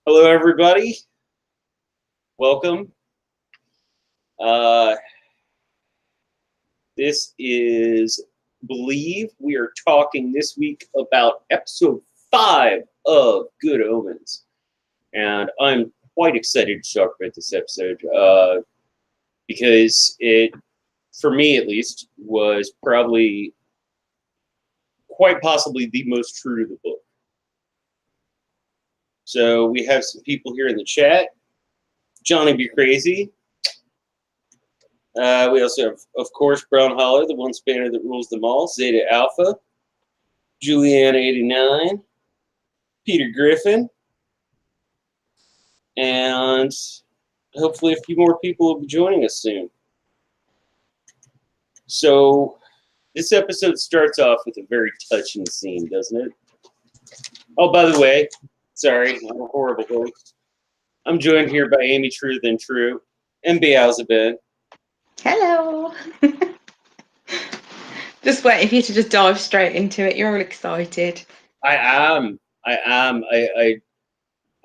Hello, everybody. Welcome. Uh, this is Believe. We are talking this week about episode 5 of Good Omens. And I'm quite excited to talk about this episode because it, for me at least, was probably quite possibly the most true to the book. So we have some people here in the chat. Johnny Be Crazy. We also have, of course, Brown Holler, the one spanner that rules them all. Zeta Alpha. Julianne89. Peter Griffin. And hopefully a few more people will be joining us soon. So this episode starts off with a very touching scene, doesn't it? Oh, by the way, sorry, I'm a horrible host. I'm joined here by Amy Truer Than Tru and Baelzeben. Hello. Just waiting for you to just dive straight into it. You're all excited. I am. I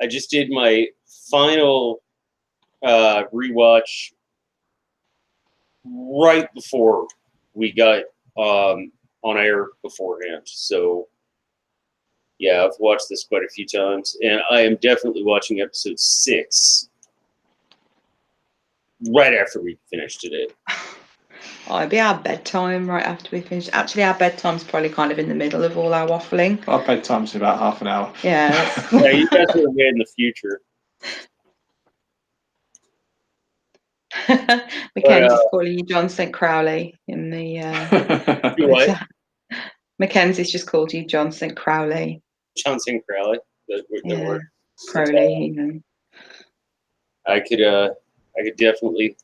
just did my final rewatch right before we got on air beforehand. So yeah, I've watched this quite a few times, and I am definitely watching episode 6 right after we finish today. Oh, it'll be our bedtime right after we finish. Actually, our bedtime's probably kind of in the middle of all our waffling. Our bedtime's in about half an hour. Yeah. Yeah, you guys are way in the future. Mackenzie's calling you Djinn St Crowley in the. What? Mackenzie's just called you Djinn St Crowley. Djinn St Crowley. Yeah. Word. Crowley. You know. I could definitely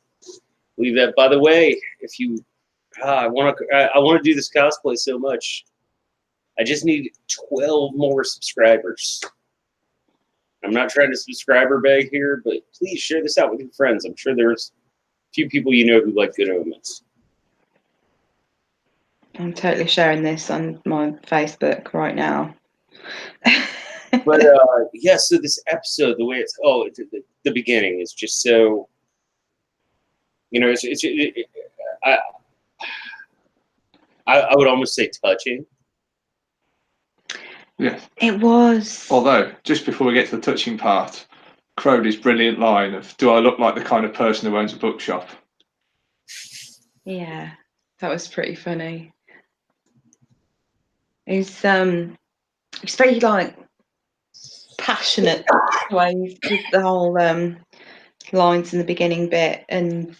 leave that. By the way, if you, I want to do this cosplay so much. I just need 12 more subscribers. I'm not trying to subscriber beg here, but please share this out with your friends. I'm sure there's a few people you know who like Good Omens. I'm totally sharing this on my Facebook right now. But yeah, so this episode, the way it's the beginning is just so, you know, I would almost say touching. Yeah, it was. Although, just before we get to the touching part, Crowley's brilliant line of, "Do I look like the kind of person who owns a bookshop?" Yeah, that was pretty funny. It's very like passionate way with the whole lines in the beginning bit and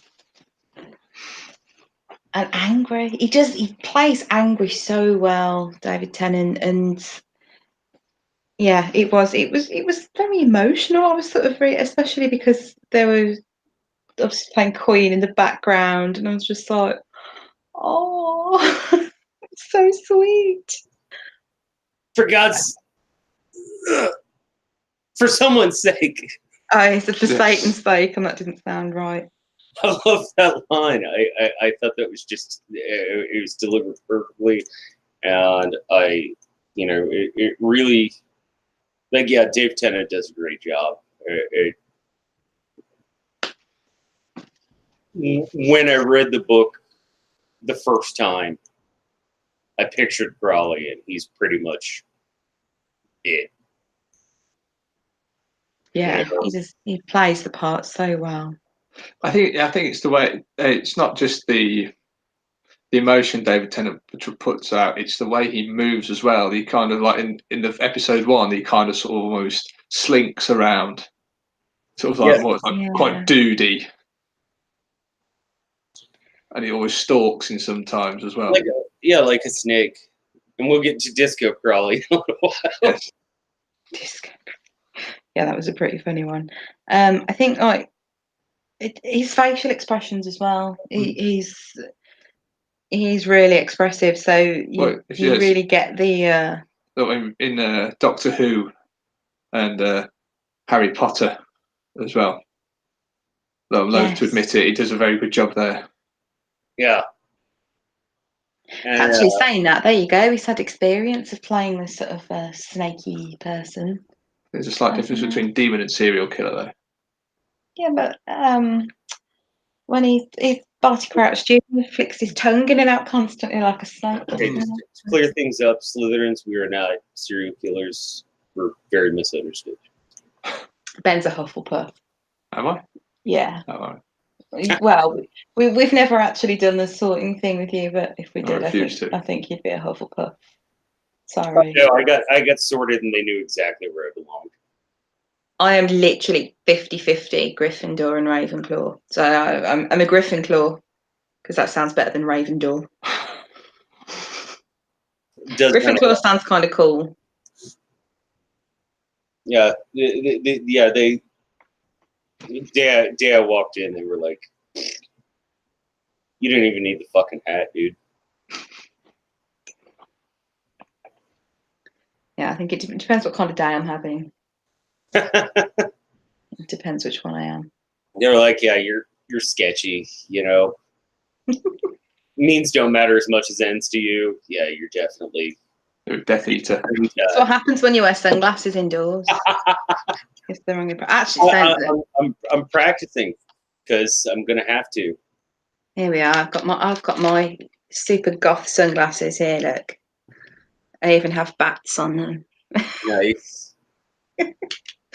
angry. He plays angry so well, David Tennant, and yeah, it was very emotional. I was sort of especially because there was obviously playing Queen in the background, and I was just like, oh, it's so sweet. For someone's sake. I said for Satan's sake, and that didn't sound right. I love that line. I thought that was just, it was delivered perfectly. And it really, like, yeah, Dave Tennant does a great job. When I read the book the first time, I pictured Crowley, and he's pretty much it. Yeah, he plays the part so well. I think it's the way. It's not just the emotion David Tennant puts out; it's the way he moves as well. He kind of like in the episode 1, he kind of sort of almost slinks around, sort of like quite doody, and he always stalks in sometimes as well. Like a snake. And we'll get to Disco Crowley in a little while. Yes. Disco. Yeah, that was a pretty funny one. I think like his facial expressions as well. He's really expressive, so you really get the. In Doctor Who and Harry Potter as well. Though I'm loath to admit it, he does a very good job there. Yeah. And, actually, saying that, there you go. He's had experience of playing this sort of snaky person. There's a slight difference between demon and serial killer, though. Yeah, but when he's Barty Crouch Jr. flicks his tongue in and out constantly like a snake. Okay, just to clear things up, Slytherins, we are not serial killers. We're very misunderstood. Ben's a Hufflepuff. Am I? Yeah. Oh, all right. Well, we've never actually done the sorting thing with you, but if we did, refuse to. I think you'd be a Hufflepuff. Sorry. No, I got sorted, and they knew exactly where I belonged. I am literally 50-50 Gryffindor and Ravenclaw. So I'm a Gryffindor because that sounds better than Ravenclaw. Gryffindor sounds kind of cool. Yeah, day I walked in, they were like, "You didn't even need the fucking hat, dude." Yeah, I think it depends what kind of day I'm having. It depends which one I am. They were like, "Yeah, you're sketchy, you know. Means don't matter as much as ends to you. Yeah, you're definitely You're a Death Eater." That's what happens when you wear sunglasses indoors. If they're wrong, actually, I'm practicing because I'm gonna have to. Here we are. I've got my super goth sunglasses here. Look, I even have bats on them. Nice.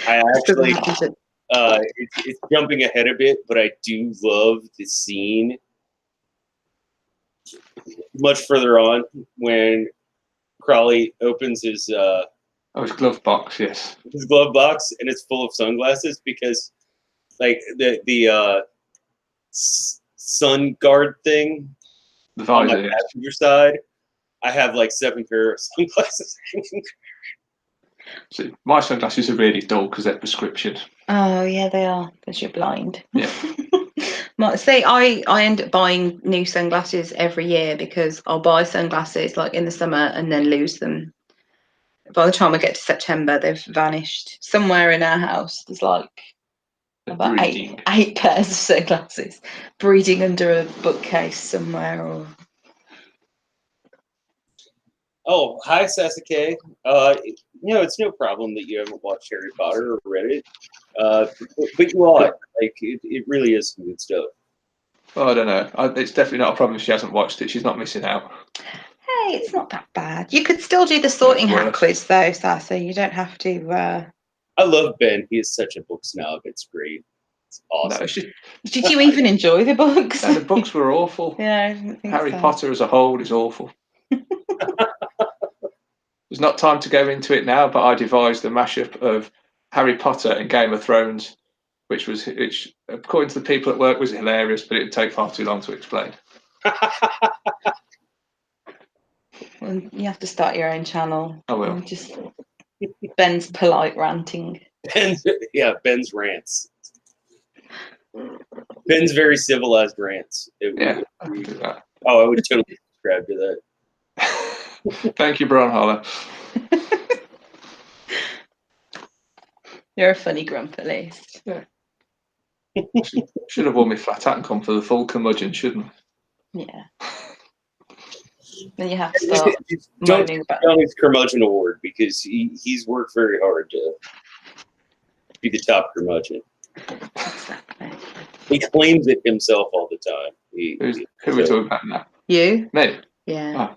I actually, it's jumping ahead a bit, but I do love the scene much further on when Crowley opens his his glove box, yes. His glove box, and it's full of sunglasses because, like, the sun guard thing the visor, on my passenger side, I have like 7 pair of sunglasses. So my sunglasses are really dull because they're prescription. Oh yeah, they are because you're blind. Yeah. See, I end up buying new sunglasses every year because I'll buy sunglasses like in the summer and then lose them. By the time I get to September, they've vanished. Somewhere in our house, there's like about eight pairs of sunglasses breeding under a bookcase somewhere. Or Oh, hi Sasuke. It's no problem that you haven't watched Harry Potter or read it, but you ought. Like, it really is some good stuff. Well, I don't know. It's definitely not a problem if she hasn't watched it. She's not missing out. Hey, it's not that bad. You could still do the sorting hat quiz though, Sasa. You don't have to. I love Ben. He is such a book snob. It's great. It's awesome. No, Did you even enjoy the books? No, the books were awful. Yeah, I didn't think Harry Potter as a whole is awful. There's not time to go into it now, but I devised a mashup of Harry Potter and Game of Thrones, which according to the people at work was hilarious, but it would take far too long to explain. Well, you have to start your own channel. I will. Just Ben's polite ranting. Ben's rants. Ben's very civilized rants. I can do that. Oh, I would totally subscribe to that. Thank you, Brian Holler. You're a funny grump, at least. Yeah. Should have worn me flat hat and come for the full curmudgeon, shouldn't I? Yeah. Then you have to start moaning about his curmudgeon award because he's worked very hard to be the top curmudgeon. Exactly. He claims it himself all the time. Who are we talking about now? You? Me? Yeah. Oh.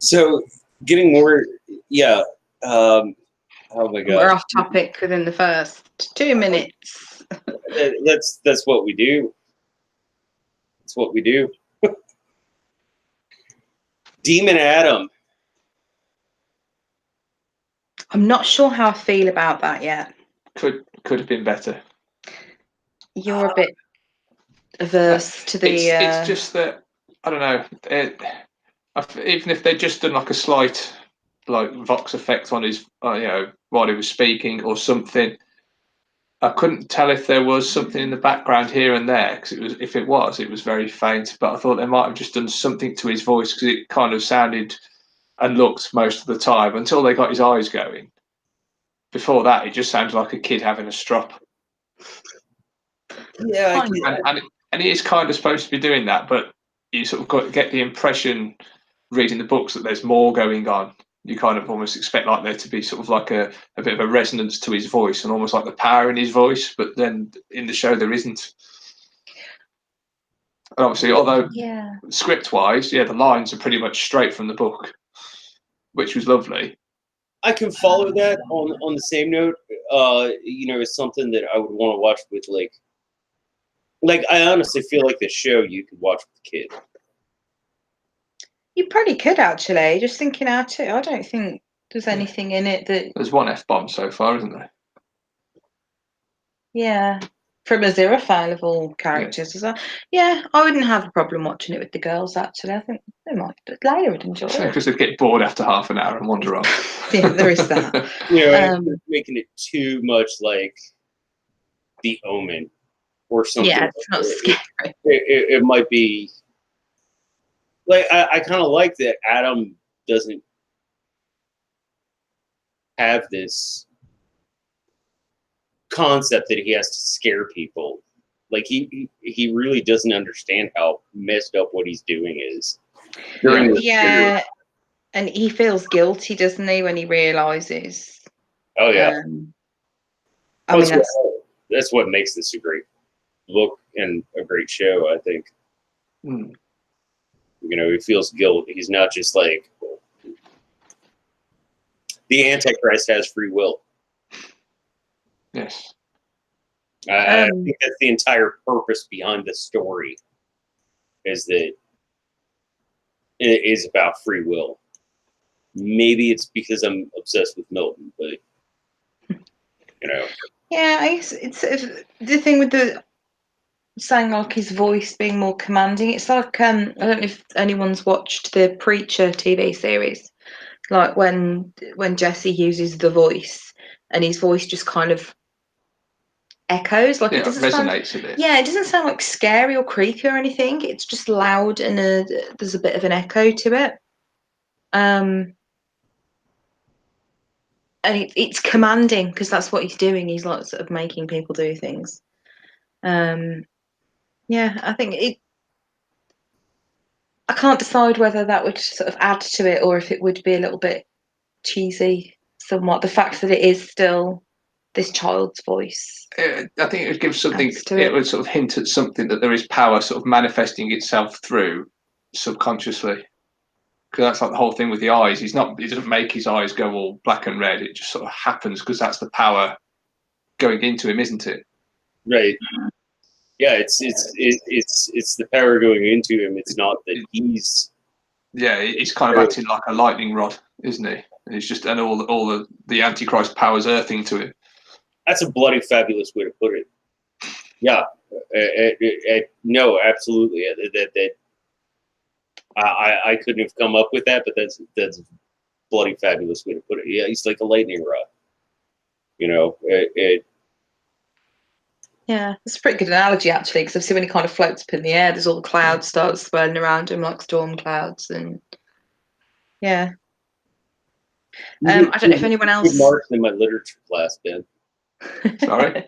So, getting more, oh my God. We're off topic within the first 2 minutes. That's what we do. That's what we do. Demon Adam. I'm not sure how I feel about that yet. Could have been better. You're a bit averse to the. It's just that I don't know. Even if they'd just done like a slight, like Vox effect on his, while he was speaking or something, I couldn't tell if there was something in the background here and there because it was very faint. But I thought they might have just done something to his voice because it kind of sounded and looked most of the time until they got his eyes going. Before that, it just sounded like a kid having a strop. Yeah, and he is kind of supposed to be doing that, but you sort of get the impression reading the books that there's more going on. You kind of almost expect like there to be sort of like a bit of a resonance to his voice and almost like the power in his voice, but then in the show there isn't. And obviously, although script-wise, the lines are pretty much straight from the book, which was lovely. I can follow that on the same note. It's something that I would want to watch with like I honestly feel like the show you could watch with a kid. You probably could actually. Just thinking out it, I don't think there's anything in it that. There's one F-bomb so far, isn't there? Yeah, from Aziraphale of all characters as well. Yeah, I wouldn't have a problem watching it with the girls. Actually, I think they might. But Leia would enjoy it because they'd get bored after half an hour and wander off. Yeah, there is that. Making it too much like The Omen or something. Yeah, it's not scary. It might be. Like I kind of like that Adam doesn't have this concept that he has to scare people. Like he really doesn't understand how messed up what he's doing is. Yeah, and he feels guilty, doesn't he, when he realizes? Oh yeah. I mean that's what makes this a great book and a great show, I think. He feels guilt. He's not just like the Antichrist has free will. Yes. I think that's the entire purpose behind the story, is that it is about free will. Maybe it's because I'm obsessed with Milton, but Yeah, I guess it's the thing with the saying like his voice being more commanding. It's like I don't know if anyone's watched the Preacher TV series, like when Jesse uses the voice and his voice just kind of echoes, like it doesn't resonates a bit. Yeah, it doesn't sound like scary or creepy or anything. It's just loud and there's a bit of an echo to it. And it's commanding because that's what he's doing. He's like sort of making people do things. Yeah, I think I can't decide whether that would sort of add to it or if it would be a little bit cheesy somewhat. The fact that it is still this child's voice. I think it would give something, it would sort of hint at something that there is power sort of manifesting itself through subconsciously. Because that's like the whole thing with the eyes. He doesn't make his eyes go all black and red. It just sort of happens because that's the power going into him, isn't it? Right. Yeah, it's the power going into him. It's not that he's. Yeah, he's kind of acting like a lightning rod, isn't he? And it's just all the Antichrist powers earthing to him. That's a bloody fabulous way to put it. Yeah, no, absolutely. I couldn't have come up with that, but that's a bloody fabulous way to put it. Yeah, he's like a lightning rod. Yeah, it's a pretty good analogy actually, because I've seen when he kind of floats up in the air, there's all the clouds start swirling around him like storm clouds, and yeah. I don't know if anyone else. Good marks in my literature class, Ben. Sorry.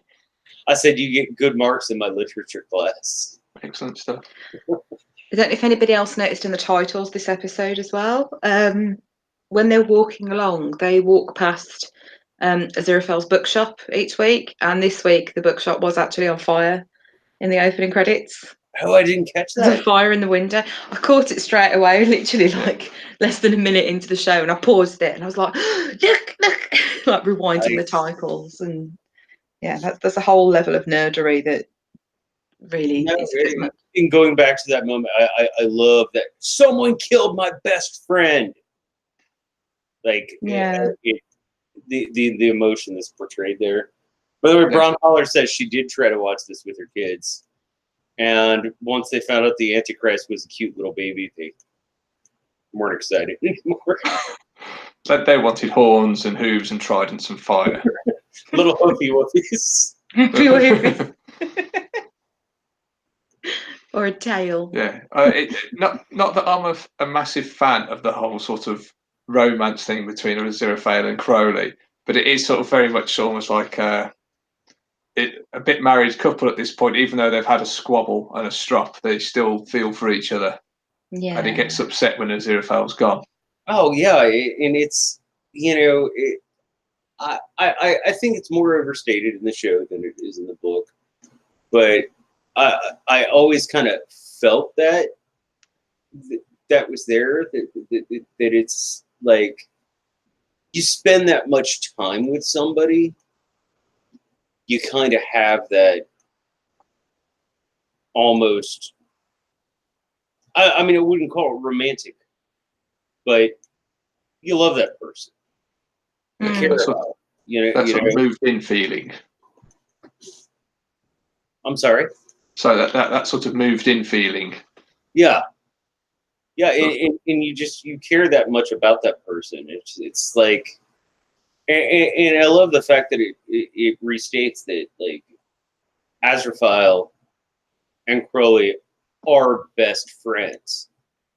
I said you get good marks in my literature class. Excellent stuff. I don't know if anybody else noticed in the titles this episode as well. When they're walking along, they walk past Aziraphale's bookshop each week, and this week the bookshop was actually on fire in the opening credits. Oh, I didn't catch that. There's a fire in the window. I caught it straight away, literally like less than a minute into the show, and I paused it and I was like, look, like rewinding the titles, and yeah, that's a whole level of nerdery that really is a bit much. And going back to that moment, I love that someone killed my best friend. Like, yeah, the emotion that's portrayed there. By the way, Brown Collar says she did try to watch this with her kids, and once they found out the Antichrist was a cute little baby, they weren't excited anymore. But they wanted horns and hooves and tridents and fire. Little hoofy woofies. Or a tail. Yeah, not that I'm a massive fan of the whole sort of romance thing between Aziraphale and Crowley, but it is sort of very much almost like a bit married couple at this point. Even though they've had a squabble and a strop, they still feel for each other. Yeah. And he gets upset when Aziraphale's gone. Oh yeah, and it's I think it's more overstated in the show than it is in the book, but I always kind of felt that was there, that it's like you spend that much time with somebody, you kind of have that almost. I mean, I wouldn't call it romantic, but you love that person. You care That sort about, of, that you sort know. of moved-in feeling. I'm sorry. So that sort of moved-in feeling. Yeah, yeah, and you care that much about that person. It's like, and I love the fact that it restates that like Azraphale and Crowley are best friends.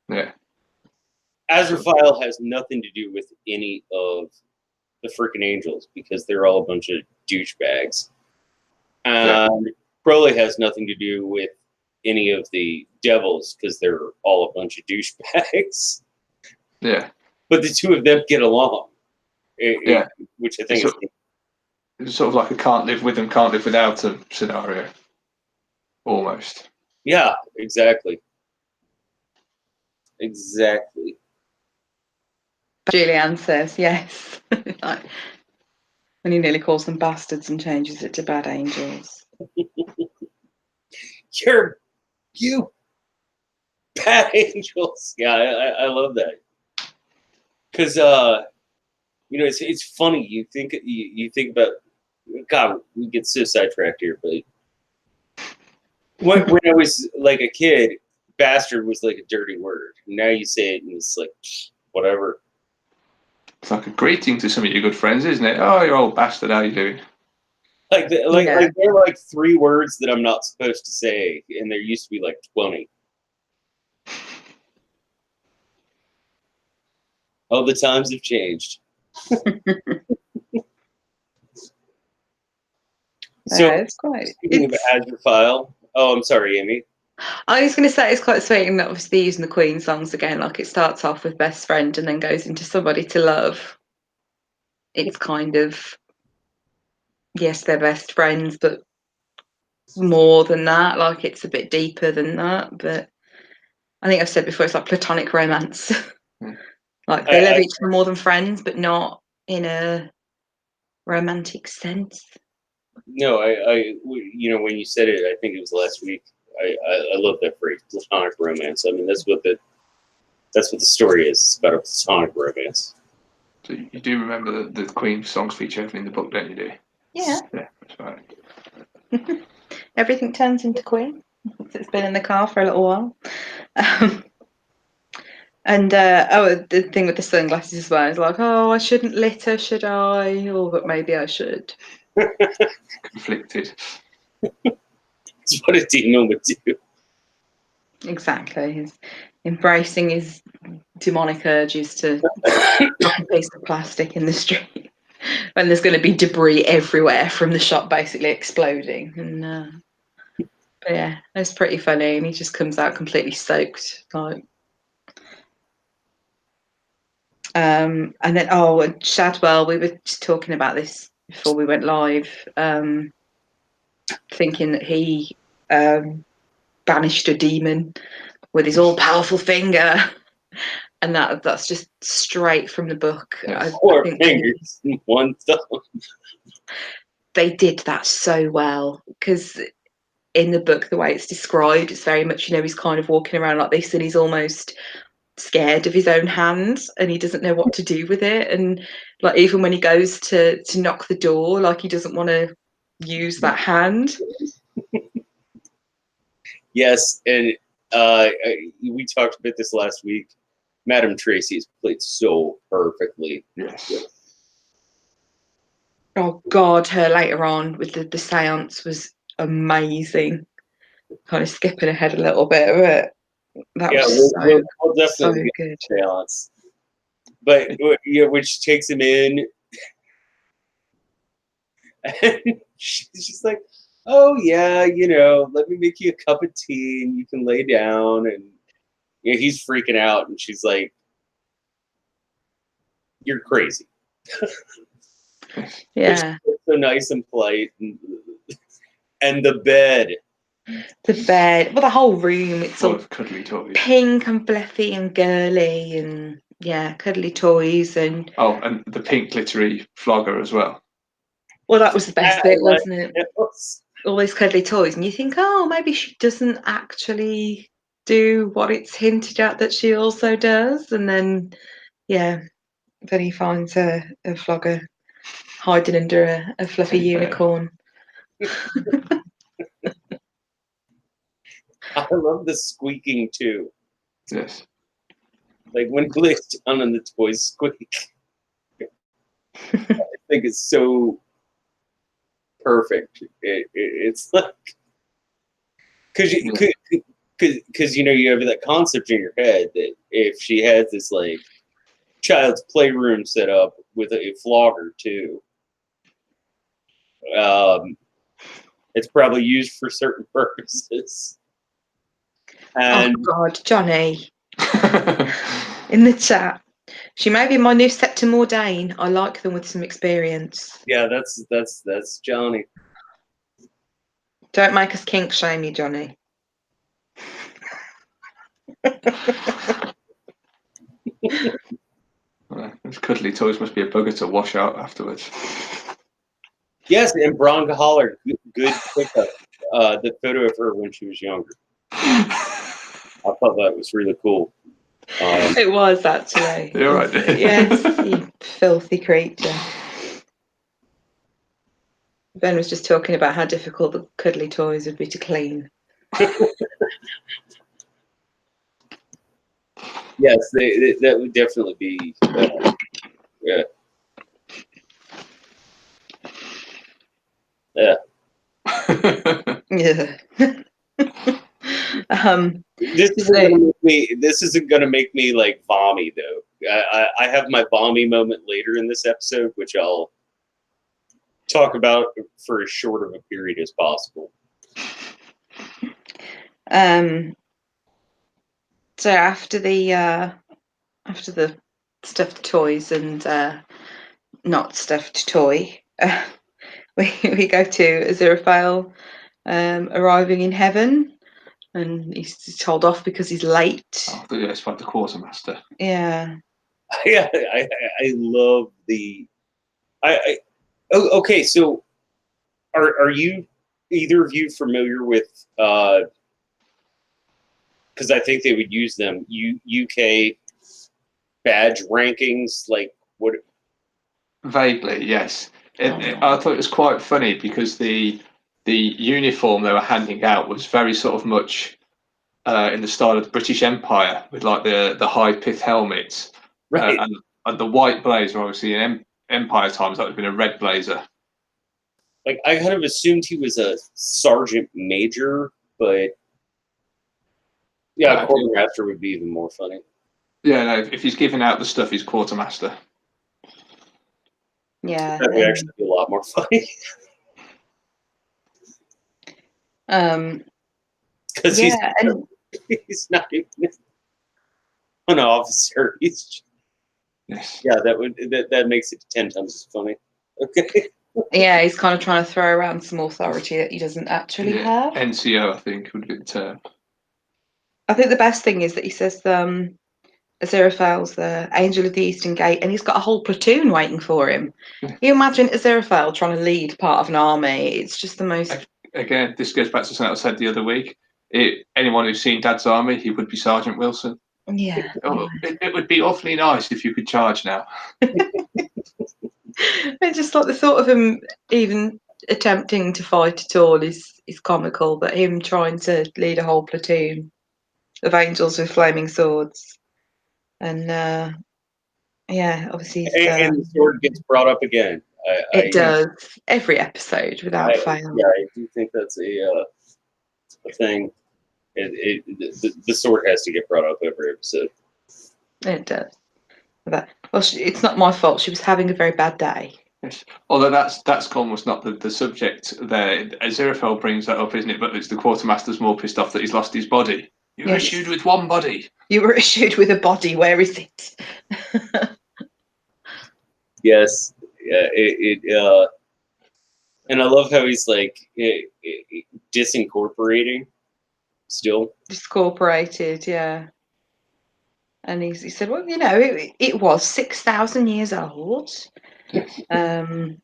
Yeah. Azraphale has nothing to do with any of the freaking angels because they're all a bunch of douchebags. And Crowley has nothing to do with any of the devils because they're all a bunch of douchebags. Yeah. But the two of them get along. Yeah. Which I think it's sort of like a can't live with them, can't live without them scenario. Almost. Yeah, exactly. Exactly. Julianne says yes. Like, when he nearly calls them bastards and changes it to bad angels. You bad angels. Yeah, I love that. Because it's funny. You think about, God, we get so sidetracked here, but when I was like a kid, bastard was like a dirty word. Now you say it and it's like whatever. It's like a greeting to some of your good friends, isn't it? Oh, you old bastard, how you doing? Like there are like 3 words that I'm not supposed to say, and there used to be like 20. Oh, the times have changed. So, it's quite. speaking of Azraphale, I'm sorry, Amy. I was going to say it's quite sweet, and obviously using the Queen songs again. Like it starts off with best friend and then goes into somebody to love. It's kind of, yes, they're best friends, but more than that. Like it's a bit deeper than that. But I think I've said before, it's like platonic romance. Like they love each other more than friends, but not in a romantic sense. No, when you said it, I think it was last week. I love that phrase, platonic romance. I mean, that's what the story is. It's about a platonic romance. So you do remember the Queen songs feature in the book, don't you? Do? Yeah. Yeah, that's right. Everything turns into Queen. It's been in the car for a little while. And the thing with the sunglasses as well is like, oh, I shouldn't litter, should I? Oh, but maybe I should. Conflicted. It's what a demon would do. Exactly. He's embracing his demonic urges to drop a piece of plastic in the street when there's going to be debris everywhere from the shop basically exploding. And but yeah, it's pretty funny, and he just comes out completely soaked, like. And then Shadwell, we were just talking about this before we went live, thinking that he banished a demon with his all-powerful finger, and that's just straight from the book. Yes. I 4 think fingers, 1 thumb. they did that so well, because in the book, the way it's described, it's very much, he's kind of walking around like this, and he's almost scared of his own hands, and he doesn't know what to do with it. And like even when he goes to knock the door, like he doesn't want to use that hand. Yes, and we talked about this last week. Madame Tracy is played so perfectly. Yes. Oh God, her later on with the seance was amazing. Kind of skipping ahead a little bit, but that was we'll definitely so get good. balance. But which takes him in, and she's just like, "Oh yeah, let me make you a cup of tea, and you can lay down." And he's freaking out, and she's like, "You're crazy." Yeah. So nice and polite, and the bed. The bed, well, the whole room, it's Full all of cuddly toys. pink and fluffy and girly and, yeah, cuddly toys. And Oh, and the pink glittery flogger as well. well, that was the best bit, wasn't it? It was. All these cuddly toys. And you think, oh, maybe she doesn't actually do what it's hinted at that she also does. And then, yeah, then he finds a flogger hiding under a fluffy Teddy bear. unicorn. I love the squeaking too. Yes. Like when he lays down and the toys squeak. I think it's so perfect. It's like because you know you have that concept in your head that if she has this like child's playroom set up with a flogger too, it's probably used for certain purposes. And Oh God, Johnny in the chat. She may be my new Septim Ordain. I like them with some experience. yeah, that's Johnny. Don't make us kink shame you, Johnny. Those cuddly toys must be a bugger to wash out afterwards. Yes, and Bronca Holler, good pickup. The photo of her when she was younger. I thought that was really cool. It was actually. You're right. Yes, you filthy creature. Ben was just talking about how difficult the cuddly toys would be to clean. Yes, that would definitely be. Yeah. Yeah. Yeah. This isn't gonna make me like vommy though. I have my vommy moment later in this episode, which I'll talk about for as short of a period as possible. So after the stuffed toys and not stuffed toy, we go to Aziraphale arriving in heaven, and he's told off because he's late. Oh, yeah, it's like the quartermaster. Yeah. Yeah, I love the. Okay, so are you either of you familiar with? Because I think they would use them. UK badge rankings, like what? Vaguely, yes. I thought it was quite funny because the uniform they were handing out was very sort of much in the style of the British Empire, with like the high pith helmets, Right. And the white blazer. Obviously, in Empire times, that would have been a red blazer. Like I kind of assumed he was a sergeant major, but yeah, quartermaster would be even more funny. Yeah, no. If he's giving out the stuff, he's quartermaster. Yeah. That would actually be a lot more funny. Because he's not even an officer. He's yes. Yeah, that makes it 10 times as funny. Okay. Yeah, he's kind of trying to throw around some authority that he doesn't actually have. NCO, I think, would be the term. I think the best thing is that he says Aziraphale's the Angel of the Eastern Gate, and he's got a whole platoon waiting for him. You imagine Aziraphale trying to lead part of an army. It's just the most... Again, this goes back to something I said the other week. Anyone who's seen Dad's Army, he would be Sergeant Wilson. Yeah. It would be awfully nice if you could charge now. It's just like the thought of him even attempting to fight at all is comical, but him trying to lead a whole platoon of angels with flaming swords. And yeah, obviously and the sword gets brought up again. It does every episode without fail. Yeah, I do think that's a thing. The sword has to get brought up every episode. It does. But, well, it's not my fault. She was having a very bad day. Yes. Although that's almost not the subject there. Aziraphale brings that up, isn't it? But it's the quartermaster's more pissed off that he's lost his body. You're issued with one body. You were issued with a body. Where is it? Yes. Yeah. And I love how he's like disincorporating still. Discorporated, yeah. And he said, well, you know, it was 6,000 years old. And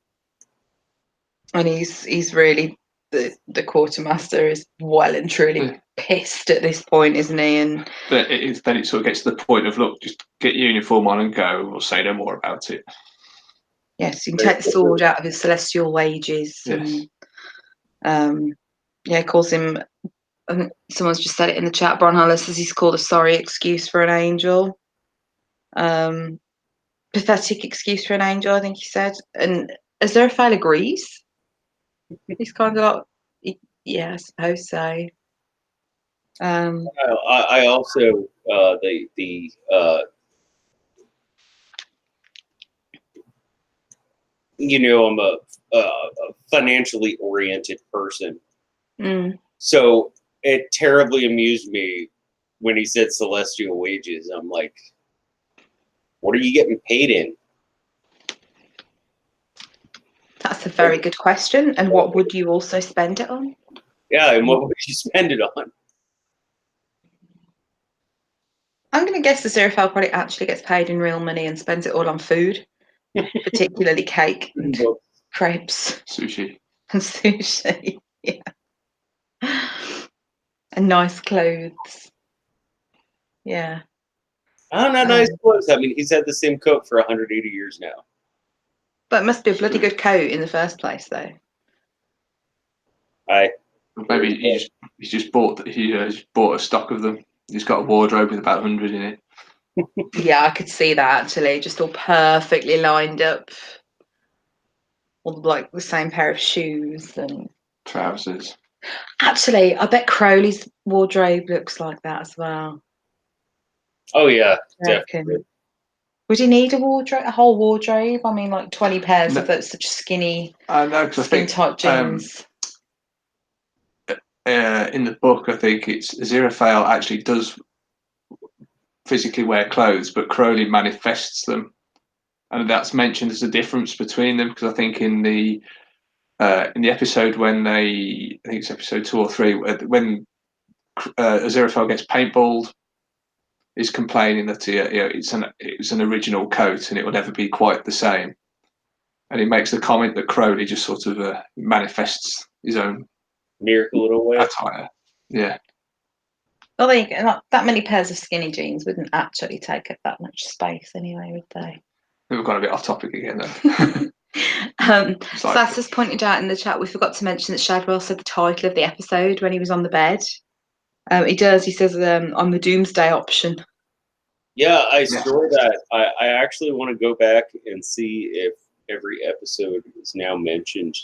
he's really, the quartermaster is well and truly pissed at this point, isn't he? And then it sort of gets to the point of, look, just get your uniform on and go. We'll say no more about it. yes, you can take the sword out of his celestial wages. Yes. And calls him, I think someone's just said it in the chat, Bronholler says he's called a sorry excuse for an angel. Pathetic excuse for an angel, I think he said. And Aziraphale agrees. He's kind of like, yeah, I suppose so. I also I'm a financially oriented person, so it terribly amused me when he said celestial wages. I'm like, what are you getting paid in? That's a very good question. And what would you also spend it on? Yeah, and what would you spend it on? I'm going to guess the Aziraphale probably actually gets paid in real money and spends it all on food, particularly cake and crepes. Sushi. And sushi, yeah. And nice clothes. Yeah. Oh, not nice clothes. I mean, he's had the same coat for 180 years now. But it must be a bloody good coat in the first place, though. Maybe he's just bought a stock of them. He's got a wardrobe with about 100 in it. Yeah, I could see that actually, just all perfectly lined up. All like the same pair of shoes and trousers. Actually, I bet Crowley's wardrobe looks like that as well. Oh yeah, definitely. Would he need a whole wardrobe? I mean, like 20 pairs of those such skinny, skin tight jeans. In the book, I think it's Aziraphale actually does physically wear clothes, but Crowley manifests them, and that's mentioned as a difference between them. Because I think in the episode when I think it's episode 2 or 3, when Aziraphale gets paintballed, is complaining that it's an original coat and it will never be quite the same. And he makes the comment that Crowley just sort of manifests his own miracle little way attire. Yeah. Well, not that many pairs of skinny jeans wouldn't actually take up that much space anyway, would they? We've gone a bit off topic again, though. Sass has pointed out in the chat, we forgot to mention that Shadwell said the title of the episode when he was on the bed. He does. He says on the Doomsday option. Yeah, I saw that. I actually want to go back and see if every episode is now mentioned.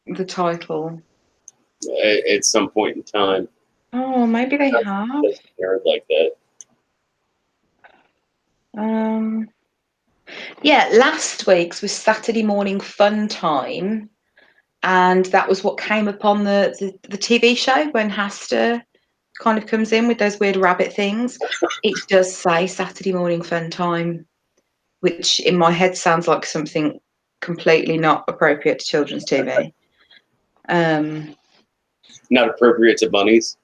The title. At some point in time. Oh, maybe they have. Like that. Yeah, last week's was Saturday morning fun time, and that was what came upon the TV show when Hasta kind of comes in with those weird rabbit things. It does say Saturday morning fun time, which in my head sounds like something completely not appropriate to children's TV. Not appropriate to bunnies.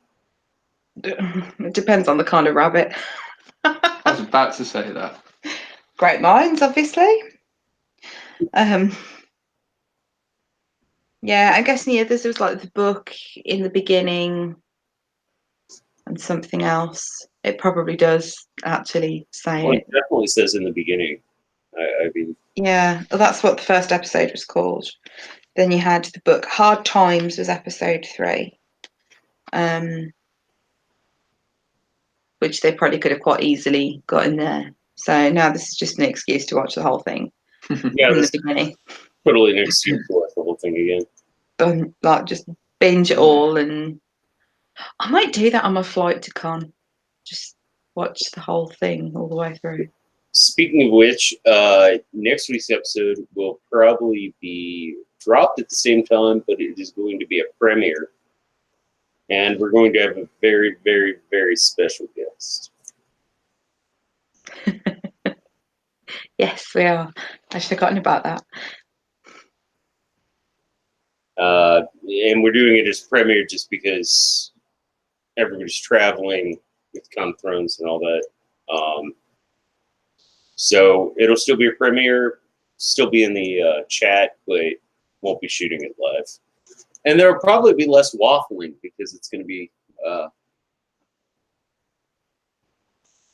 It depends on the kind of rabbit. I was about to say that. Great minds, obviously. Yeah, I guess this was like the book in the beginning and something else. It probably does actually say it. It definitely says in the beginning. I mean, yeah, well, that's what the first episode was called. Then you had the book Hard Times was episode 3, which they probably could have quite easily got in there. So now this is just an excuse to watch the whole thing from the beginning. Totally an excuse to watch the whole thing again. Like just binge it all, and I might do that on my flight to Cannes. Just watch the whole thing all the way through. Speaking of which, next week's episode will probably be dropped at the same time, but it is going to be a premiere. And we're going to have a very, very, very special guest. Yes, we are. I'd forgotten about that. And we're doing it as premiere just because everybody's traveling with Con Thrones and all that. So it'll still be a premiere, still be in the chat, but won't be shooting it live. And there'll probably be less waffling because it's going to be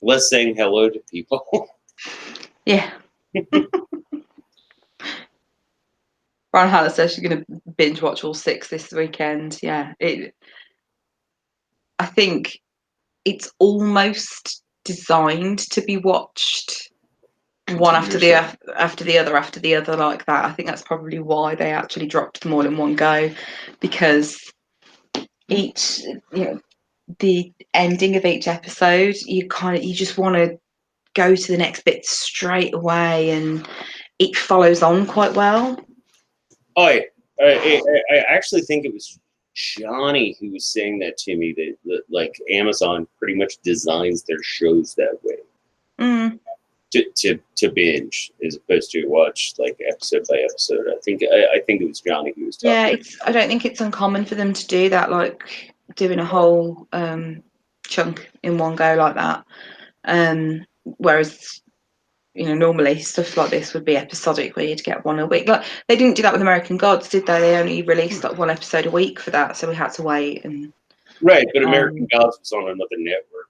less saying hello to people. Yeah. Ron Hannah says she's going to binge watch all 6 this weekend. Yeah, I think it's almost designed to be watched one after the other like that. I think that's probably why they actually dropped them all in one go, because each, the ending of each episode, you just want to go to the next bit straight away, and it follows on quite well. I actually think it was Johnny who was saying that to me, that like Amazon pretty much designs their shows that way. To binge as opposed to watch like episode by episode. I think it was Johnny who was talking. Yeah, I don't think it's uncommon for them to do that, like doing a whole chunk in one go like that. Whereas, normally stuff like this would be episodic, where you'd get one a week. Like they didn't do that with American Gods, did they? They only released like one episode a week for that, so we had to wait. And right, but American Gods was on another network,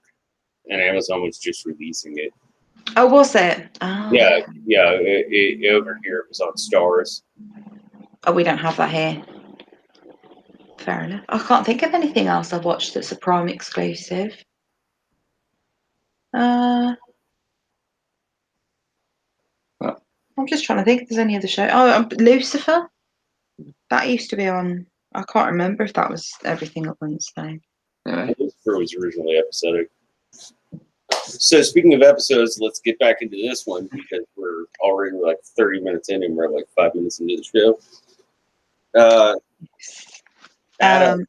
and Amazon was just releasing it. Oh, was it? Oh. Yeah. Over here it was on Stars. Oh, we don't have that here. Fair enough. I can't think of anything else I've watched that's a Prime exclusive. I'm just trying to think if there's any other show. Oh, Lucifer. That used to be on. I can't remember if that was everything at once though. Lucifer was originally episodic. So speaking of episodes, let's get back into this one because we're already like 30 minutes in and we're like 5 minutes into the show. Adam,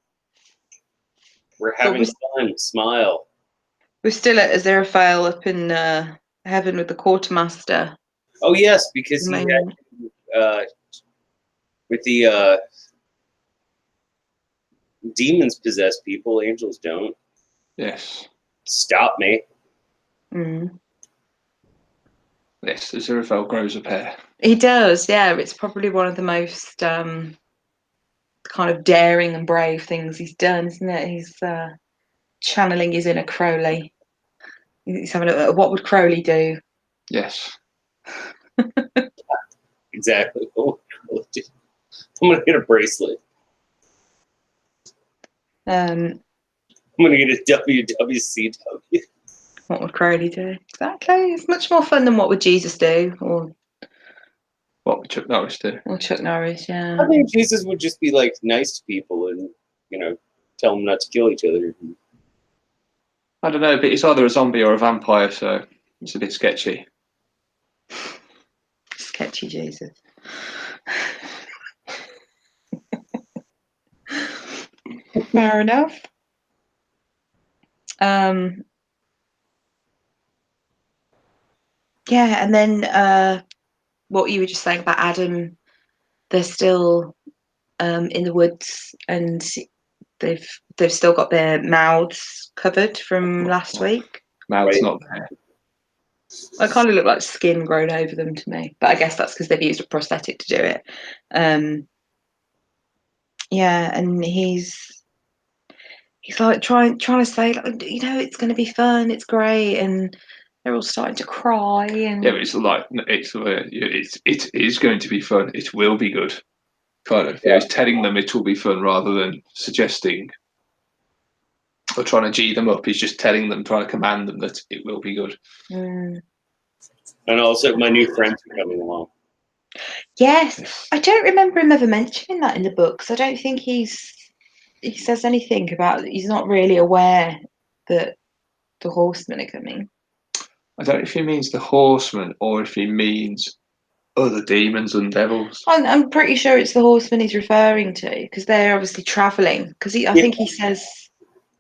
we're having fun. Smile. We're still at Aziraphale up in heaven with the quartermaster. Oh yes, because he had with the demons possess people, angels don't. Yes. Stop me. Yes, Aziraphale grows a pair. He does, yeah. It's probably one of the most kind of daring and brave things he's done, isn't it? He's channeling his inner Crowley. He's having a what would Crowley do? Yes. Exactly. I'm gonna get a bracelet. I'm gonna get a WWCW. What would Crowley do? Exactly. It's much more fun than what would Jesus do, or what would Chuck Norris do? Or Chuck Norris, yeah. I think Jesus would just be like nice to people and tell them not to kill each other. I don't know, but he's either a zombie or a vampire, so it's a bit sketchy. Sketchy Jesus. Fair enough. Yeah, and then what you were just saying about Adam, they're still in the woods and they've still got their mouths covered from last week. Mouth's not there. It kind of look like skin grown over them to me, but I guess that's because they've used a prosthetic to do it. Yeah, and he's like trying to say, like, it's going to be fun, it's great, and they're all starting to cry. And yeah, but it's like it is going to be fun. It will be good. Kind of. Yeah, he's telling them it will be fun rather than suggesting or trying to G them up. He's just telling them, trying to command them that it will be good. And also, my new friends are coming along. Yes, I don't remember him ever mentioning that in the books. I don't think he says anything about. He's not really aware that the horsemen are coming. I don't know if he means the horsemen or if he means other demons and devils. I'm pretty sure it's the horsemen he's referring to because they're obviously traveling. Because I think he says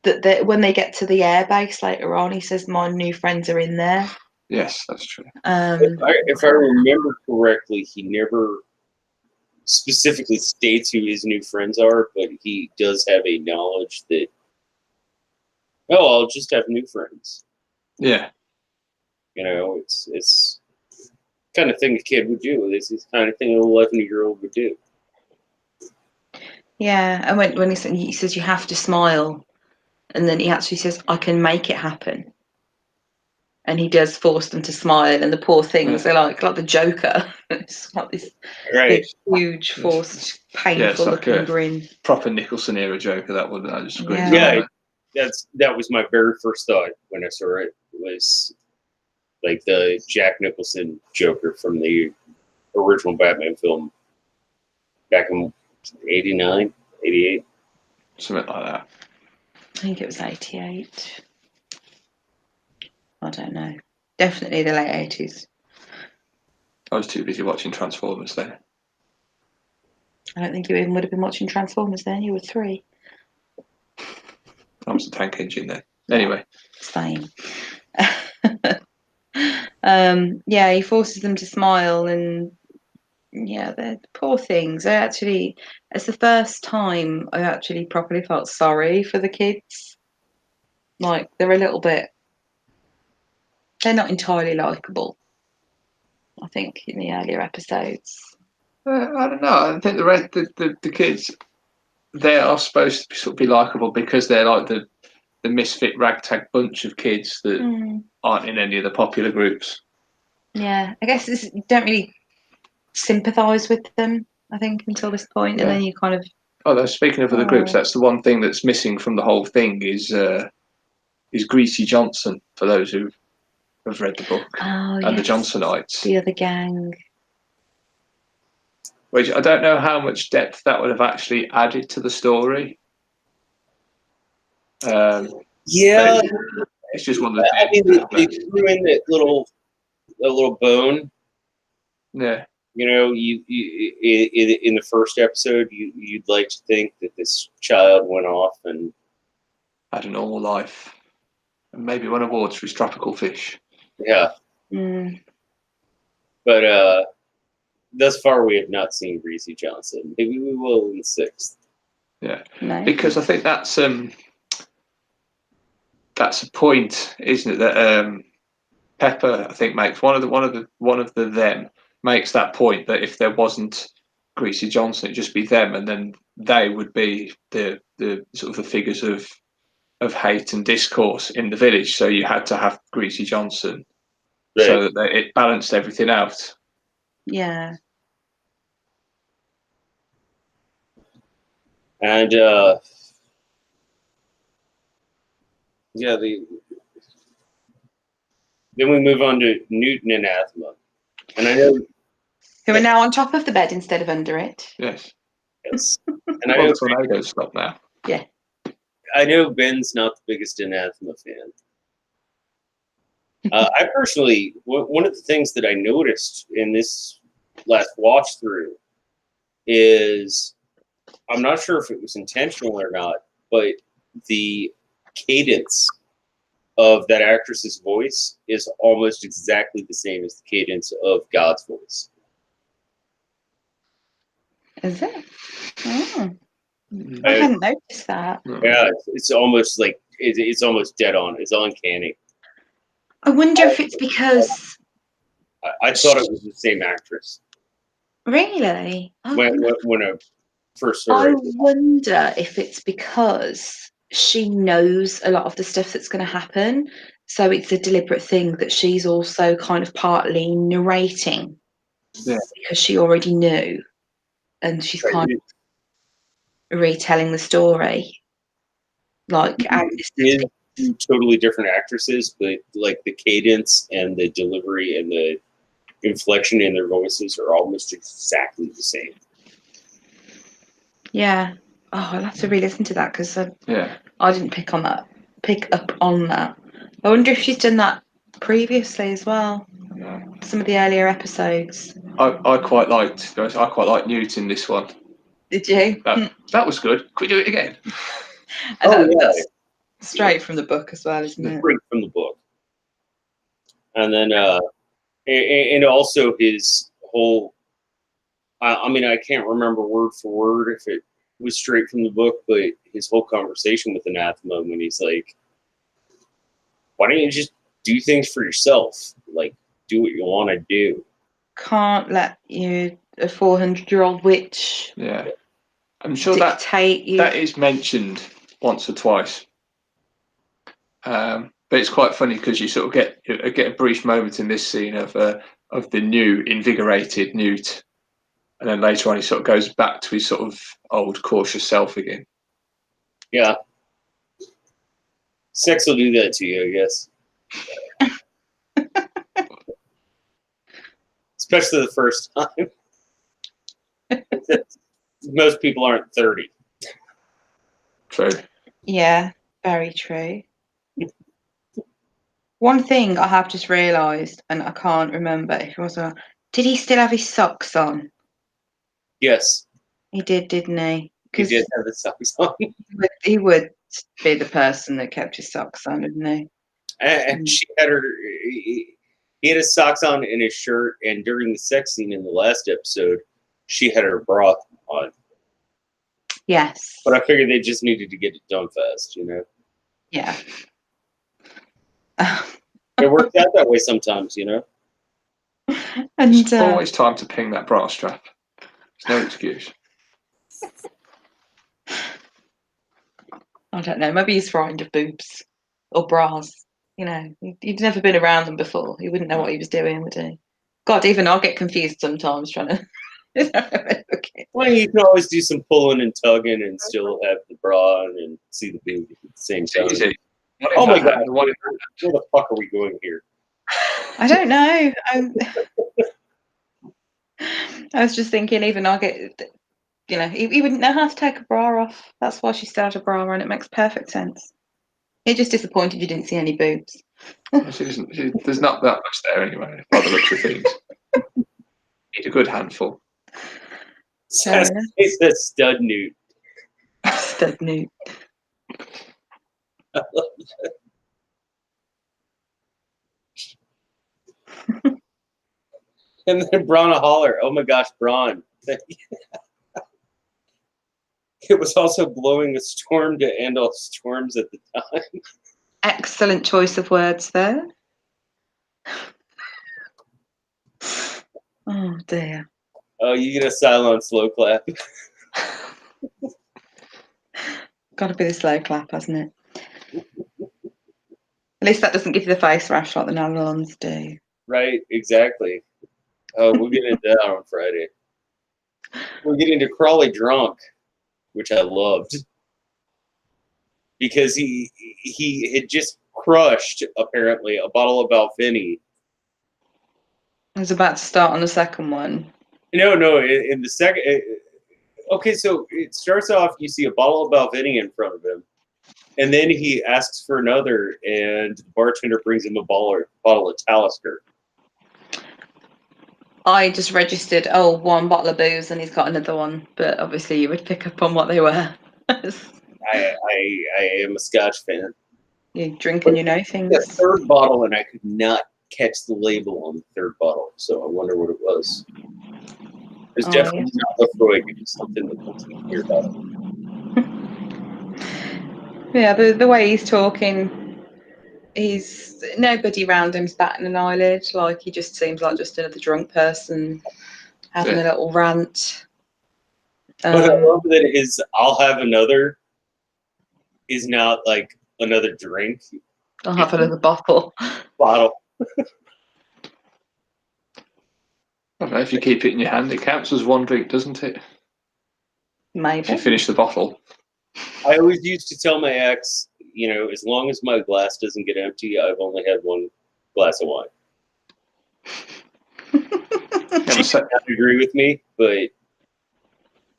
that when they get to the airbase later on, he says, "My new friends are in there." Yes, that's true. If I remember correctly, he never specifically states who his new friends are, but he does have a knowledge that, oh, I'll just have new friends. Yeah. It's the kind of thing a kid would do. It's the kind of thing an 11-year-old would do. Yeah, and when he says you have to smile, and then he actually says, "I can make it happen," and he does force them to smile, and the poor things they're like the Joker. It's like this Right. big, huge, forced, painful like looking a grin. Proper Nicholson era Joker. That would just screams. Yeah. That was my very first thought when I saw it, was like the Jack Nicholson Joker from the original Batman film back in 89, 88. Something like that. I think it was 88. I don't know. Definitely the late 80s. I was too busy watching Transformers then. I don't think you even would have been watching Transformers then. You were 3. I was the tank engine then. Anyway. Same. Yeah, he forces them to smile, and yeah, they're poor things. It's the first time I actually properly felt sorry for the kids. Like, they're not entirely likeable, I think, in the earlier episodes. I don't know. I think the kids, they are supposed to be likeable because they're like the misfit ragtag bunch of kids that aren't in any of the popular groups. Yeah, I guess you don't really sympathise with them, I think, until this point, and then you kind of... Although, speaking of other groups, that's the one thing that's missing from the whole thing is Greasy Johnson, for those who have read the book, and the Johnsonites. The other gang. Which I don't know how much depth that would have actually added to the story. Yeah. It's just one of the things. They threw in that little bone. Yeah. You in the first episode, you'd like to think that this child went off and had a normal life, and maybe won awards for his tropical fish. Yeah. But thus far, we have not seen Greasy Johnson. Maybe we will in the 6th. Yeah, no. Because I think that's a point, isn't it? That Pepper, I think, makes one of the them makes that point that if there wasn't Greasy Johnson, it'd just be them, and then they would be the sort of the figures of hate and discourse in the village. So you had to have Greasy Johnson, right, so that it balanced everything out. Yeah. And then we move on to Newton and Athma, and I know who are now on top of the bed instead of under it. Yes. And I know the tornadoes stop now. Yeah. I know Ben's not the biggest Anathema fan. I personally, one of the things that I noticed in this last watch through is, I'm not sure if it was intentional or not, but the cadence of that actress's voice is almost exactly the same as the cadence of God's voice. Is it? Oh. I hadn't noticed that. Yeah, it's almost like it's almost dead on. It's uncanny. I wonder if it's because I thought it was the same actress. Really? When I first saw it. I wonder if it's because she knows a lot of the stuff that's going to happen, so it's a deliberate thing that she's also kind of partly narrating, because she already knew, and she's kind of retelling the story. Like Agnes is totally different actresses, but like the cadence and the delivery and the inflection in their voices are almost exactly the same. Yeah. Oh, I'll have to re-listen to that because I didn't pick up on that. I wonder if she's done that previously as well. Some of the earlier episodes. I quite liked Newt in this one. Did you? That was good. Could we do it again? That's Straight from the book as well, isn't it? Straight from the book. And then, and also his whole, I mean, I can't remember word for word if it was straight from the book, but his whole conversation with Anathema when he's like, why don't you just do things for yourself? Like, do what you want to do. Can't let you, a 400-year-old witch, Yeah. I'm sure dictate you. that is mentioned once or twice. But it's quite funny because you sort of get a brief moment in this scene of the new invigorated Newt, and then later on he sort of goes back to his sort of old cautious self again. Yeah. Sex will do that to you, I guess. Especially the first time. Most people aren't 30. True. Yeah, very true. One thing I have just realised, and I can't remember if it was did he still have his socks on? Yes. He did, didn't he? He did have his socks on. He would be the person that kept his socks on, wouldn't he? And she had he had his socks on and his shirt, and during the sex scene in the last episode, she had her bra on. Yes. But I figured they just needed to get it done fast, you know? Yeah. It works out that way sometimes, you know? And There's always time to ping that bra strap. There's no excuse. I don't know, maybe he's frightened of boobs or bras. You know, he'd never been around them before. He wouldn't know what he was doing, would he? God, even I'll get confused sometimes trying to. Okay. Well, you can always do some pulling and tugging and still have the bra on and see the boob at the same time. Easy. Oh my God, where the fuck are we going here? I don't know. I was just thinking, even I'll get, you know, he wouldn't know how to take a bra off. That's why she still had a bra on. It makes perfect sense. You're just disappointed you didn't see any boobs. There's not that much there anyway, by the looks of things. Need a good handful. It's the stud Newt. Stud Newt. I love that. And then Bron holler. Oh my gosh, Bron. It was also blowing a storm to end all storms at the time. Excellent choice of words there. Oh dear. Oh, you get a silent slow clap. Got to be the slow clap, hasn't it? At least that doesn't give you the face rash like the nylons do. Right, exactly. Oh, we'll get into that on Friday. We'll get into Crawley drunk, which I loved. Because he had just crushed, apparently, a bottle of Balvenie. I was about to start on the second one. No, in the second... Okay, so it starts off, you see a bottle of Balvenie in front of him. And then he asks for another, and the bartender brings him a bottle of Talisker. I just registered, one bottle of booze and he's got another one. But obviously you would pick up on what they were. I am a Scotch fan. You drink and you know things. The third bottle, and I could not catch the label on the third bottle, so I wonder what it was. It's definitely not Lefroy. It's something that looks here about it. Yeah, the way he's talking, nobody around him's batting an eyelid. Like, he just seems like just another drunk person having a little rant. But I love that his "I'll have another" is not like another drink. I'll have another bottle. Bottle. I don't know, if you keep it in your hand, it counts as one drink, doesn't it? Maybe. If you finish the bottle. I always used to tell my ex, you know, as long as my glass doesn't get empty, I've only had one glass of wine. She did not agree with me, but it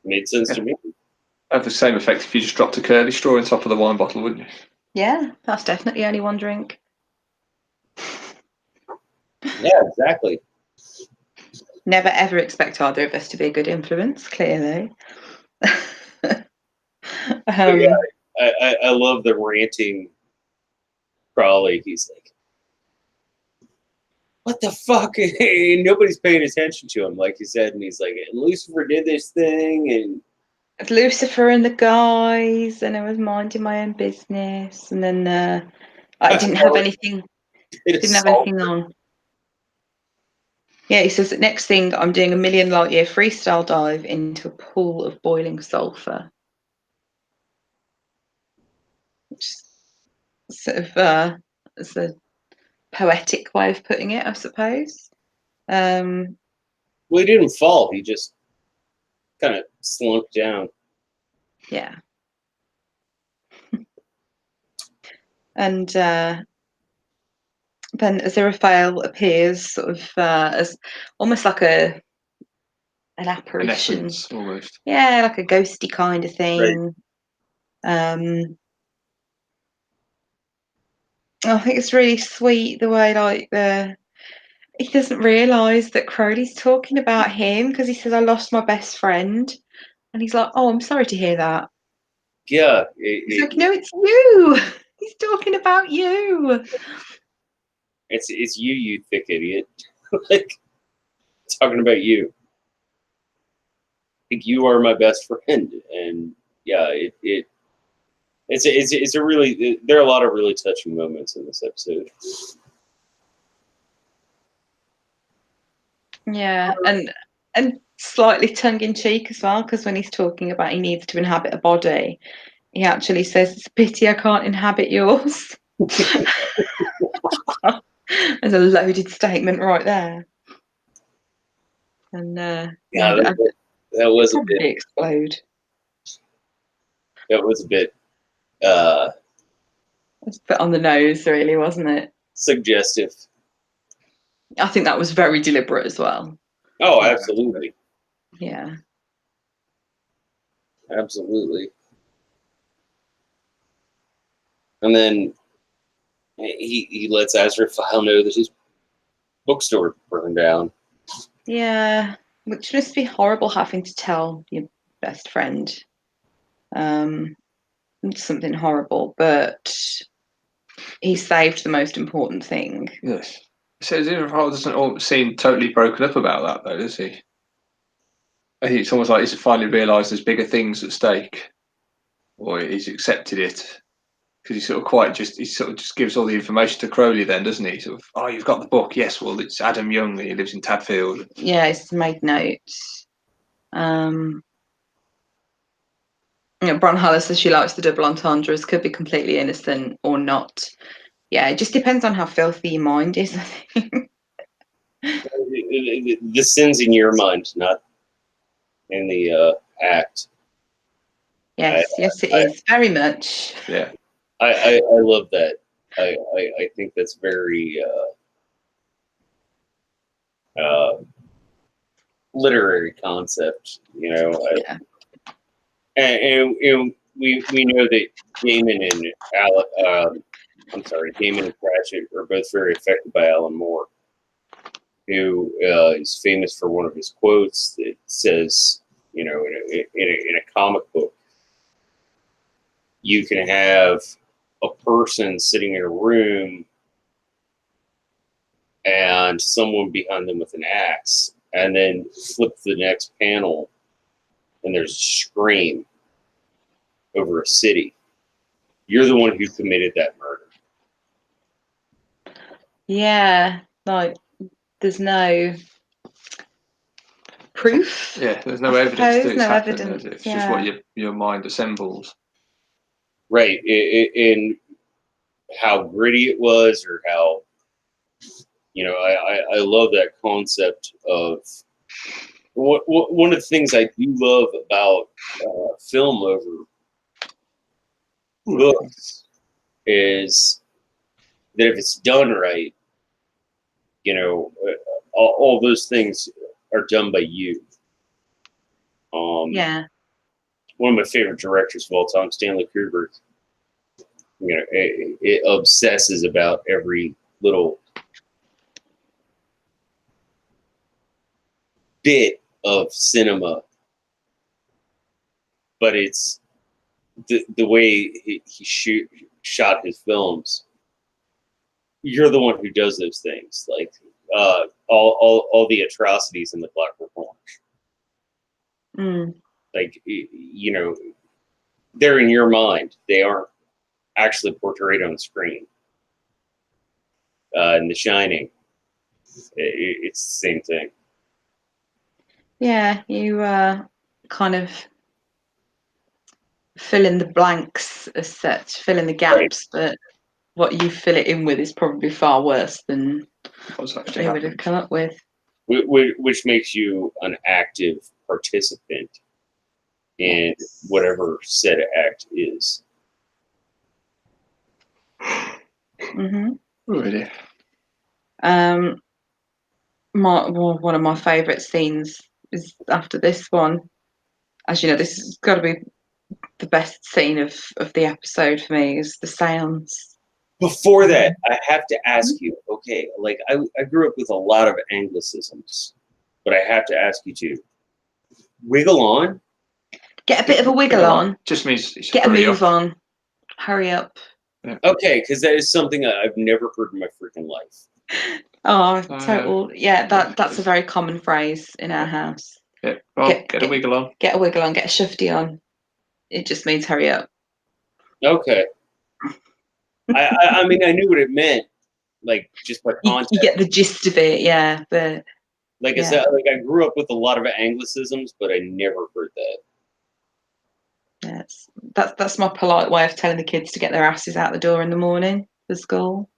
made sense to me. Have the same effect if you just dropped a curly straw on top of the wine bottle, wouldn't you? Yeah, that's definitely only one drink. Yeah, exactly. Never ever expect either of us to be a good influence, clearly. Yeah, I love the ranting Crawley, he's like, what the fuck? And nobody's paying attention to him, like you said. And he's like, and Lucifer did this thing, and Lucifer and the guys, and I was minding my own business, and then I didn't have anything. Didn't have anything on. Yeah, he says the next thing I'm doing a million light year freestyle dive into a pool of boiling sulfur. Which is sort of it's a poetic way of putting it, I suppose. Well, he didn't fall. He just kind of slumped down. Yeah. And then Aziraphale appears sort of as almost like an apparition. An essence, almost. Yeah, like a ghosty kind of thing. Right. I think it's really sweet the way he doesn't realise that Crowley's talking about him, because he says, I lost my best friend. And he's like, oh, I'm sorry to hear that. Yeah. He's like, no, it's you. He's talking about you. It's you, you thick idiot. Like, talking about you. I think you are my best friend. And yeah, it's a really, there are a lot of really touching moments in this episode. Yeah, and slightly tongue-in-cheek as well, because when he's talking about he needs to inhabit a body, he actually says, it's a pity I can't inhabit yours. There's a loaded statement right there. And yeah, that was a bit explode. That was a bit It's a bit on the nose, really, wasn't it? suggestive. I think that was very deliberate as well. Oh, absolutely. Yeah. Absolutely. And then he lets Aziraphale know that his bookstore burned down. Yeah, which must be horrible having to tell your best friend something horrible, but he saved the most important thing. Yes. So Aziraphale doesn't seem totally broken up about that, though, does he? I think it's almost like he's finally realised there's bigger things at stake, or he's accepted it, because he sort of just gives all the information to Crowley, then, doesn't he? Sort of, oh, you've got the book, yes. Well, it's Adam Young. He lives in Tadfield. Yeah, he's made notes. Bronhala says she likes the double entendres, could be completely innocent or not. Yeah, it just depends on how filthy your mind is, I think. The sin's in your mind, not in the act. Yes, yes, it is very much. Yeah, I love that. I think that's very literary concept, you know. Yeah. And we know that Gaiman and Gaiman and Pratchett are both very affected by Alan Moore, who is famous for one of his quotes that says, you know, in a comic book, you can have a person sitting in a room and someone behind them with an axe, and then flip the next panel and there's a scream over a city. You're the one who committed that murder. Yeah, like there's no proof. Yeah, there's no evidence that it's happened. Evidence. It's just what your mind assembles. Right, in how gritty it was, or how, you know, I love that concept of one of the things I do love about film over books is that if it's done right, you know, all those things are done by you. Yeah. One of my favorite directors of all time, Stanley Kubrick, you know, it obsesses about every little bit of cinema, but it's the way he shot his films you're the one who does those things, like all the atrocities in the Clockwork Orange. Like, you know, they're in your mind. They aren't actually portrayed on screen. In The Shining, it's the same thing. Yeah, you kind of fill in the blanks as such, fill in the gaps, but what you fill it in with is probably far worse than they would have come up with. Which makes you an active participant in whatever said act is. Really? One of my favourite scenes is after this one. As you know, this has got to be the best scene of the episode for me, is the seance. Before that, I have to ask you, okay, like I grew up with a lot of Anglicisms, but I have to ask you to wiggle on. Get a bit of a wiggle on. Just means get a move on. Hurry up. Yeah. Okay, because that is something I've never heard in my freaking life. Oh, total. Yeah, that's a very common phrase in our house. Yeah, well, get a wiggle on. Get a wiggle on, get a shufty on. It just means hurry up. Okay. I mean, I knew what it meant, like, just by context. You get the gist of it, yeah. But like I said, like I grew up with a lot of Anglicisms, but I never heard that. Yes, that's my polite way of telling the kids to get their asses out the door in the morning for school.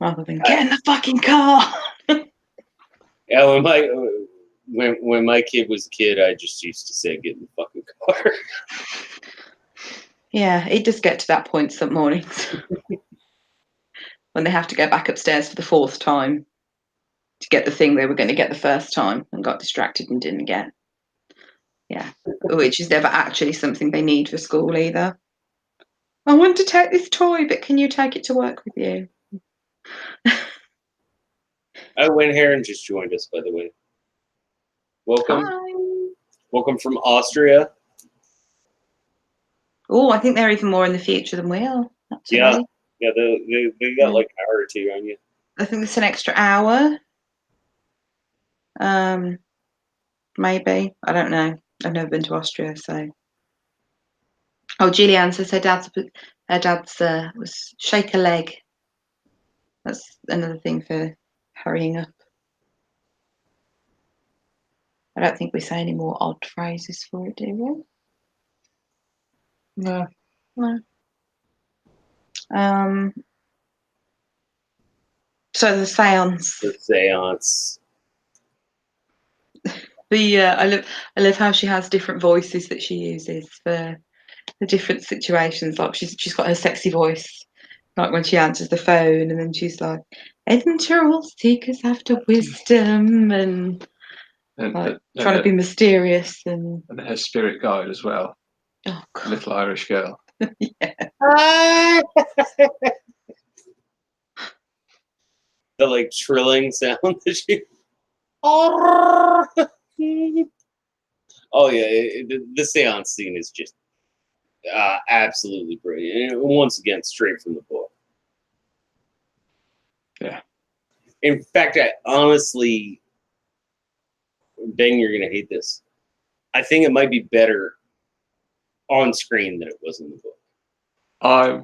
Rather than get in the fucking car. Yeah, when my kid was a kid, I just used to say, "Get in the fucking car." Yeah, it does get to that point some mornings when they have to go back upstairs for the fourth time to get the thing they were going to get the first time and got distracted and didn't get. Yeah, which is never actually something they need for school either. I want to take this toy, but can you take it to work with you? Wayne Heron just joined us, by the way. Welcome. Hi. Welcome from Austria. Oh, I think they're even more in the future than we are. Actually. Yeah, they got like an hour or two on you. I think it's an extra hour. Maybe. I don't know. I've never been to Austria, so. Oh, Julianne says her dad's was shake a leg. That's another thing for hurrying up. I don't think we say any more odd phrases for it, do we? No. So the seance. The seance. I love how she has different voices that she uses for the different situations. Like she's got her sexy voice, like when she answers the phone, and then she's like, "Enter all seekers after wisdom," and trying to be mysterious and her spirit guide as well. Oh, God. Little Irish girl. Yeah. The like trilling sound that she. Oh yeah, the seance scene is just absolutely brilliant. And once again, straight from the book. Yeah. In fact, I honestly, Ben, you're gonna hate this. I think it might be better on screen than it was in the book. I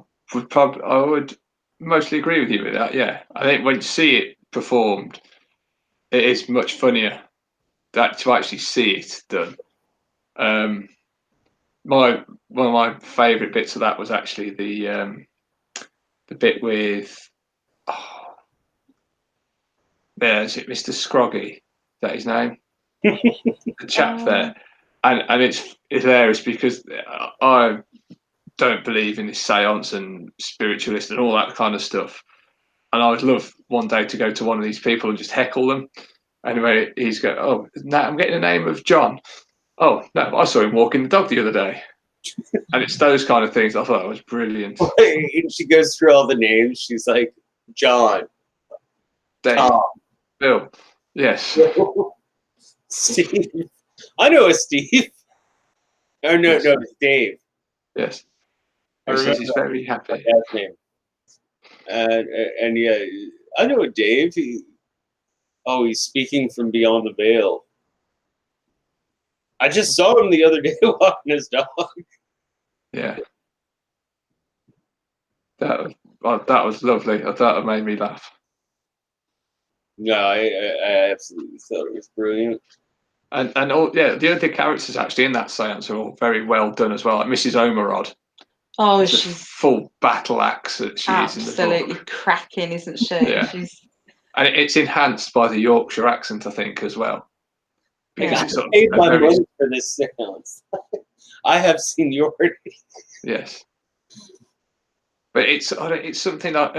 would mostly agree with you with that. Yeah, I think when you see it performed, it is much funnier to actually see it done. One of my favourite bits of that was actually the bit with is it Mr. Scroggy? Is that his name? The chap there, and it's hilarious because I don't believe in this seance and spiritualist and all that kind of stuff. And I would love one day to go to one of these people and just heckle them. Anyway, he's going, "Oh, now I'm getting the name of John. Oh, no, I saw him walking the dog the other day." And it's those kind of things. I thought it was brilliant. And she goes through all the names. She's like, John, Dave, Tom, Bill, yes. Steve. I know a Steve. Oh, no, it's Dave. Yes. He says he's very happy. His name. And yeah, I know Dave. He's speaking from beyond the veil. I just saw him the other day walking his dog. Yeah. That was lovely. I thought it made me laugh. No, I absolutely thought it was brilliant. And all, yeah, the other characters actually in that seance are all very well done as well. Like Mrs. Omerod. Oh, She's a full battle axe that she is in the book. Absolutely cracking, isn't she? Yeah. And it's enhanced by the Yorkshire accent, I think, as well. Because I it's sort of paid a my very, money for this seance. I have seniority. yes. But it's something like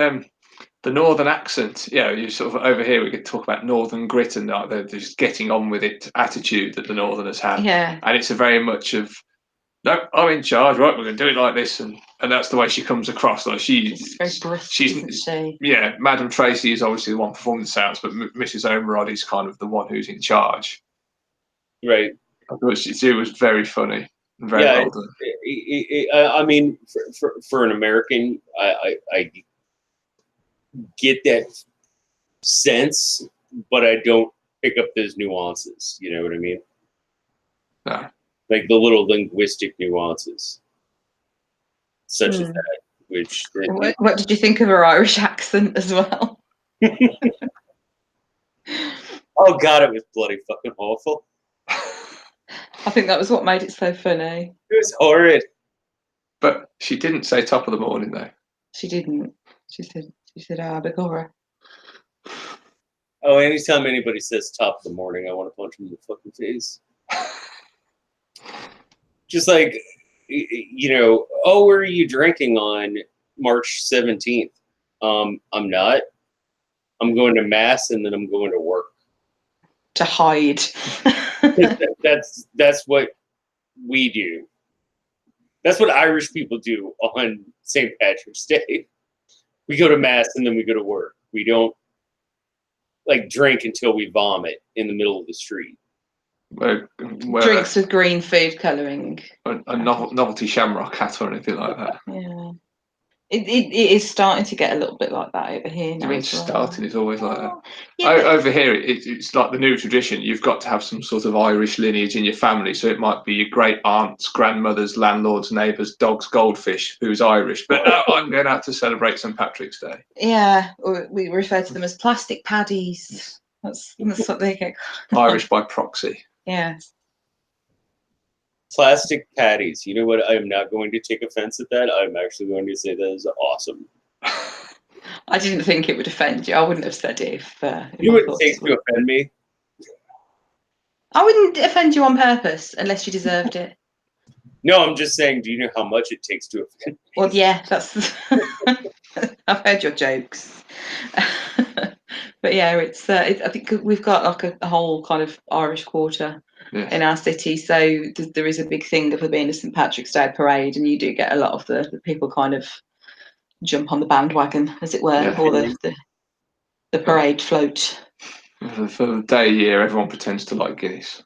the northern accent. Yeah, you sort of over here we get to talk about northern grit and like the just getting on with it attitude that the northerners have. Yeah. And it's a very much of, no, I'm in charge, right? We're going to do it like this, and that's the way she comes across. Like She's very brisk, isn't she? Yeah, Madame Tracy is obviously the one performing the sounds, but Mrs. Omerod is kind of the one who's in charge. Right. It was very funny and very well done. I mean, for an American, I get that sense, but I don't pick up those nuances. You know what I mean? No. Like the little linguistic nuances, such as that. Which what did you think of her Irish accent as well? Oh God, it was bloody fucking awful. I think that was what made it so funny. It was horrid. But she didn't say top of the morning though. She didn't. She said, Begorra. Oh, anytime anybody says top of the morning, I want to punch them in the fucking face. Just like, where are you drinking on March 17th? I'm not. I'm going to mass and then I'm going to work. To hide. That's what we do. That's what Irish people do on St. Patrick's Day. We go to mass and then we go to work. We don't drink until we vomit in the middle of the street. Drinks with green food colouring. A novelty shamrock hat or anything like that. Yeah. It is starting to get a little bit like that over here now. I mean, starting is always like that. Yeah, over here, it's like the new tradition. You've got to have some sort of Irish lineage in your family. So it might be your great aunts, grandmothers, landlords, neighbours, dogs, goldfish, who's Irish. But I'm going out to celebrate St. Patrick's Day. Yeah, we refer to them as plastic paddies. That's what they get. Irish by proxy. Yeah. Plastic patties. You know what? I am not going to take offense at that. I'm actually going to say that is awesome. I didn't think it would offend you. I wouldn't have said it if you know what it takes to offend me? I wouldn't offend you on purpose unless you deserved it. No, I'm just saying, do you know how much it takes to offend me? Well, yeah, that's... I've heard your jokes. But yeah, I think we've got like a whole kind of Irish quarter in our city, so there is a big thing of there being a St. Patrick's Day parade, and you do get a lot of the people kind of jump on the bandwagon, as it were, or the parade float. For the day of year, everyone pretends to like Guinness.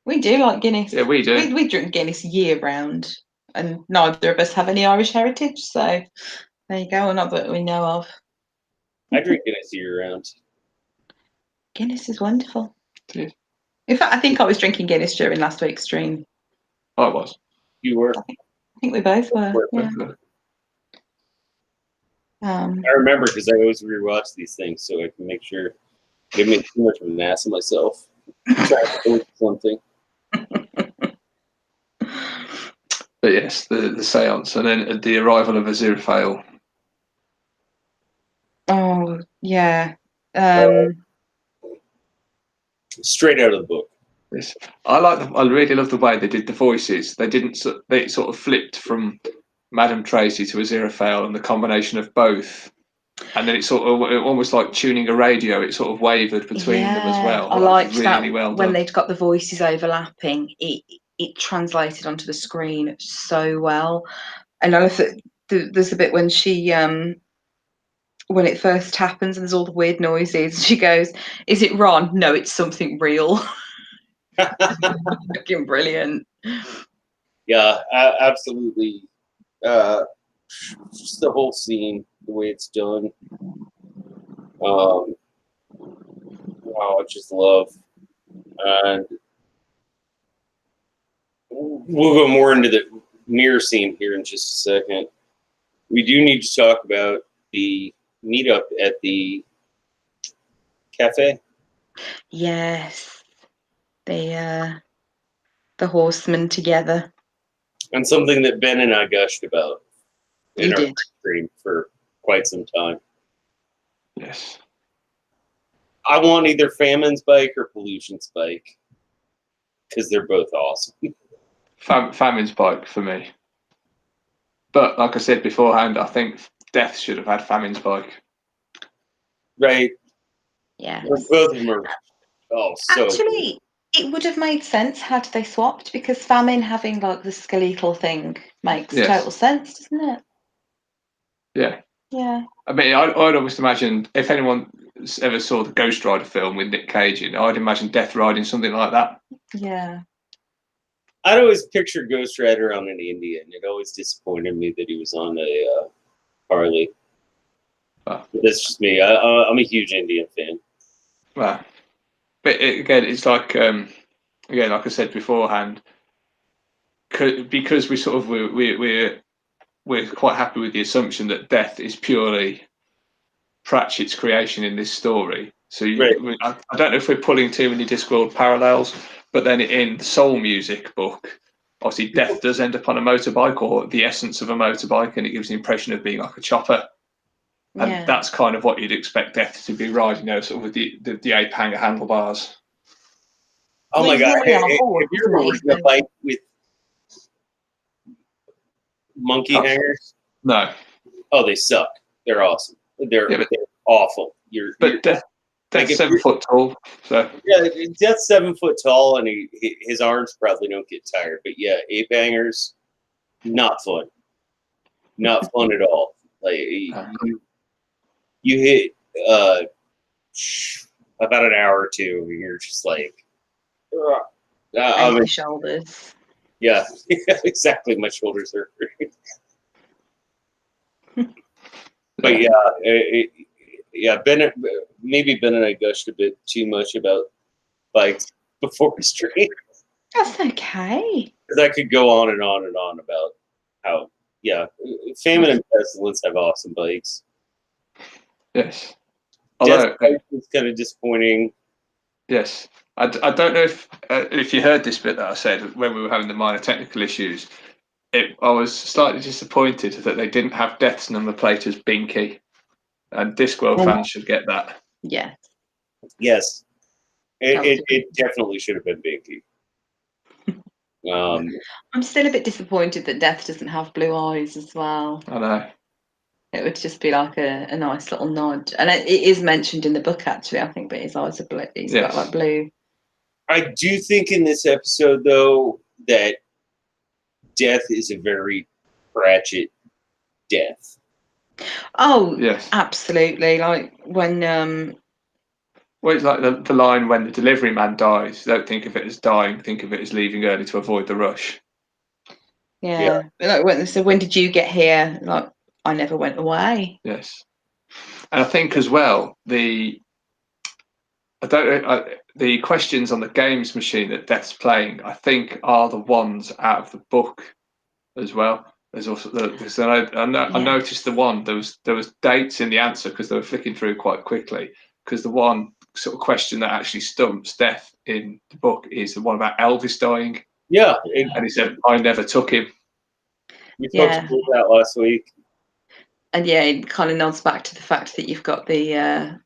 We do like Guinness. Yeah, we do. We drink Guinness year round, and neither of us have any Irish heritage, so there you go, or not that we know of. I drink Guinness year round. Guinness is wonderful. Yeah. In fact, I think I was drinking Guinness during last week's stream. Oh, I was. You were? I think we both were. Yeah. I remember because I always rewatch these things so I can make sure I didn't make too much of an ass of myself. Try to do something. But yes, the seance, and then the arrival of Aziraphale. Oh yeah. Straight out of the book. Yes. I really love the way they did the voices. They sort of flipped from Madame Tracy to Aziraphale, and the combination of both. And then it almost like tuning a radio. It sort of wavered between them as well. I liked really that well when done. they'd got the voices overlapping. It translated onto the screen so well. And I love that there's a bit when she when it first happens and there's all the weird noises. She goes, "Is it Ron? No, it's something real." Fucking brilliant. Yeah, absolutely Just the whole scene, the way it's done. Wow, I just love. And we'll go more into the mirror scene here in just a second. We do need to talk about the meetup at the cafe. Yes, the horsemen together. And something that Ben and I gushed about in You our did. stream for quite some time. Yes. I want either Famine's bike or Pollution's bike because they're both awesome. Famine's bike for me. But like I said beforehand, I think Death should have had Famine's bike. Right? Yeah. Both of them are so Actually, it would have made sense had they swapped, because Famine having like the skeletal thing makes total sense, doesn't it? Yeah. Yeah. I mean, I'd almost imagine if anyone ever saw the Ghost Rider film with Nick Cage in, I'd imagine Death riding something like that. Yeah. I'd always picture Ghost Rider on an Indian. It always disappointed me that he was on a Harley. Oh. But that's just me. I'm a huge Indian fan. Well, but again, it's like again, like I said beforehand, because we sort of we're quite happy with the assumption that Death is purely Pratchett's creation in this story. So I don't know if we're pulling too many Discworld parallels, but then in the Soul Music book, obviously Death does end up on a motorbike or the essence of a motorbike, and it gives the impression of being like a chopper. And that's kind of what you'd expect Death to be riding, sort of with the ape hanger handlebars. Oh my god! Have you ever ridden a bike with monkey hangers? No. Oh, they suck. They're awesome. They're awful. Death's 7 foot tall, so yeah, Death's 7 foot tall, and his arms probably don't get tired. But yeah, ape hangers, not fun. Not fun at all. Like you hit about an hour or two, and you're just like, shoulders. Yeah, exactly. My shoulders are hurting. But yeah, Ben. Maybe Ben and I gushed a bit too much about bikes before we stream. That's okay. Because I could go on and on and on about how, Famine and Pestilence have awesome bikes. Yes. Although it's kind of disappointing. Yes. I don't know if you heard this bit that I said when we were having the minor technical issues. I was slightly disappointed that they didn't have Death's number plate as Binky, and Discworld fans should get that. Yeah. Yes. It definitely should have been Binky. I'm still a bit disappointed that Death doesn't have blue eyes as well. I know. It would just be like a nice little nod. And it is mentioned in the book, actually, I think, but his eyes are blue. He's got like blue. I do think in this episode, though, that Death is a very Pratchett death. Oh, yes. Absolutely. Like when... Well, it's like the line when the delivery man dies. Don't think of it as dying. Think of it as leaving early to avoid the rush. Yeah. Like when did you get here? Like, I never went away. Yes. And I think as well, the questions on the games machine that Death's playing, I think, are the ones out of the book as well. There's also I noticed the one there was dates in the answer because they were flicking through quite quickly. Because the one sort of question that actually stumps Death in the book is the one about Elvis dying. Yeah, and he said, "I never took him." We talked about that last week. And it kind of nods back to the fact that you've got the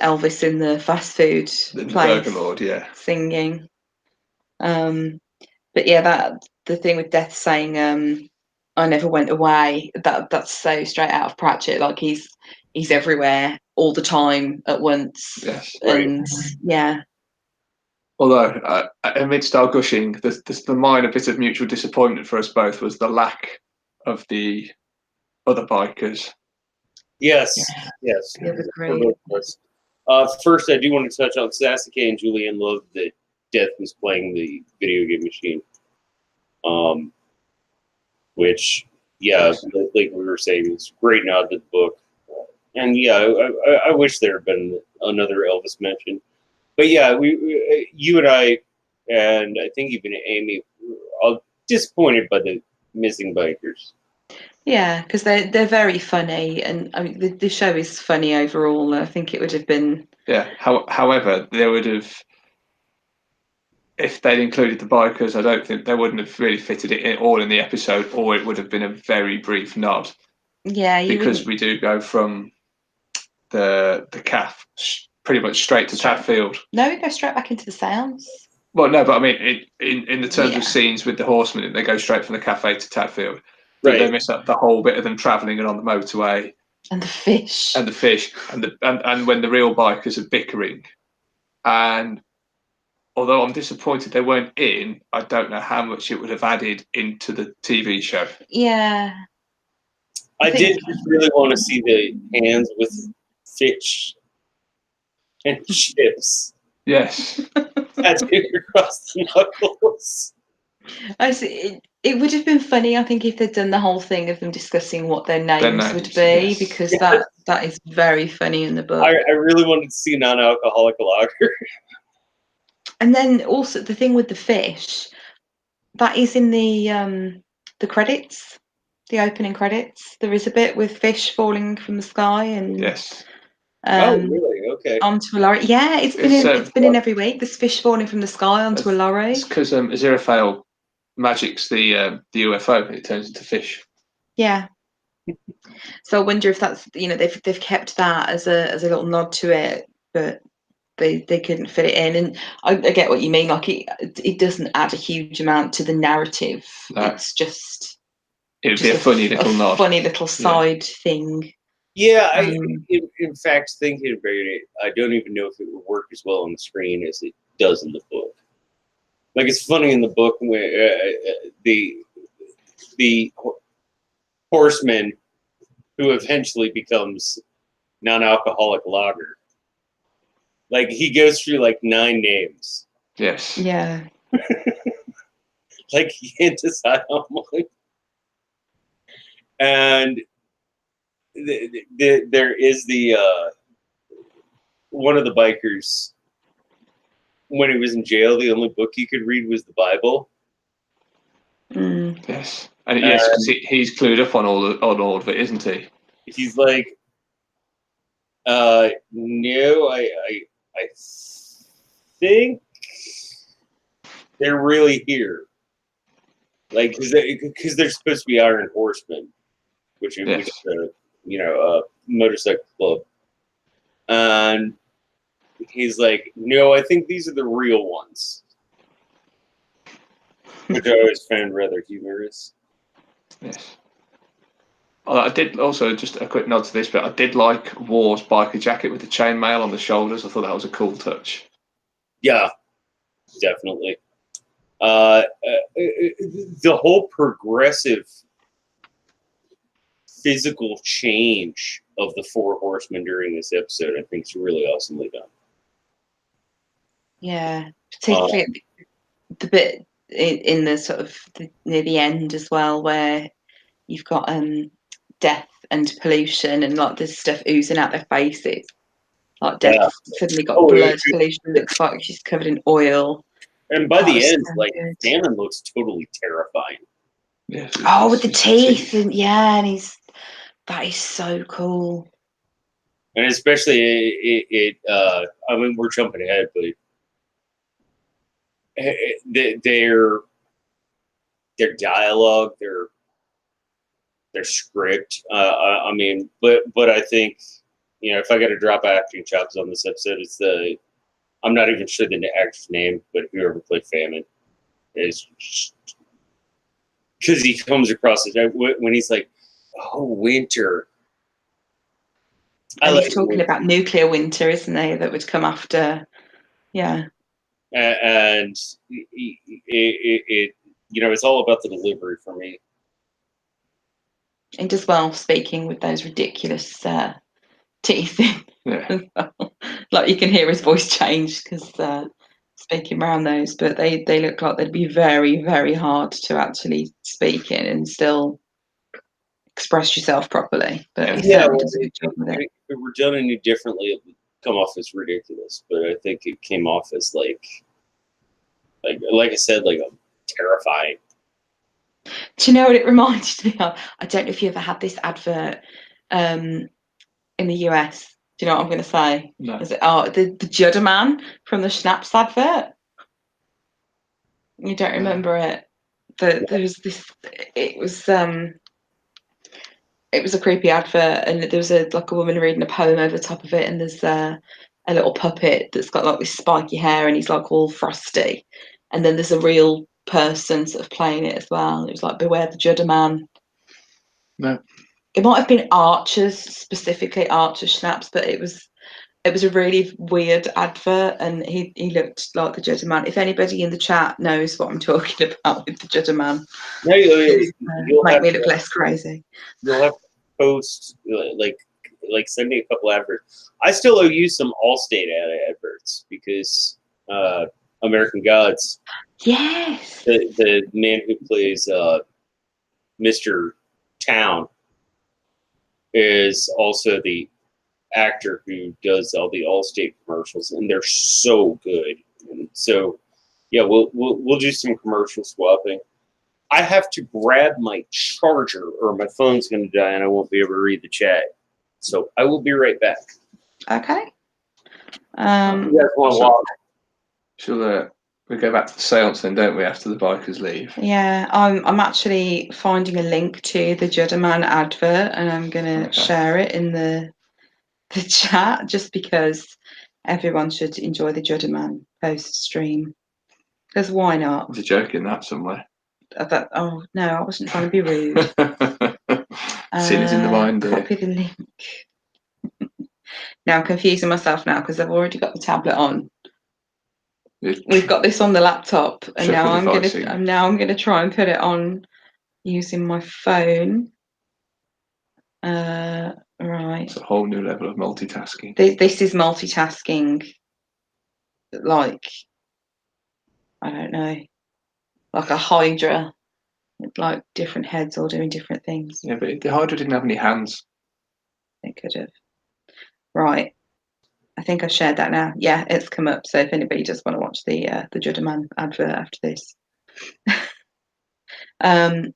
Elvis in the fast food place, Burger Lord, singing. But that the thing with Death saying, "I never went away." That's so straight out of Pratchett. Like he's everywhere all the time at once. Yes, and Although, amidst our gushing, the minor bit of mutual disappointment for us both was the lack of the other bikers. Yes. First, I do want to touch on Sasuke and Julian loved that Death was playing the video game machine. Which yeah, like we were saying, it's a great nod to the book. And yeah, I wish there had been another Elvis mention. But yeah, you and I think even Amy, are disappointed by the missing bikers. Yeah, because they're very funny, and I mean the show is funny overall. And I think it would have been. Yeah. However, they would have, if they'd included the bikers, I don't think they wouldn't have really fitted it in all in the episode, or it would have been a very brief nod. Yeah, you Because wouldn't. we do go from the calf pretty much straight to Tadfield. No, we go straight back into the sounds. Well, no, but I mean, in the terms Yeah. of scenes with the horsemen, they go straight from the cafe to Tadfield. Right. They miss up the whole bit of them travelling and on the motorway. And the fish. And the fish. And when the real bikers are bickering. And although I'm disappointed they weren't in, I don't know how much it would have added into the TV show. Yeah. I did just really want to see the hands with fish and chips. Yes. Tattooed across the knuckles. I see. It would have been funny, I think, if they'd done the whole thing of them discussing what their names would be, yes. because that is very funny in the book. I really wanted to see non-alcoholic lager. And then also the thing with the fish, that is in the credits, the opening credits. There is a bit with fish falling from the sky and Yes. Oh, really? Okay. onto a lorry. Yeah, it's been in every week. There's fish falling from the sky onto a lorry. It's because Aziraphale magics the UFO and it turns into fish. Yeah. So I wonder if that's they've kept that as a little nod to it, but they couldn't fit it in. And I get what you mean. Like it doesn't add a huge amount to the narrative. No. It's just it would be a funny little nod, funny little side thing. Yeah, in fact, thinking about it, I don't even know if it would work as well on the screen as it does in the book. Like it's funny in the book where the horseman who eventually becomes non-alcoholic lager. Like he goes through like 9 names. Yes. Yeah. Like he can't decide on one. And there is one of the bikers when he was in jail. The only book he could read was the Bible. Yes, and yes, because he's clued up on all of it, isn't he? He's like, no, I think they're really here, like because they're supposed to be Iron Horsemen, which is a motorcycle club, and he's like, no, I think these are the real ones, which I always found rather humorous. Yes. I did also, just a quick nod to this, but I did like War's biker jacket with the chainmail on the shoulders. I thought that was a cool touch. Yeah, definitely. The whole progressive physical change of the 4 horsemen during this episode, I think, is really awesomely done. Yeah, particularly the bit in the sort of near the end as well, where you've got death and pollution and like there's stuff oozing out their faces. Like death suddenly got blood, pollution looks like she's covered in oil. And by the end, like Gaiman looks totally terrifying. Yes. Oh, with the teeth and that is so cool. And especially I mean, we're jumping ahead, but their dialogue, their script. I mean, but I think, if I got to drop acting chops on this episode, it's I'm not even sure the actor's name, but whoever played Famine is, because he comes across it when he's like, "Oh, winter." And he's talking about nuclear winter, isn't he? That would come after, yeah. And it it's all about the delivery for me. And as well, speaking with those ridiculous teeth in. Yeah. Like you can hear his voice change because speaking around those, but they look like they'd be very, very hard to actually speak in and still express yourself properly. But he Yeah, certainly well, does a good job with it. if it were done any differently, it would come off as ridiculous. But I think it came off as like I said, like terrifying. Do you know what it reminded me of? I don't know if you ever had this advert in the US. Do you know what I'm going to say? No. Is it the Judder Man from the Schnapps advert? You don't remember it? There was this. It was a creepy advert, and there was a woman reading a poem over the top of it, and there's a little puppet that's got like this spiky hair, and he's like all frosty, and then there's a real person sort of playing it as well. It was like Beware the Judder Man. No. It might have been Archer's, specifically Archer Schnapps, but it was a really weird advert, and he looked like the Judder Man. If anybody in the chat knows what I'm talking about with the Judder Man, No, you'll make have me to, look less crazy. you'll have to post send me a couple adverts. I still owe you some Allstate adverts because American Gods. Yes. The man who plays Mr. Town is also the actor who does all the Allstate commercials, and they're so good. And so, yeah, we'll do some commercial swapping. I have to grab my charger, or my phone's going to die, and I won't be able to read the chat. So I will be right back. Okay. You guys want to walk? Shall we go back to the seance then, don't we, after the bikers leave? Yeah, I'm actually finding a link to the Judder Man advert, and I'm going to share it in the chat, just because everyone should enjoy the Judder Man post-stream. Because why not? There's a joke in that somewhere. Oh, no, I wasn't trying to be rude. Sin is in the mind, dear. Copy the link. Now I'm confusing myself now because I've already got the tablet on. We've got this on the laptop, and now I'm gonna try and put it on using my phone. Right. It's a whole new level of multitasking. This is multitasking. Like, I don't know, like a Hydra, with like different heads all doing different things. Yeah, but the Hydra didn't have any hands. It could have. Right. I think I shared that now. Yeah, it's come up. So if anybody does want to watch the Judder Man advert after this. So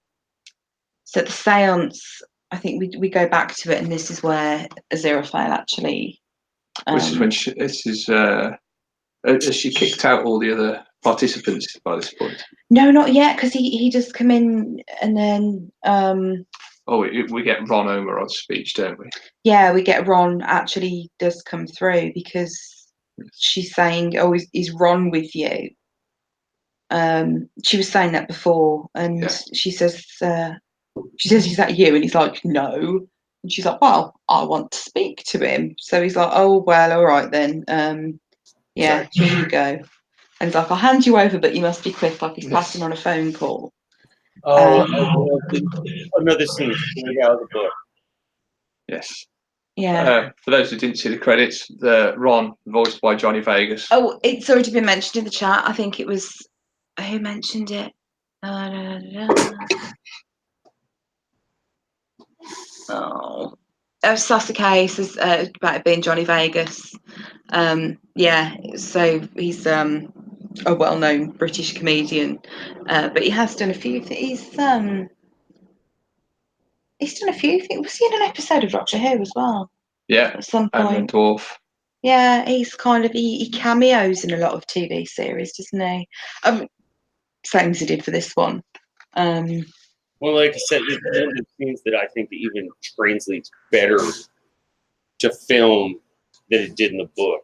the seance, I think we go back to it, and this is where Aziraphale actually. This is when has she kicked out all the other participants by this point? No, not yet, because he does come in, and then. We get Ron Omerod's speech, don't we? Yeah, we get Ron actually does come through, because she's saying, "Oh, is Ron with you?" She was saying that before, and she says, "Is that you?" And he's like, "No." And she's like, "Well, I want to speak to him." So he's like, "Oh, well, all right then. Yeah, here you go." And he's like, "I'll hand you over, but you must be quick." Like he's passing on a phone call. Oh, another scene straight out of the book. Yes. Yeah. For those who didn't see the credits, the Ron voiced by Johnny Vegas. Oh, it's already been mentioned in the chat. I think it was who mentioned it. Sasuke says about it being Johnny Vegas. Yeah, so he's a well-known British comedian, but he has done a few things. He's done a few things. Was he in an episode of Doctor Who as well? Yeah, at some point. And the dwarf. Yeah, he's kind of he cameos in a lot of TV series, doesn't he? Same as he did for this one. Well, like I said, it's one of the scenes that I think that even translates better to film than it did in the book.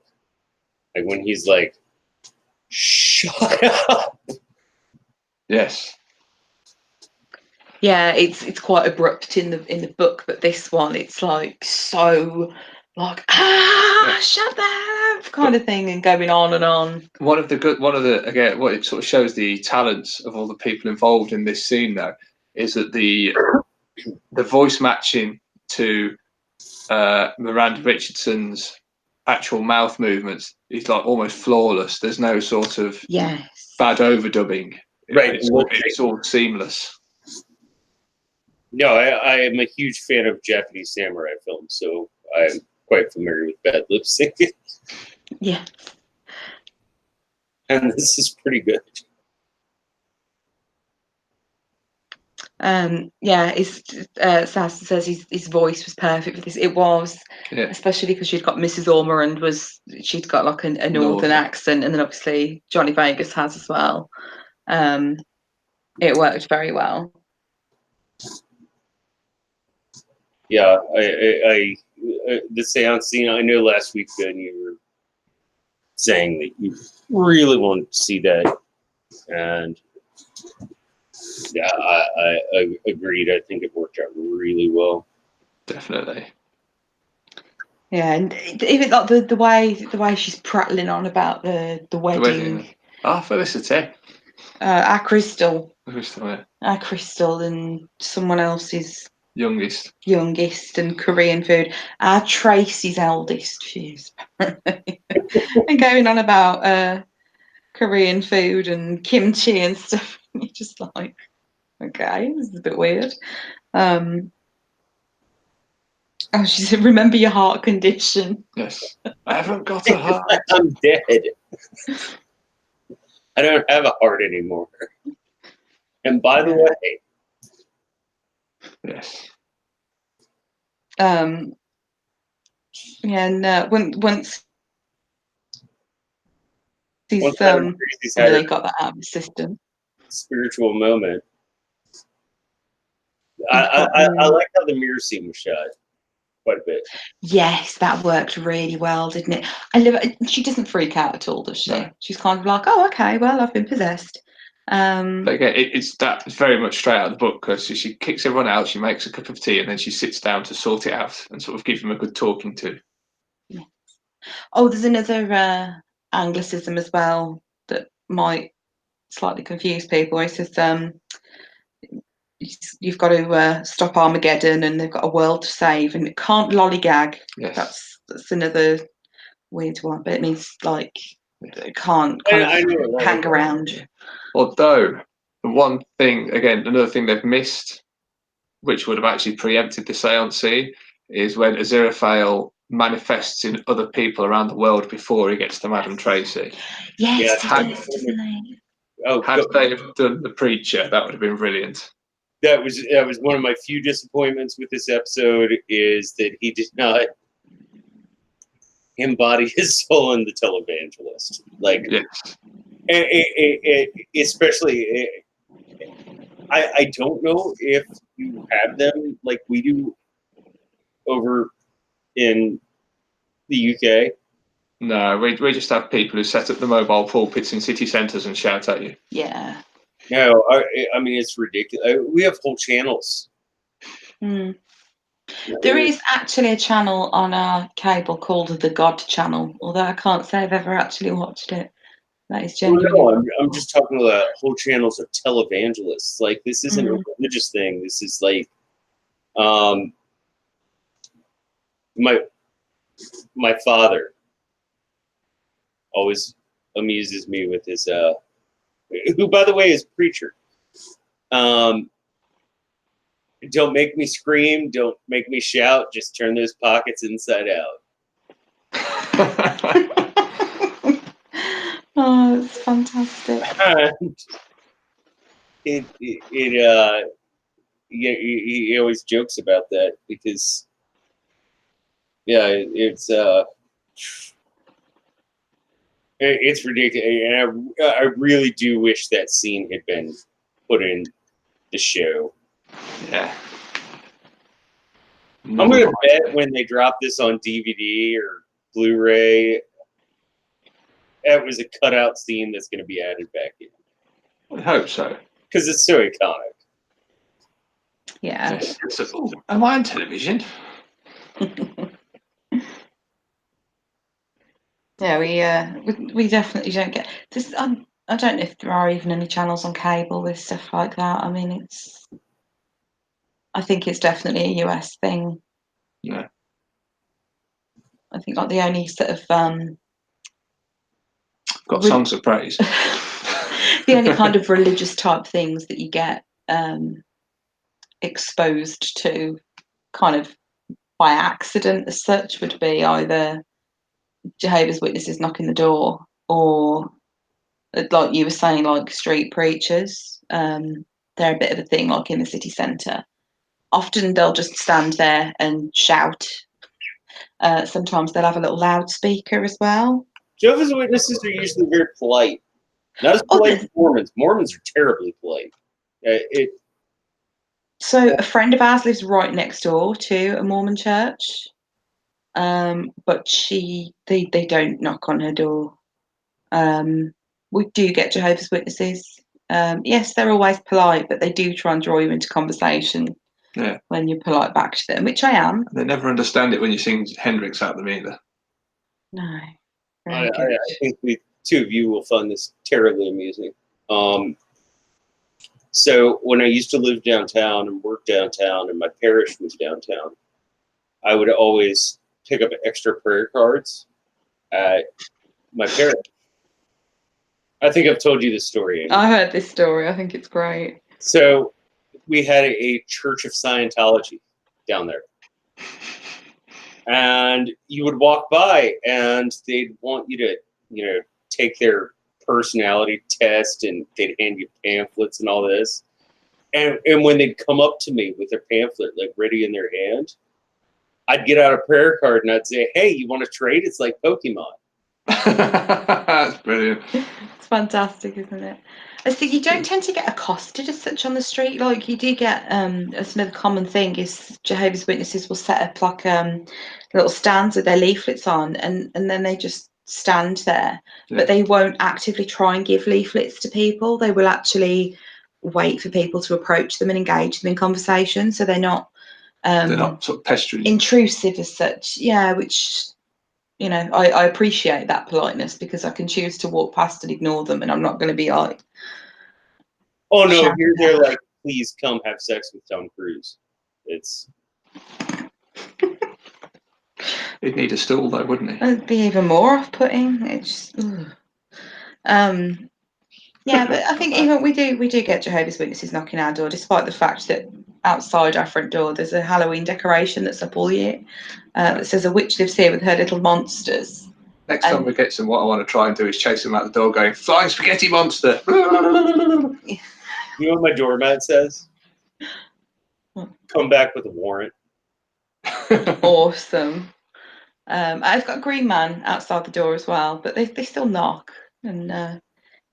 Like when he's like, "Shut up." Yes. Yeah, it's quite abrupt in the book, but this one it's like so like shut up kind of thing, and going on and on. One of the again, what it sort of shows the talents of all the people involved in this scene though, is that the voice matching to Miranda Richardson's actual mouth movements is like almost flawless. There's no sort of bad overdubbing. Right. It's all seamless. No, I am a huge fan of Japanese samurai films, so I'm quite familiar with bad lip syncing, Yeah. and this is pretty good. Sasson says his voice was perfect for this. It was, especially because she'd got Mrs. Ormer and she'd got like a northern accent, and then obviously Johnny Vegas has as well. It worked very well. Yeah, the seance scene. I know last week, Ben, you were saying that you really wanted to see that, and yeah, I agreed. I think it worked out really well. Definitely. Yeah, and even like the way she's prattling on about the wedding. Felicity. Our Crystal. Yeah. Our Crystal and someone else's youngest and Korean food. Our Tracy's eldest. She's apparently and going on about Korean food and kimchi and stuff. You're just like, okay, this is a bit weird. She said, remember your heart condition. Yes. I haven't got a heart. I'm dead. I don't have a heart anymore. And by the way. Yes. And once he's really got that out of the system. Spiritual moment. I like how the mirror scene was shot quite a bit. Yes, that worked really well, didn't it? I love it. She doesn't freak out at all, does she? No. She's kind of like, oh, okay, well, I've been possessed. But again, it's very much straight out of the book, because she kicks everyone out, she makes a cup of tea, and then she sits down to sort it out and sort of give them a good talking to. Yeah. Oh, there's another Anglicism as well that might slightly confuse people. It says you've got to stop Armageddon, and they've got a world to save, and it can't lollygag. Yes. That's another weird one, but it means like it can't kind of hang around. Although the one thing, again, another thing they've missed, which would have actually preempted the seance scene, is when Aziraphale manifests in other people around the world before he gets to Madame Tracy. Yes, had he does, doesn't he? Had they have done the preacher, that would have been brilliant. That was one of my few disappointments with this episode, is that he did not embody his soul in the televangelist. Like, especially, I don't know if you have them like we do over in the UK. No, we just have people who set up the mobile pulpits in city centres and shout at you. Yeah. No, I mean, it's ridiculous. We have whole channels. Mm. There is actually a channel on our cable called the God Channel, although I can't say I've ever actually watched it. That is genuinely. Well, no, I'm just talking about whole channels of televangelists. Like, this isn't a religious thing. This is like, my father always amuses me with his who, by the way, is a preacher. Don't make me scream, don't make me shout, just turn those pockets inside out. Oh, it's fantastic. He always jokes about that, because it's ridiculous, and I really do wish that scene had been put in the show. Yeah. I'm gonna bet when they drop this on DVD or Blu-ray, that was a cutout scene that's gonna be added back in. I hope so, because it's so iconic. Yeah. Yes. So, am I on television? Yeah, we definitely don't get this. I don't know if there are even any channels on cable with stuff like that. I mean, I think it's definitely a US thing. Yeah. I think like the only sort of got songs of praise. The only kind of religious type things that you get exposed to kind of by accident as such would be either Jehovah's Witnesses knocking the door, or like you were saying, like street preachers. They're a bit of a thing, like in the city centre. Often they'll just stand there and shout. Sometimes they'll have a little loudspeaker as well. Jehovah's Witnesses are usually very polite. Not as polite as Mormons. Mormons are terribly polite. So a friend of ours lives right next door to a Mormon church, but they don't knock on her door. We do get Jehovah's Witnesses. Yes, they're always polite, but they do try and draw you into conversation when you're polite back to them, which I am. They never understand it when you sing Hendrix at them either. No. I think the two of you will find this terribly amusing. So when I used to live downtown and work downtown, and my parish was downtown, I would always pick up extra prayer cards at my parish. I think I've told you this story, Amy. I heard this story. I think it's great. So we had a Church of Scientology down there. And you would walk by and they'd want you to, take their personality test, and they'd hand you pamphlets and all this. And when they'd come up to me with their pamphlet, like ready in their hand, I'd get out a prayer card and I'd say, hey, you want to trade? It's like Pokemon. That's brilliant. It's fantastic, isn't it? I think you don't tend to get accosted as such on the street. Like you do get, it's another common thing is Jehovah's Witnesses will set up like little stands with their leaflets on, and then they just stand there. Yeah. But they won't actively try and give leaflets to people. They will actually wait for people to approach them and engage them in conversation. So they're not sort of pestering, intrusive as such. Yeah, which. I appreciate that politeness, because I can choose to walk past and ignore them, and I'm not going to be like, oh no, here they're like, please come have sex with Tom Cruise. It's he'd need a stool though, wouldn't he? It'd be even more off-putting. It's yeah, but I think even we do get Jehovah's Witnesses knocking our door, despite the fact that outside our front door there's a Halloween decoration that's up all year that says a witch lives here with her little monsters. Next time we get some, what I want to try and do is chase them out the door going, flying spaghetti monster. You know what my doormat says? Come back with a warrant. Awesome. I've got a green man outside the door as well, but they still knock, and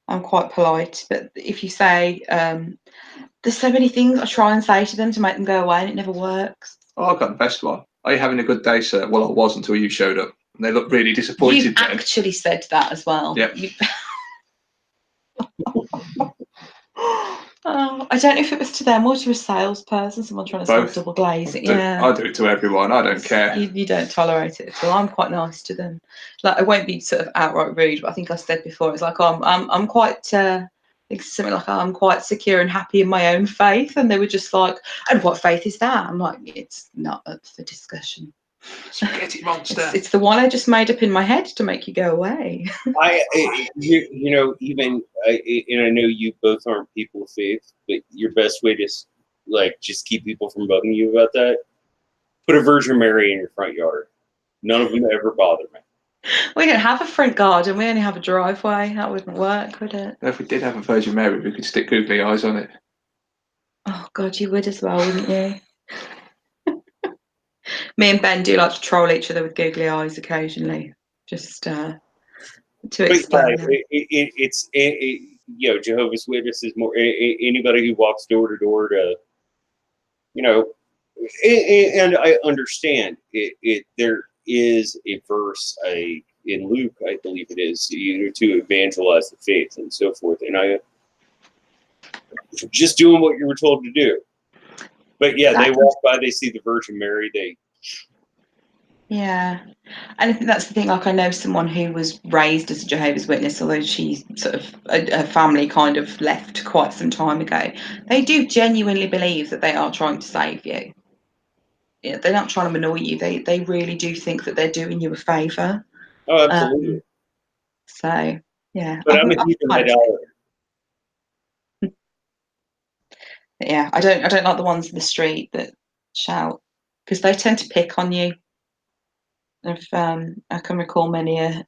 I'm quite polite. But if you say, there's so many things I try and say to them to make them go away, and it never works. Oh, I've got the best one. Are you having a good day, sir? Well, I was until you showed up. And they look really disappointed. You've actually said that as well. Yep. Oh, I don't know if it was to them or to a salesperson, someone trying to sort of double glaze it. Yeah, I do it to everyone. I don't care. You don't tolerate it at all. I'm quite nice to them. Like I won't be sort of outright rude, but I think I said before, it's like I'm quite. I think something like I'm quite secure and happy in my own faith, and they were just like, "And what faith is that?" I'm like, "It's not up for discussion." Spaghetti monster. It's the one I just made up in my head to make you go away. Even and I know you both aren't people of faith, but your best way to just keep people from bugging you about that, put a Virgin Mary in your front yard. None of them ever bother me. We don't have a front garden. We only have a driveway. That wouldn't work, would it? If we did have a Virgin Mary, we could stick googly eyes on it. Oh God, you would as well, wouldn't you? Me and Ben do like to troll each other with googly eyes occasionally, just to explain. It's Jehovah's Witnesses more anybody who walks door to door to, and I understand it. There is a verse in Luke, I believe it is, to evangelize the faith and so forth, and I just doing what you were told to do. But yeah, they walk by, they see the Virgin Mary, Yeah, and I think that's the thing. Like, I know someone who was raised as a Jehovah's Witness, although she sort of her family kind of left quite some time ago. They do genuinely believe that they are trying to save you. Yeah, they're not trying to annoy you. They really do think that they're doing you a favour. Oh, absolutely. So yeah, but I'm a heathen idolater. Yeah, I don't like the ones in the street that shout, because they tend to pick on you. I can recall many a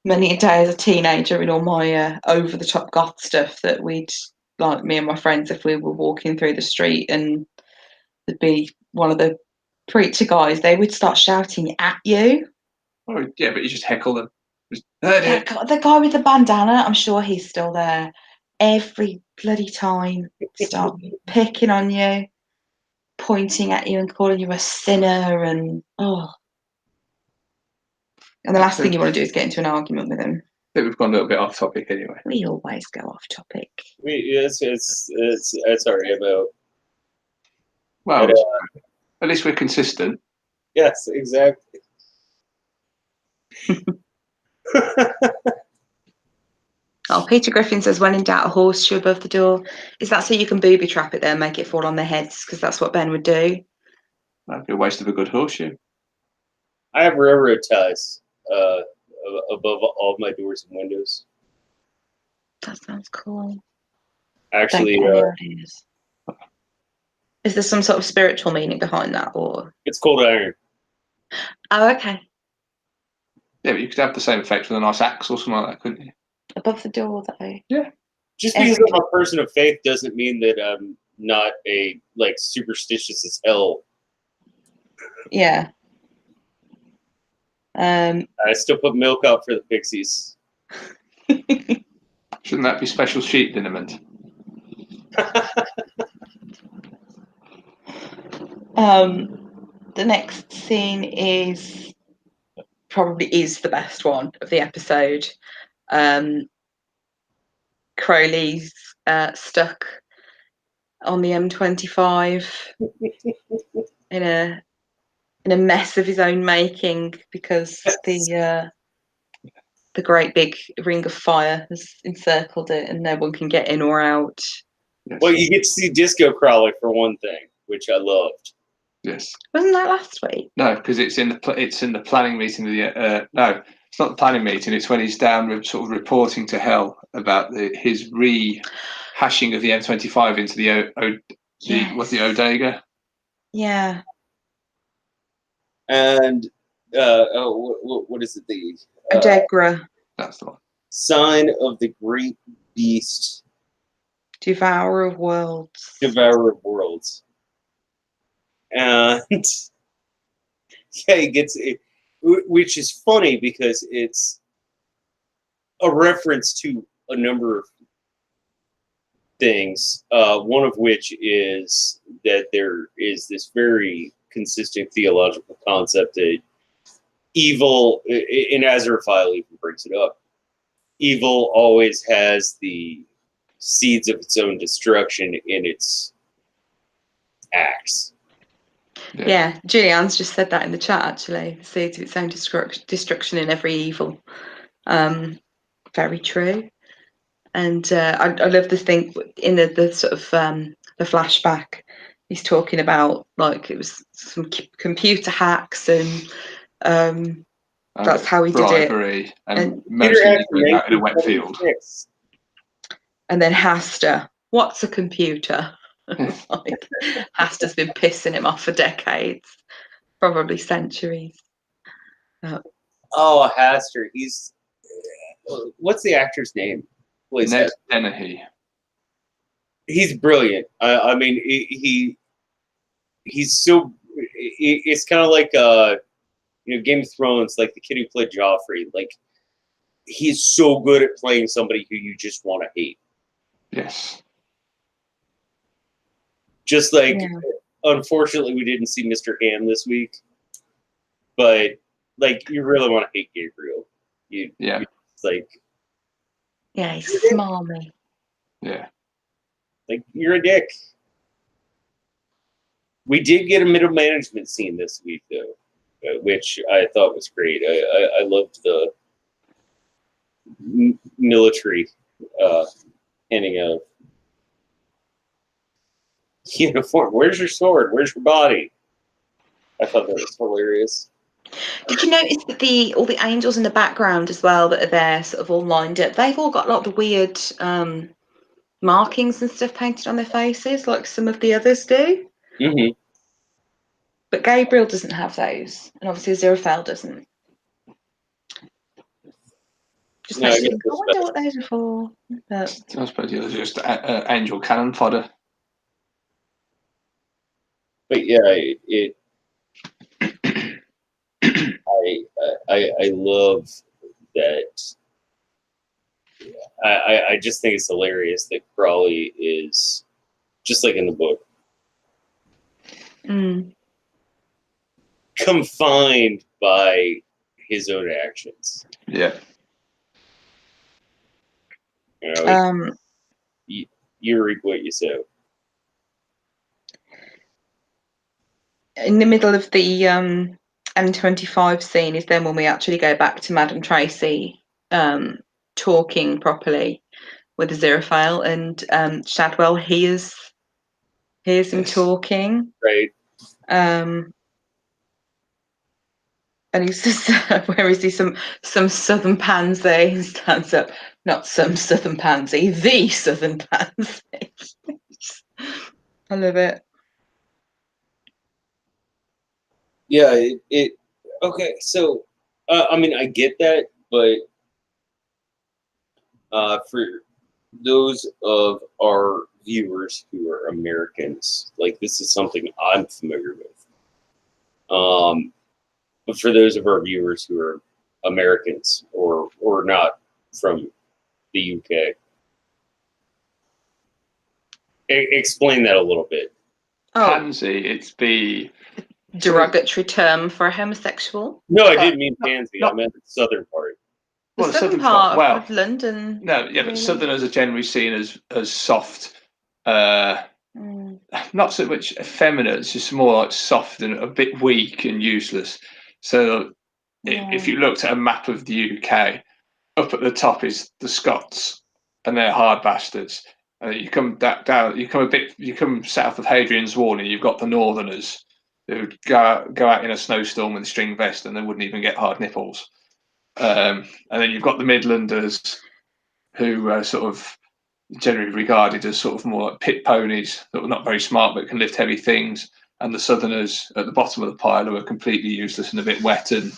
day as a teenager in all my over the top goth stuff that we'd, like, me and my friends, if we were walking through the street and there'd be one of the preacher guys, they would start shouting at you. Oh yeah, but you just heckle them. Just, The guy with the bandana, I'm sure he's still there. Every bloody time, start picking on you, pointing at you and calling you a sinner, and and the last thing you want to do is get into an argument with him. I think we've gone a little bit off topic anyway. We always go off topic. It's our MO. Well, at least we're consistent. Yes, exactly. Oh, Peter Griffin says, when in doubt, a horseshoe above the door. Is that so you can booby trap it there and make it fall on their heads? Because that's what Ben would do. That'd be a waste of a good horseshoe. I have railroad ties above all of my doors and windows. That sounds cool. Actually, is there some sort of spiritual meaning behind that, or it's cold iron. Oh, okay. Yeah, but you could have the same effect with a nice axe or something like that, couldn't you? Above the door, though. Yeah. Just because I'm a person of faith doesn't mean that I'm not superstitious as hell. Yeah. I still put milk out for the pixies. Shouldn't that be special sheep liniment? The next scene is the best one of the episode. Crowley's stuck on the M25 in a mess of his own making, because the great big ring of fire has encircled it and no one can get in or out. Yes. Well, you get to see Disco Crowley for one thing, which I loved. Yes. Wasn't that last week? No, because it's in the planning meeting. No, it's not the planning meeting. It's when he's down sort of reporting to Hell about his rehashing of the M25 into the Odega. Yeah. And what is it? The Odegra. That's the one. Sign of the Great Beast. Devourer of Worlds. Devourer of Worlds. And yeah, he gets it, which is funny because it's a reference to a number of things. One of which is that there is this very consistent theological concept that evil, in Azraphile even brings it up, evil always has the seeds of its own destruction in its acts. Yeah, Julianne's just said that in the chat, actually. The seeds of its own destruction in every evil. Very true. And I love this thing in the sort of the flashback. He's talking about, like, it was some computer hacks and that's how he did it. And mostly out in a wet field. And then Hasta, what's a computer? Like, Hasta's been pissing him off for decades, probably centuries. Oh, Haster. He's what's the actor's name? Ned Dennehy. He's brilliant. I mean, he's so. It's kind of like Game of Thrones, like the kid who played Joffrey. Like, he's so good at playing somebody who you just want to hate. Yes. Just like, unfortunately, we didn't see Mr. Ham this week, but like, you really want to hate Gabriel. It's like, yeah, he's smarmy. Yeah. Like, you're a dick. We did get a middle management scene this week, though, which I thought was great. I loved the military handing of uniform. Where's your sword? Where's your body? I thought that was hilarious. Did you notice that all the angels in the background as well that are there, sort of all lined up? They've all got a lot of the weird markings and stuff painted on their faces, like some of the others do. Mm-hmm. But Gabriel doesn't have those, and obviously Aziraphale doesn't. Just No, I makes you guess think, I that's wonder what those are for. But I suppose it was just angel cannon fodder. But yeah, I love that. I just think it's hilarious that Crawley is just like in the book, confined by his own actions. Yeah. You know, you reap what you sow. In the middle of the M25 scene is then when we actually go back to Madame Tracy talking properly with Aziraphale, and Shadwell hears him talking. Right. And he's just, where is he? Some southern pansy. He stands up. Not some southern pansy, the southern pansy. I love it. Yeah, it okay. So, I mean, I get that, but for those of our viewers who are Americans, like this is something I'm familiar with. But for those of our viewers who are Americans or not from the UK, explain that a little bit. Pansy, it's the derogatory term for a homosexual. No, I didn't mean pansy. I meant the southern part. The southern part of London. No, yeah, but southerners are generally seen as soft. Not so much effeminate, it's just more like soft and a bit weak and useless. So if you looked at a map of the UK, up at the top is the Scots, and they're hard bastards. You come down, you come south of Hadrian's Wall, and you've got the Northerners who go out in a snowstorm with a string vest, and they wouldn't even get hard nipples. And then you've got the Midlanders, who are sort of generally regarded as sort of more like pit ponies that were not very smart but can lift heavy things, and the Southerners at the bottom of the pile who are completely useless and a bit wet and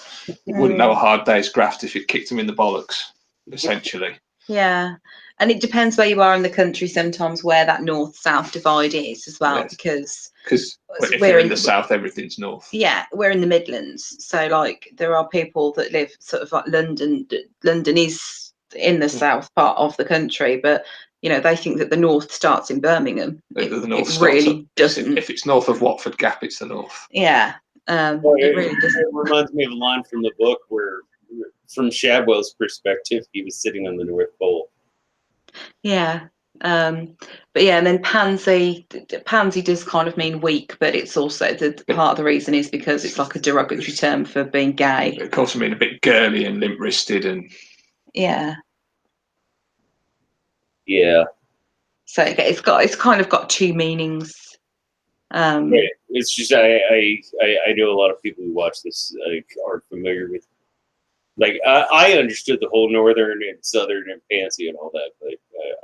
wouldn't know a hard day's graft if it kicked them in the bollocks, essentially. Yeah, and it depends where you are in the country sometimes where that north-south divide is as well, because if you're in the south, everything's north. Yeah, we're in the Midlands, so like there are people that live sort of like London. London is in the south part of the country, but you know they think that the north starts in Birmingham. The north it really doesn't. If it's north of Watford Gap, it's the north. Yeah, it really doesn't. It reminds me of a line from the book where, from Shadwell's perspective, he was sitting on the North Pole. Yeah. But yeah, and then pansy does kind of mean weak, but it's also part of the reason is because it's like a derogatory term for being gay. It can also mean a bit girly and limp-wristed and yeah. So it's kind of got two meanings. It's just I know a lot of people who watch this aren't familiar with. Like I understood the whole northern and southern and fancy and all that, but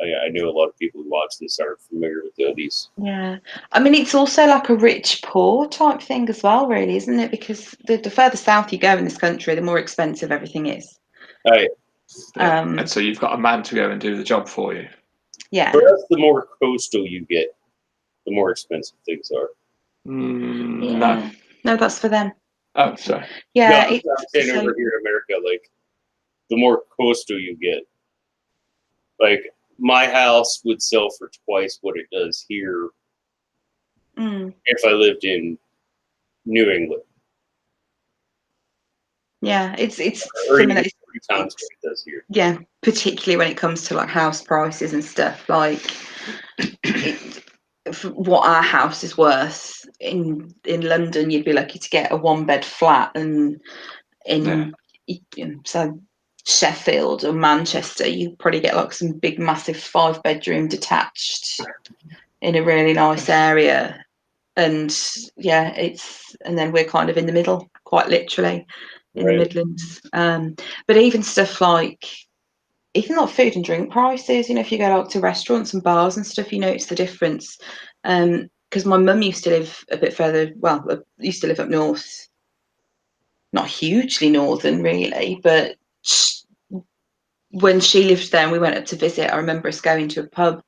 I know a lot of people who watch this aren't familiar with these. Yeah, I mean it's also like a rich poor type thing as well, really, isn't it? Because the further south you go in this country, the more expensive everything is. Right. And so you've got a man to go and do the job for you. Yeah. For us, the more coastal you get, the more expensive things are. No, that's for them. Oh, sorry. Yeah, I'm saying over here in America, like the more coastal you get, like my house would sell for twice what it does here if I lived in New England. Yeah, it's or even 3 times what it does here. Yeah, particularly when it comes to like house prices and stuff. Like what our house is worth in London, you'd be lucky to get a 1-bed flat, and in so Sheffield or Manchester, you probably get like some big, massive 5-bedroom detached in a really nice area. And yeah, and then we're kind of in the middle, quite literally, in the Midlands. But even stuff like even like food and drink prices. You know, if you go like to restaurants and bars and stuff, you notice the difference. Because my mum used to live a bit further. Well, used to live up north, not hugely northern really, but when she lived there and we went up to visit, I remember us going to a pub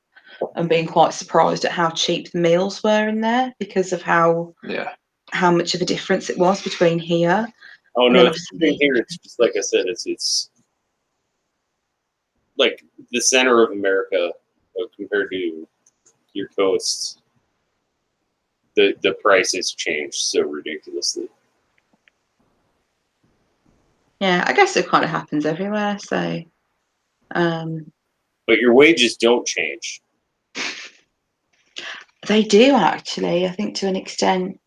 and being quite surprised at how cheap the meals were in there because of how much of a difference it was between here. Oh and no, then it's here. It's just like I said. It's like the center of America compared to your coasts. The prices change so ridiculously. Yeah, I guess it kind of happens everywhere. So, but your wages don't change. They do actually. I think to an extent,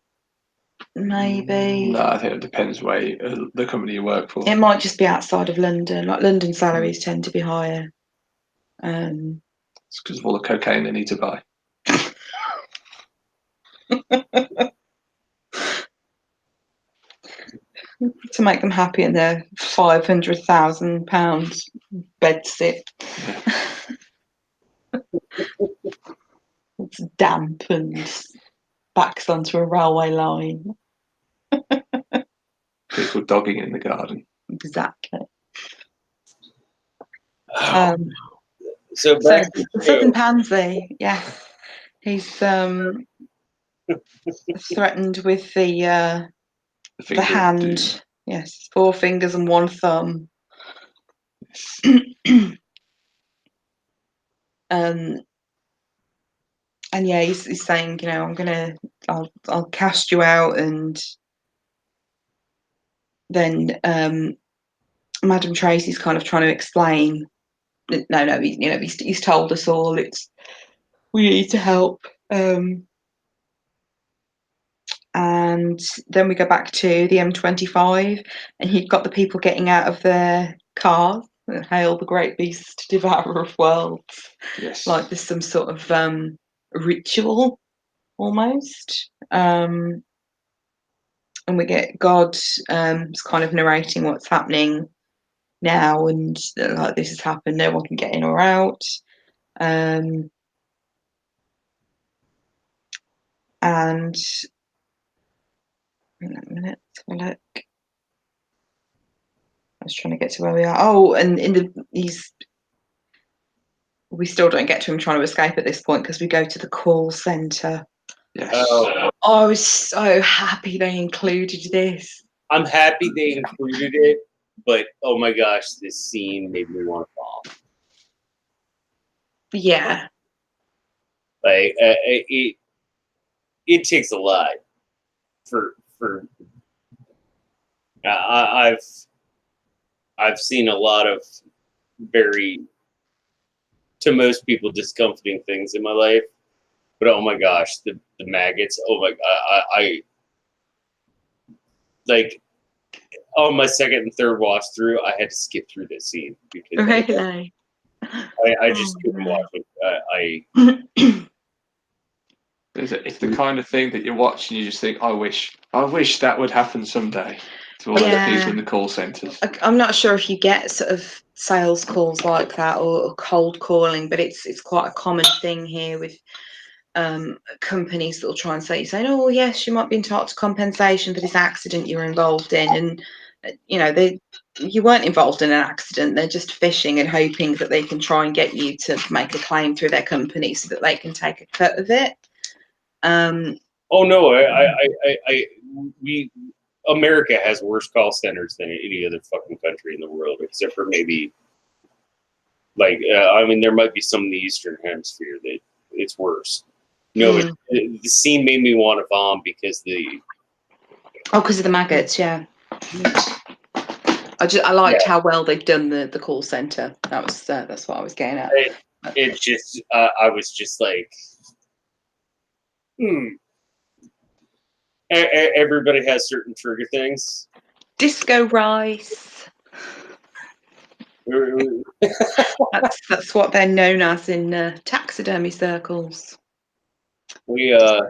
maybe. No, I think it depends where the company you work for. It might just be outside of London. Like London salaries tend to be higher. It's because of all the cocaine they need to buy. To make them happy in their £500,000 bed sit. It's damp and backs onto a railway line. People dogging in the garden. Exactly. So the Southern Pansy, yeah, he's threatened with the hand. Yes, 4 fingers and 1 thumb. And yeah, he's saying, you know, I'll cast you out, and then Madam Tracy's kind of trying to explain. No, he's told us all. We need to help. And then we go back to the M25, and you've got the people getting out of their cars and hail the great beast, devourer of worlds. Yes. Like there's some sort of ritual almost. And we get God kind of narrating what's happening now, and like this has happened, no one can get in or out. And wait a minute, let's have a look. I was trying to get to where we are. Oh, and we still don't get to him trying to escape at this point because we go to the call centre. Yes. Oh, I was so happy they included this. I'm happy they included it, but oh my gosh, this scene made me want to fall. Yeah. Like it takes a lot for. I've seen a lot of very, to most people, discomforting things in my life, but oh my gosh, the maggots. Oh my, I like on my second and third watch through, I had to skip through this scene because Really? I just couldn't watch it. It's the kind of thing that you watch and you just think, I wish that would happen someday to all those people in the call centres. I'm not sure if you get sort of sales calls like that or cold calling, but it's quite a common thing here with companies that will try and say, oh yes, you might be entitled to compensation for this accident you were involved in, and you know you weren't involved in an accident. They're just fishing and hoping that they can try and get you to make a claim through their company so that they can take a cut of it. Oh no, America has worse call centers than any other fucking country in the world, except for maybe, like, I mean, there might be some in the Eastern Hemisphere that it's worse. No, the scene made me want to vom because because of the maggots, yeah. I liked how well they've done the call center. That's what I was getting at. It just, I was just like, Everybody has certain trigger things. Disco rice. That's what they're known as in taxidermy circles. We had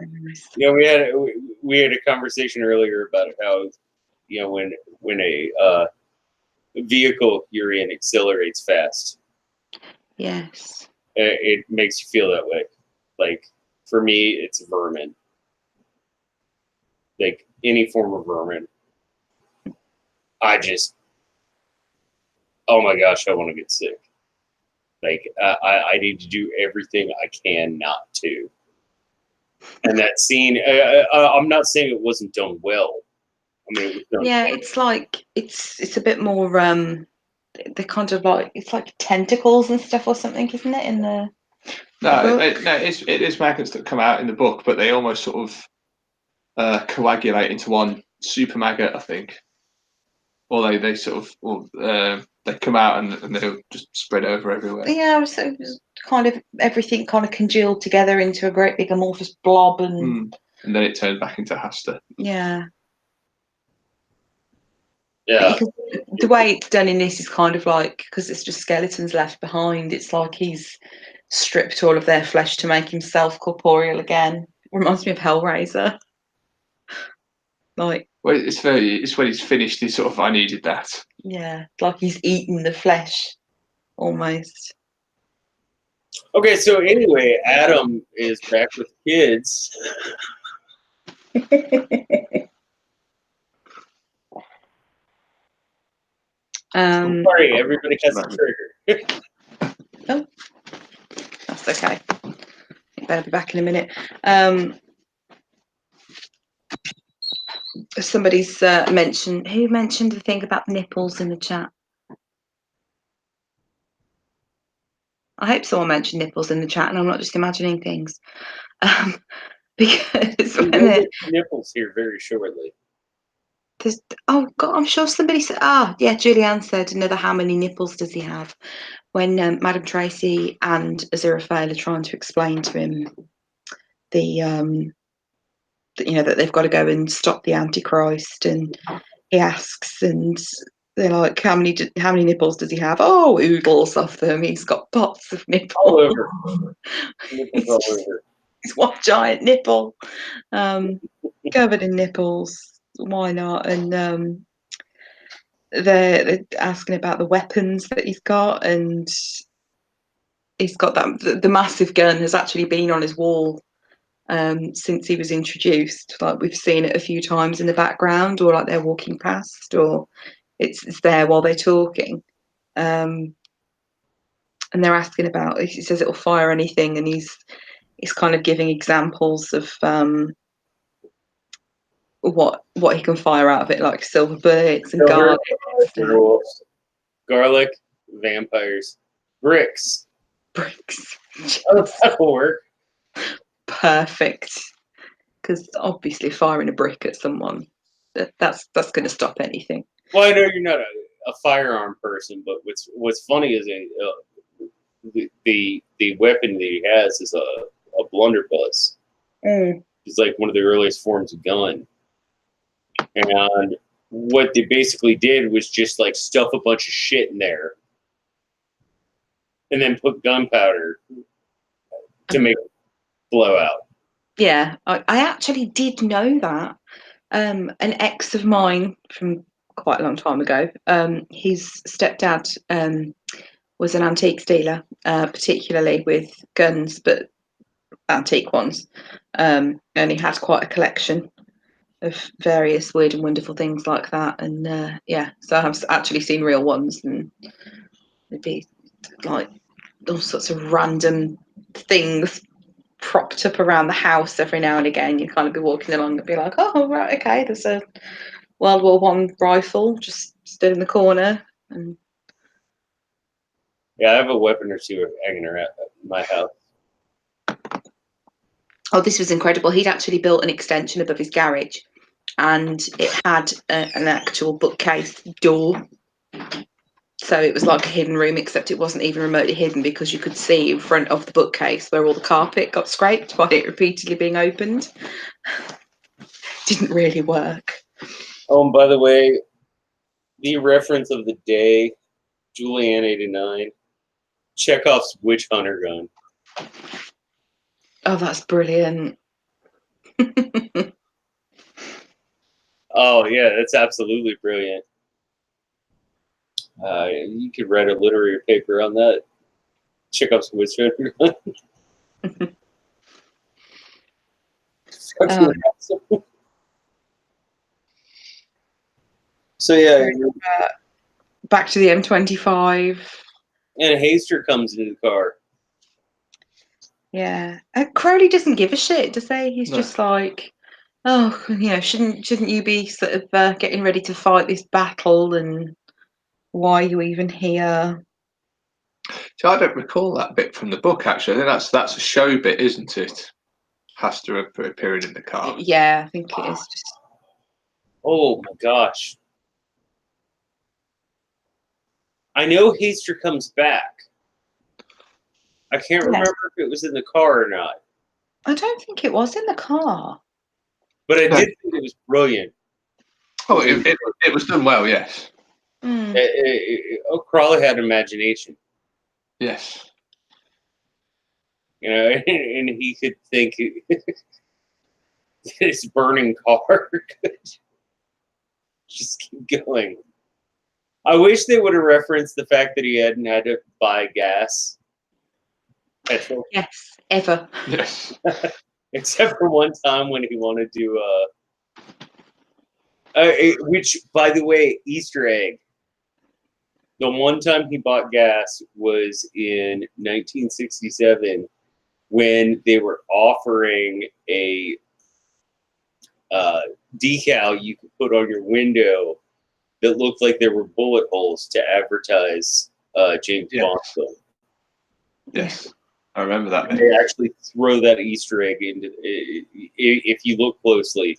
a conversation earlier about how, when a vehicle you're in accelerates fast, Yes. It makes you feel that way. Like, for me, it's vermin. Like, any form of vermin. Oh my gosh, I want to get sick. Like, I need to do everything I can not to. And that scene, I'm not saying it wasn't done well. I mean, it was done Yeah, well. it's like it's a bit more they're kind of like, it's like tentacles and stuff or something, isn't it? In the No, book? it is maggots that come out in the book, but they almost sort of coagulate into one super maggot, I think. Or they sort of, or they come out and they'll just spread over everywhere. Yeah, so it was kind of everything kind of congealed together into a great big amorphous blob, and And then it turned back into Hasta. yeah. Yeah. Because the way it's done in this is kind of like, because it's just skeletons left behind, it's like he's stripped all of their flesh to make himself corporeal again. Reminds me of Hellraiser. Like, Well, it's when he's finished. He's sort of, I needed that. yeah, like he's eaten the flesh almost. Okay, so anyway, Adam is back with kids. Sorry, everybody has a trigger. Oh, that's okay. I better be back in a minute. Somebody's mentioned, who mentioned the thing about nipples in the chat? I hope someone mentioned nipples in the chat and I'm not just imagining things. Because We when will get to nipples here very shortly. there's, oh God, I'm sure somebody said, yeah, Julianne said, another, how many nipples does he have? When Madame Tracy and Aziraphale are trying to explain to him that they've got to go and stop the Antichrist, and he asks, and they're like, how many nipples does he have? Oh, oodles of them. He's got pots of nipples. All over. Nipples all over. It's one giant nipple, covered in nipples. Why not? And they're asking about the weapons that he's got, and he's got that the massive gun has actually been on his wall since he was introduced. Like, we've seen it a few times in the background, or like they're walking past, or it's there while they're talking. And they're asking about, he says it'll fire anything, and he's kind of giving examples of what he can fire out of it, like silver bullets and garlic and stuff. Wolves, garlic, vampires, bricks. Bricks. Oh, that'll work. Perfect. Because obviously firing a brick at someone, that's going to stop anything. Well, I know you're not a firearm person, but what's funny is the weapon that he has is a blunderbuss. It's like one of the earliest forms of gun. And what they basically did was just like stuff a bunch of shit in there and then put gunpowder to make it blow out. Yeah, I actually did know that. An ex of mine from quite a long time ago, his stepdad was an antiques dealer, particularly with guns, but antique ones. And he had quite a collection of various weird and wonderful things like that. And yeah, so I've actually seen real ones, and it'd be like all sorts of random things propped up around the house every now and again. You kind of be walking along and be like, oh, right, okay, there's a World War One rifle just stood in the corner. And Yeah, I have a weapon or two hanging around my house. oh, this was incredible. He'd actually built an extension above his garage, and it had an actual bookcase door. So it was like a hidden room, except it wasn't even remotely hidden, because you could see in front of the bookcase where all the carpet got scraped by it repeatedly being opened. Didn't really work. Oh, and by the way, the reference of the day, Julianne 89, Chekhov's witch hunter gun. Oh, that's brilliant. Oh, yeah, that's absolutely brilliant. You could write a literary paper on that. Chekhov's whisper. So yeah, back to the M25. and Haster comes into the car. Yeah, Crowley doesn't give a shit, does he? He's No. just like, oh, shouldn't you be sort of getting ready to fight this battle, and why are you even here? So I don't recall that bit from the book. Actually, I think that's a show bit, isn't it? Has to appear in the car. Yeah, I think it is. Just Oh my gosh! I know Haster comes back. I can't remember if it was in the car or not. I don't think it was in the car. But I did think it was brilliant. Oh, it was done well, yes. Crawley had imagination. Yes. You know, and he could think this burning car could just keep going. I wish they would have referenced the fact that he hadn't had to buy gas. Petrol. Yes, ever. Yes. Except for one time when he wanted to, which, by the way, Easter egg. The one time he bought gas was in 1967 when they were offering a decal you could put on your window that looked like there were bullet holes to advertise James Bond film. Yes, I remember that. And they actually throw that Easter egg into. If you look closely,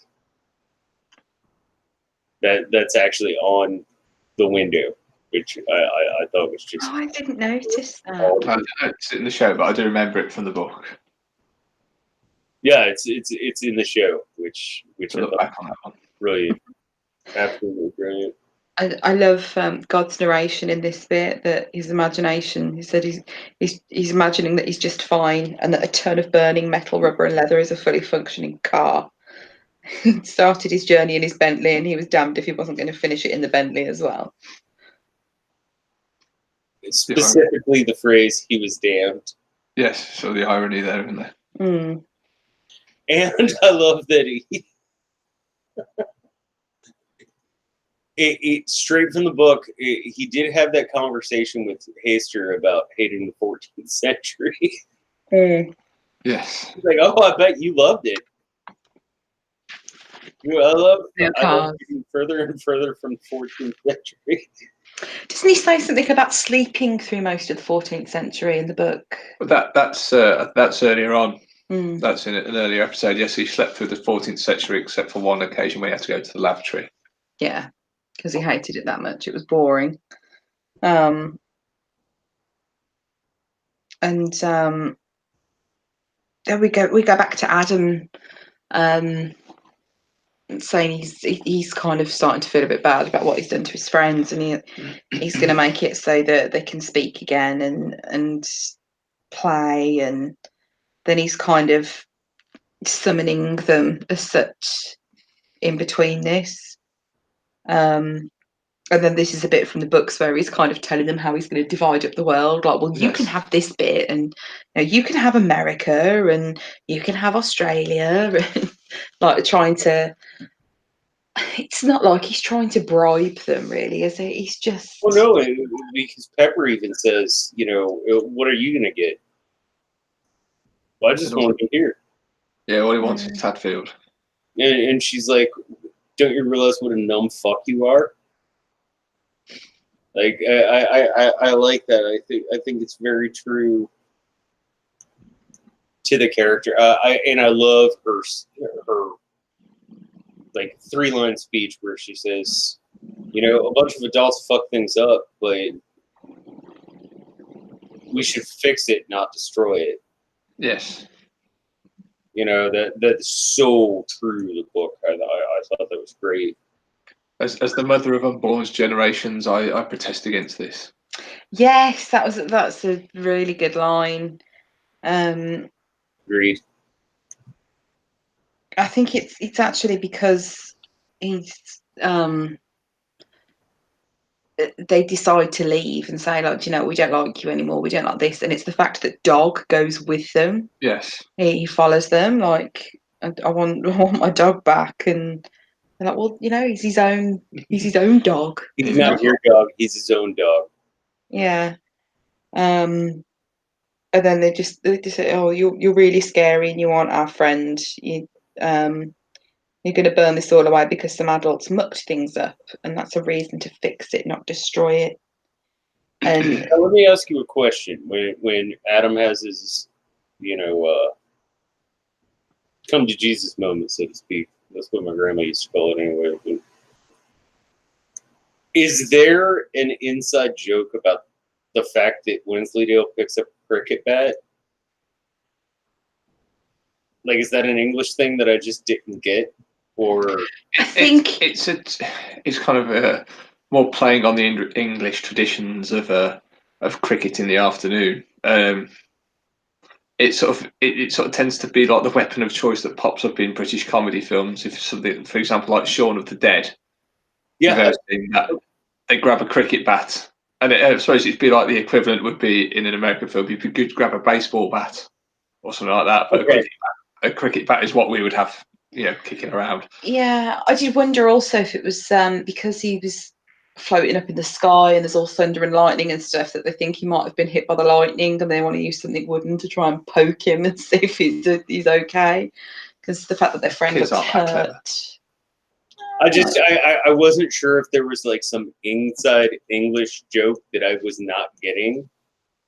that's actually on the window, which I thought was just. Oh, I didn't notice that. I didn't notice it in the show, but I do remember it from the book. Yeah, it's in the show, which I look thought back on that one. Brilliant, absolutely brilliant. I love God's narration in this bit, that his imagination. He said he's imagining that he's just fine, and that a ton of burning metal, rubber, and leather is a fully functioning car. He started his journey in his Bentley, and he was damned if he wasn't going to finish it in the Bentley as well. Specifically, the phrase "he was damned." Yes, so the irony there, isn't there? Mm. And I love that it straight from the book. He did have that conversation with Haster about hating the 14th century. Yes. He's like, oh, I bet you loved it. I love getting further and further from the 14th century. Doesn't he say something about sleeping through most of the 14th century in the book? But that's earlier on. That's in an earlier episode. Yes, he slept through the 14th century, except for one occasion where he had to go to the lavatory. Yeah, because he hated it that much. It was boring. And then we go back to Adam, saying he's kind of starting to feel a bit bad about what he's done to his friends, and he's going to make it so that they can speak again and play, and then he's kind of summoning them as such in between this. And then this is a bit from the books where he's kind of telling them how he's going to divide up the world. Like, well, you can have this bit, and you can have America, and you can have Australia, and like trying to. It's not like he's trying to bribe them, really, is it? He's just. Well, no, because Pepper even says, what are you going to get? Well, I just want to be here. Yeah, all he wants is Hadfield. And she's like, don't you realize what a numb fuck you are? Like, I like that. I think it's very true to the character. I love her like 3-line speech where she says, a bunch of adults fuck things up, but we should fix it, not destroy it. Yes. That's so true to the book. I thought that was great. As the mother of unborn generations, I protest against this. Yes, that's a really good line. Agreed. I think it's actually because he's they decide to leave and say, like, you know, we don't like you anymore, we don't like this, and it's the fact that Dog goes with them. Yes. He follows them, like, I want my dog back, and they're like, well, you know, he's his own dog. He's not your dog. He's his own dog. Yeah. And then they just say, oh, you're really scary and you aren't our friend. You're going to burn this all away because some adults mucked things up, and that's a reason to fix it, not destroy it. And Now, let me ask you a question. When Adam has his, you know, come to Jesus moment, so to speak. That's what my grandma used to call it anyway. But is there an inside joke about the fact that Wensleydale picks up a cricket bat? Like, is that an English thing that I just didn't get? Or I think it's kind of more playing on the English traditions of cricket in the afternoon. It sort of tends to be like the weapon of choice that pops up in British comedy films. If something, for example, like Shaun of the Dead, you've ever seen that, they grab a cricket bat, and I suppose it'd be like the equivalent would be in an American film. You could grab a baseball bat or something like that, but a cricket bat is what we would have, you know, kicking around. Yeah, I did wonder also if it was because he was floating up in the sky and there's all thunder and lightning and stuff, that they think he might have been hit by the lightning and they want to use something wooden to try and poke him and see if he's okay. Because the fact that their friend Kids got aren't that hurt. I wasn't sure if there was like some inside English joke that I was not getting.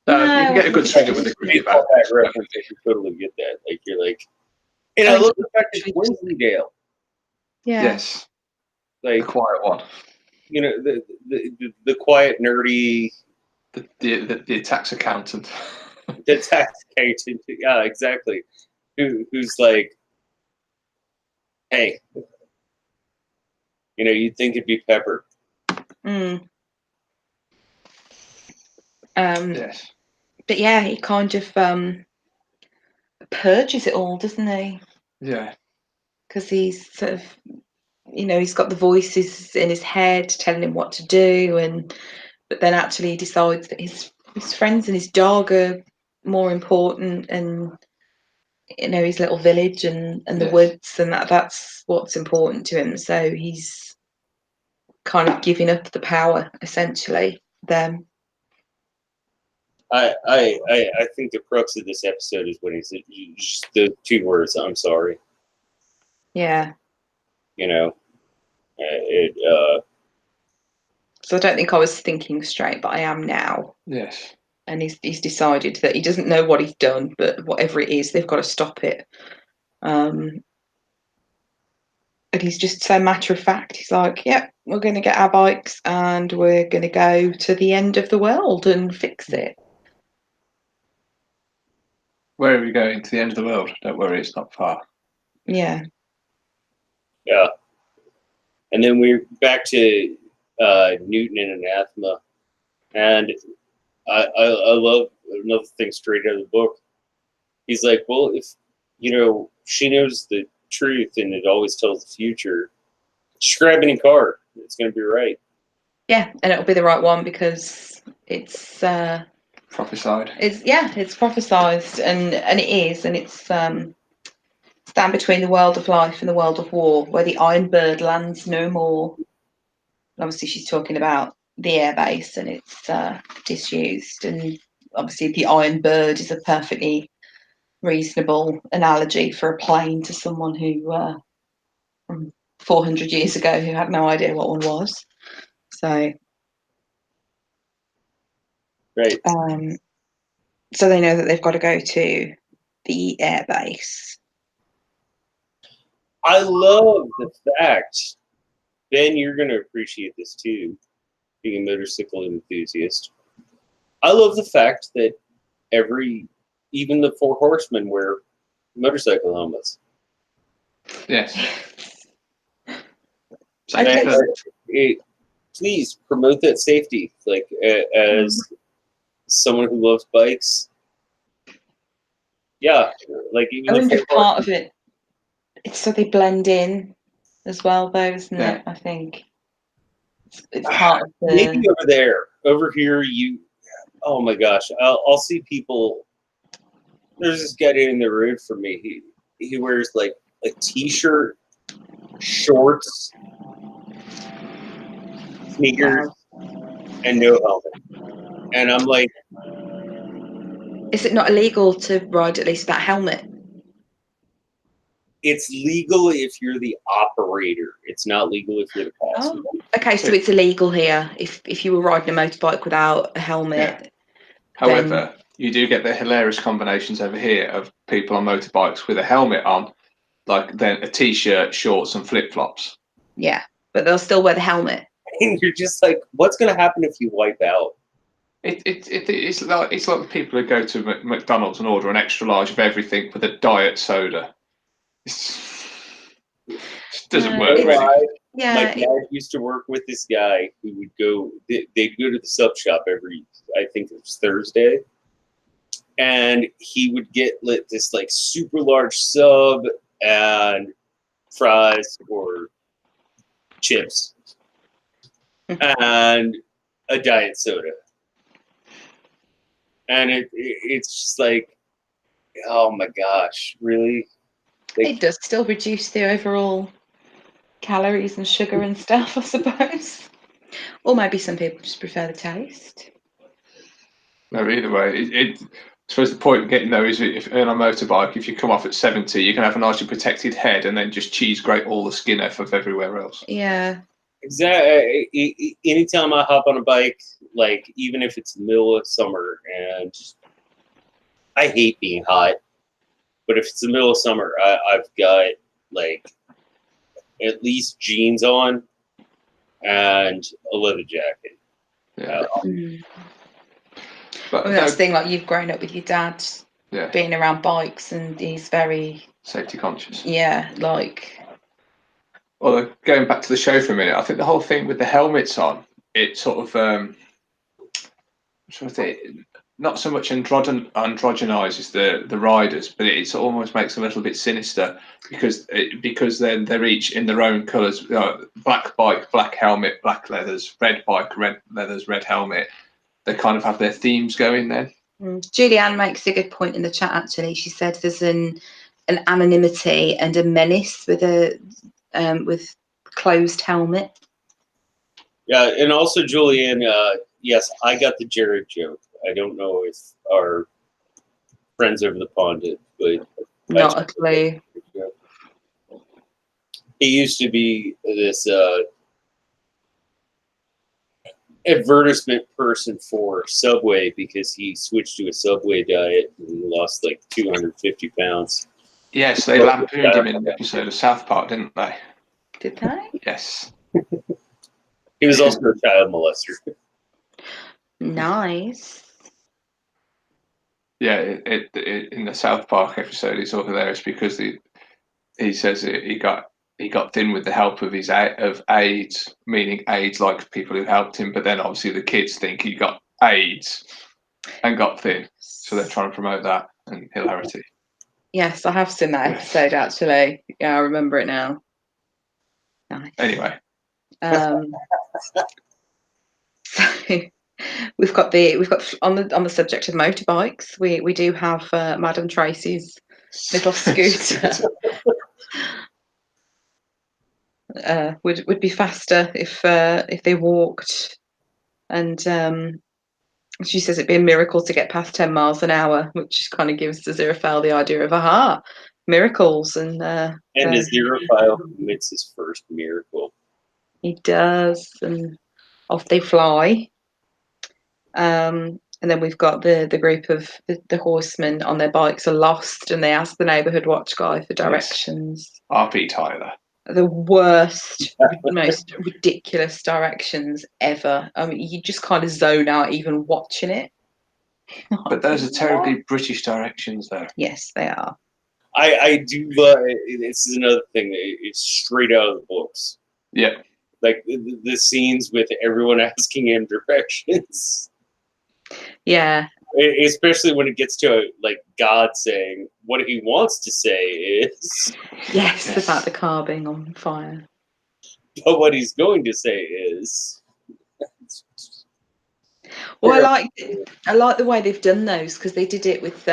You can get a good swing with a cricket bat. That reference, I can totally get that. Like, you're like, and I love the fact that Wensleydale. Yeah. Yes. Like, the quiet one. You know, the quiet, nerdy, the tax accountant. The tax accountant. Yeah, exactly. Who's like, hey, you know, you'd think it'd be Pepper. Mm. Yes. But yeah, he kind of purges it all, doesn't he? Yeah. Because he's sort of, you know, he's got the voices in his head telling him what to do, but then actually he decides that his friends and his dog are more important, and you know, his little village and the woods, and that's what's important to him. So he's kind of giving up the power, essentially. Them. I think the crux of this episode is when he's just the two words, "I'm sorry." Yeah. You know, So I don't think I was thinking straight, but I am now. Yes. And he's decided that he doesn't know what he's done, but whatever it is, they've got to stop it. And he's just so matter of fact. He's like, "Yep, we're going to get our bikes and we're going to go to the end of the world and fix it." Where are we going? To the end of the world? Don't worry, it's not far. Yeah. Yeah. And then we're back to Newton and Anathema, and I love another thing straight out of the book. He's like, well, if you know she knows the truth and it always tells the future, just grab any car. It's going to be right. Yeah, and it'll be the right one because it's prophesied. It's prophesized, and it is, and it's stand between the world of life and the world of war, where the Iron Bird lands no more. Obviously, she's talking about the airbase, and it's disused, and obviously, the Iron Bird is a perfectly reasonable analogy for a plane to someone who from 400 years ago who had no idea what one was. So, right. So they know that they've got to go to the airbase. I love the fact, Ben, you're going to appreciate this too, being a motorcycle enthusiast. I love the fact that even the Four Horsemen wear motorcycle helmets. Yes. Please promote that safety. Like, as someone who loves bikes, yeah, like even I wonder if part of it, it's so they blend in as well, though, isn't it? I think. It's part of the. Maybe over there. Over here, oh my gosh, I'll see people. There's this guy in the road for me. He wears like a t-shirt, shorts, sneakers, and no helmet. And I'm like, Is it not illegal to ride at least that helmet? it's legal if you're the operator. It's not legal if you're the passenger. Oh, okay, so it's illegal here if you were riding a motorbike without a helmet. Yeah. However, you do get the hilarious combinations over here of people on motorbikes with a helmet on, like then a t-shirt, shorts, and flip-flops. Yeah, but they'll still wear the helmet. And you're just like, what's going to happen if you wipe out? It's like the people who go to McDonald's and order an extra large of everything with a diet soda. It doesn't work really. Yeah, my dad used to work with this guy who would go. They'd go to the sub shop every, I think it was Thursday, and he would get this like super large sub and fries or chips and a diet soda, and it's just like, oh my gosh, really? It does still reduce the overall calories and sugar and stuff, I suppose. Or maybe some people just prefer the taste. No, either way, I suppose the point of getting there is if on a motorbike, if you come off at 70, you can have a nicely protected head and then just cheese grate all the skin off of everywhere else. Yeah. Exactly. Anytime I hop on a bike, like even if it's the middle of summer, and I hate being hot, but if it's the middle of summer, I've got like at least jeans on and a leather jacket. Yeah. But that's the thing, like you've grown up with your dad being around bikes, and he's very safety conscious. Yeah, like. Well, going back to the show for a minute, I think the whole thing with the helmets on, it sort of, not so much androgenizes the riders, but it almost makes them a little bit sinister because then they're each in their own colours. Black bike, black helmet, black leathers; red bike, red leathers, red helmet. They kind of have their themes going then. Julianne makes a good point in the chat. Actually, she said there's an anonymity and a menace with a with closed helmet. Yeah, and also Julianne. Yes, I got the Jared joke. I don't know if our friends over the pond did, but not a clue. He used to be this advertisement person for Subway because he switched to a Subway diet and lost like 250 pounds. Yes, they lampooned him in an episode of South Park, didn't they? Did they? Yes. He was also a child molester. Nice. Yeah, in the South Park episode, it's all hilarious because he says he got thin with the help of AIDS, meaning AIDS like people who helped him. But then obviously the kids think he got AIDS and got thin, so they're trying to promote that and hilarity. Yes, I have seen that episode actually. Yeah, I remember it now. Nice. Anyway. So we've got on the subject of motorbikes, we do have Madame Tracy's little scooter. Would be faster if they walked, and she says it'd be a miracle to get past 10 miles an hour, which kind of gives Aziraphale the idea of miracles. And Aziraphale commits his first miracle. He does, and off they fly. And then we've got the group of the horsemen on their bikes are lost, and they ask the neighbourhood watch guy for directions. Yes. R.P. Tyler. The worst, most ridiculous directions ever. I mean, you just kind of zone out even watching it. But those are terribly British directions, though. Yes, they are. I do love it. This is another thing. It's straight out of the books. Yeah. Like the scenes with everyone asking him directions. Yeah. Especially when it gets to like God saying what he wants to say is. Yes, about the car being on fire. But what he's going to say is, Well, I like the way they've done those, because they did it with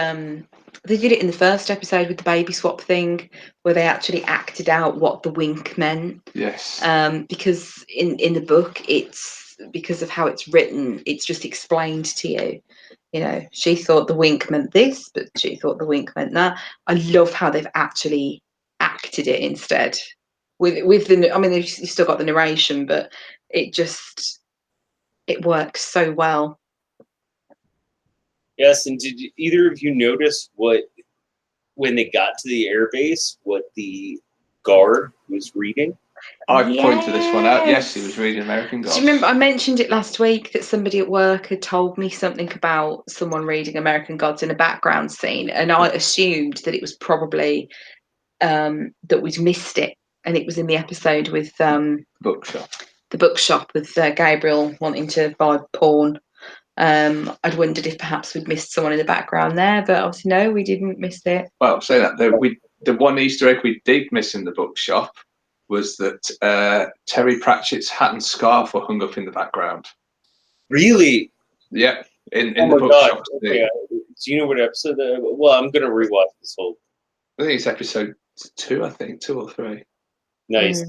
they did it in the first episode with the baby swap thing, where they actually acted out what the wink meant. Yes. Because in the book, it's because of how it's written, it's just explained to you. You know, she thought the wink meant this, but she thought the wink meant that. I love how they've actually acted it instead. With the, I mean, you've still got the narration, but it works so well. yes, and did either of you notice when they got to the airbase, what the guard was reading? I pointed this one out. Yes, he was reading American Gods. Do you remember I mentioned it last week that somebody at work had told me something about someone reading American Gods in a background scene, and I assumed that it was probably that we'd missed it, and it was in the episode with Bookshop. The bookshop with Gabriel wanting to buy porn. I'd wondered if perhaps we'd missed someone in the background there, but obviously no, we didn't miss it. Well, say that the one Easter egg we did miss in the bookshop was that Terry Pratchett's hat and scarf were hung up in the background. Really? Yeah, in Oh the my bookshop. God. Okay. Do you know what episode? Well, I'm gonna rewatch this whole. I think it's episode 2. I think 2 or 3. Nice.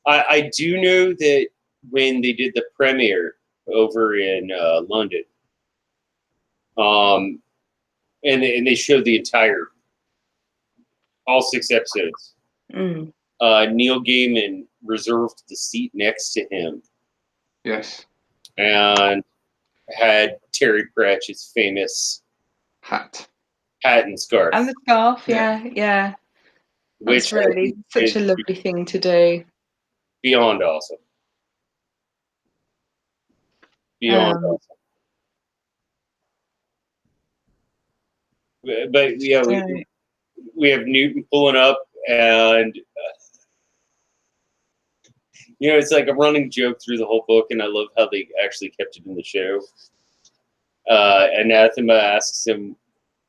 I do know that when they did the premiere over in London, and they showed the entire all 6 episodes. Neil Gaiman reserved the seat next to him. Yes. And had Terry Pratchett's famous hat and scarf. And the scarf, yeah. Which really such a lovely thing to do. Beyond awesome. Beyond awesome. But yeah, we have Newton pulling up, and you know, it's like a running joke through the whole book, and I love how they actually kept it in the show. Anathema asks him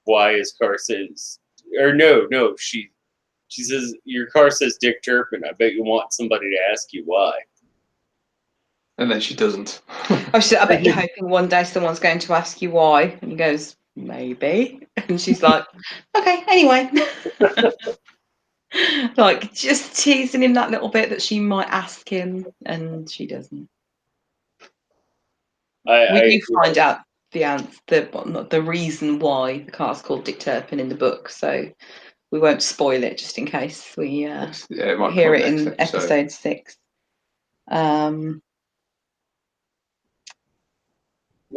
why his car says, or no, she says, your car says Dick Turpin. I bet you want somebody to ask you why. And then she doesn't. I bet you're hoping one day someone's going to ask you why. And he goes, maybe. And she's like, okay, anyway. Like, just teasing him that little bit that she might ask him, and she doesn't. We do find out the answer, the reason why the car's called Dick Turpin in the book, so we won't spoil it just in case we hear it in episode 6. I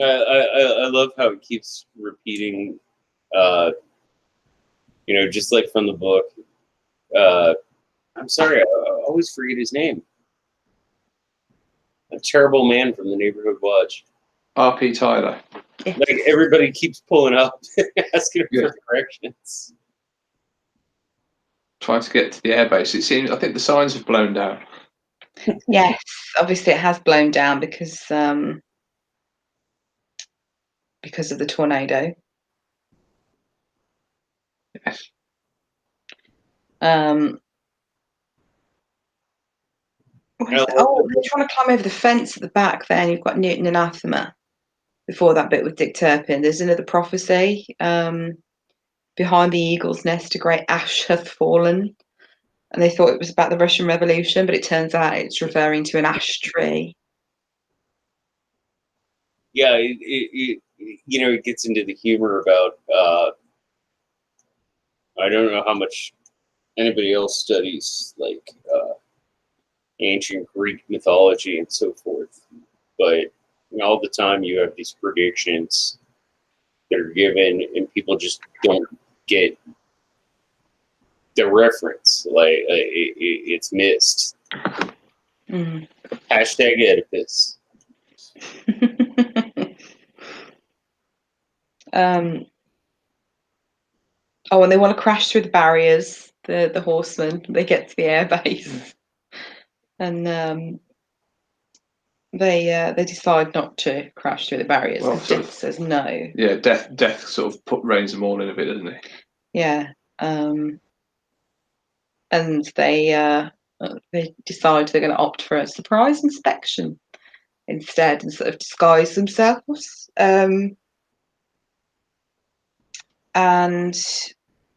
love how it keeps repeating, you know, just like from the book. I'm sorry, I always forget his name. A terrible man from the Neighborhood Watch. R.P. Tyler. Like, everybody keeps pulling up, asking for directions. Trying to get to the airbase. It seems, I think the signs have blown down. Yes, obviously it has blown down because of the tornado. Yes. They're trying to climb over the fence at the back there, and you've got Newton and Anathema before that bit with Dick Turpin. There's another prophecy. Behind the eagle's nest, a great ash hath fallen. And they thought it was about the Russian Revolution, but it turns out it's referring to an ash tree. Yeah, it you know, it gets into the humor about, I don't know how much anybody else studies, like, ancient Greek mythology and so forth, but you know, all the time you have these predictions that are given, and people just don't get the reference. Like, it's missed. Hashtag Oedipus. And they want to crash through the barriers. The horsemen, they get to the airbase, and they decide not to crash through the barriers because Death says no. Yeah, Death sort of reins them all in a bit, doesn't he? Yeah, and they they decide they're going to opt for a surprise inspection instead and sort of disguise themselves. And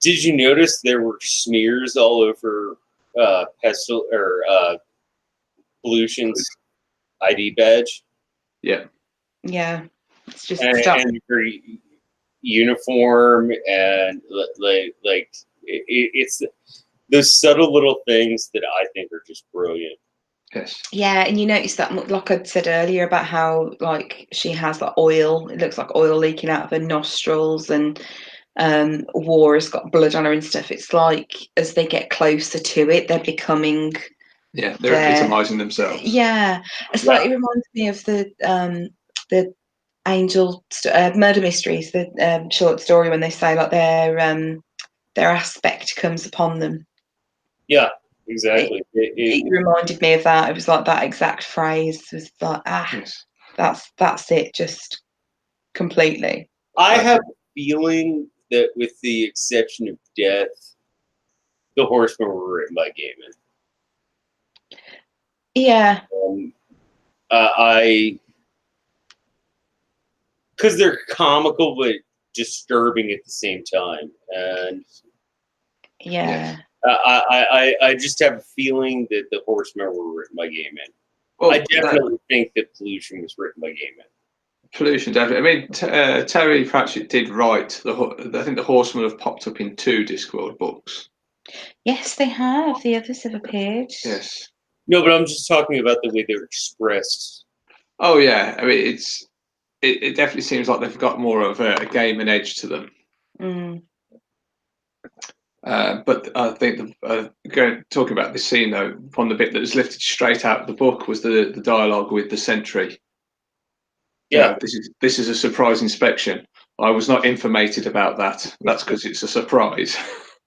did you notice there were smears all over pestle or pollution's ID badge? Yeah. yeah, it's just And, stuff. and her uniform, and it's those subtle little things that I think are just brilliant. Yes. Yeah, and you notice that, like I'd said earlier, about how like she has like oil. It looks like oil leaking out of her nostrils, and War has got blood on her and stuff. It's like as they get closer to it, they're becoming. Yeah, they're epitomising themselves. Yeah, it slightly reminds me of the Angel Murder Mysteries, the short story when they say like their aspect comes upon them. Yeah, exactly. It reminded me of that. It was like that exact phrase. It was like, Yes. that's it, just completely. I have a feeling that, with the exception of Death, the Horsemen were written by Gaiman. Yeah. Because they're comical but disturbing at the same time, and Yeah. I just have a feeling that the Horsemen were written by Gaiman. Well, I definitely think that Pollution was written by Gaiman. Pollution, definitely. I mean, Terry Pratchett did write I think the Horsemen have popped up in 2 Discworld books. Yes, they have. The others have appeared. Yes. No, but I'm just talking about the way they were expressed. Oh yeah, I mean it definitely seems like they've got more of a Gaiman edge to them. Mm. But I think talking about this scene though, one of the bit that was lifted straight out of the book was the dialogue with the sentry. Yeah, this is a surprise inspection. I was not informated about that. That's because it's a surprise.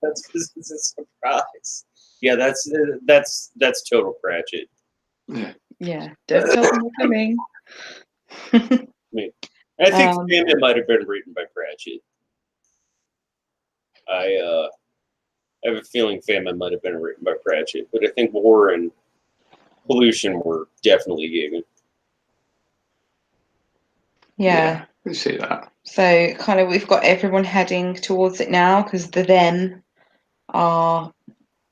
that's because it's a surprise. Yeah, that's total Pratchett. Yeah, Don't tell them we're coming. I think Famine might have been written by Pratchett. I have a feeling Famine might have been written by Pratchett, but I think War and Pollution were definitely Gaiman. Yeah. We see that. So kind of we've got everyone heading towards it now because the them are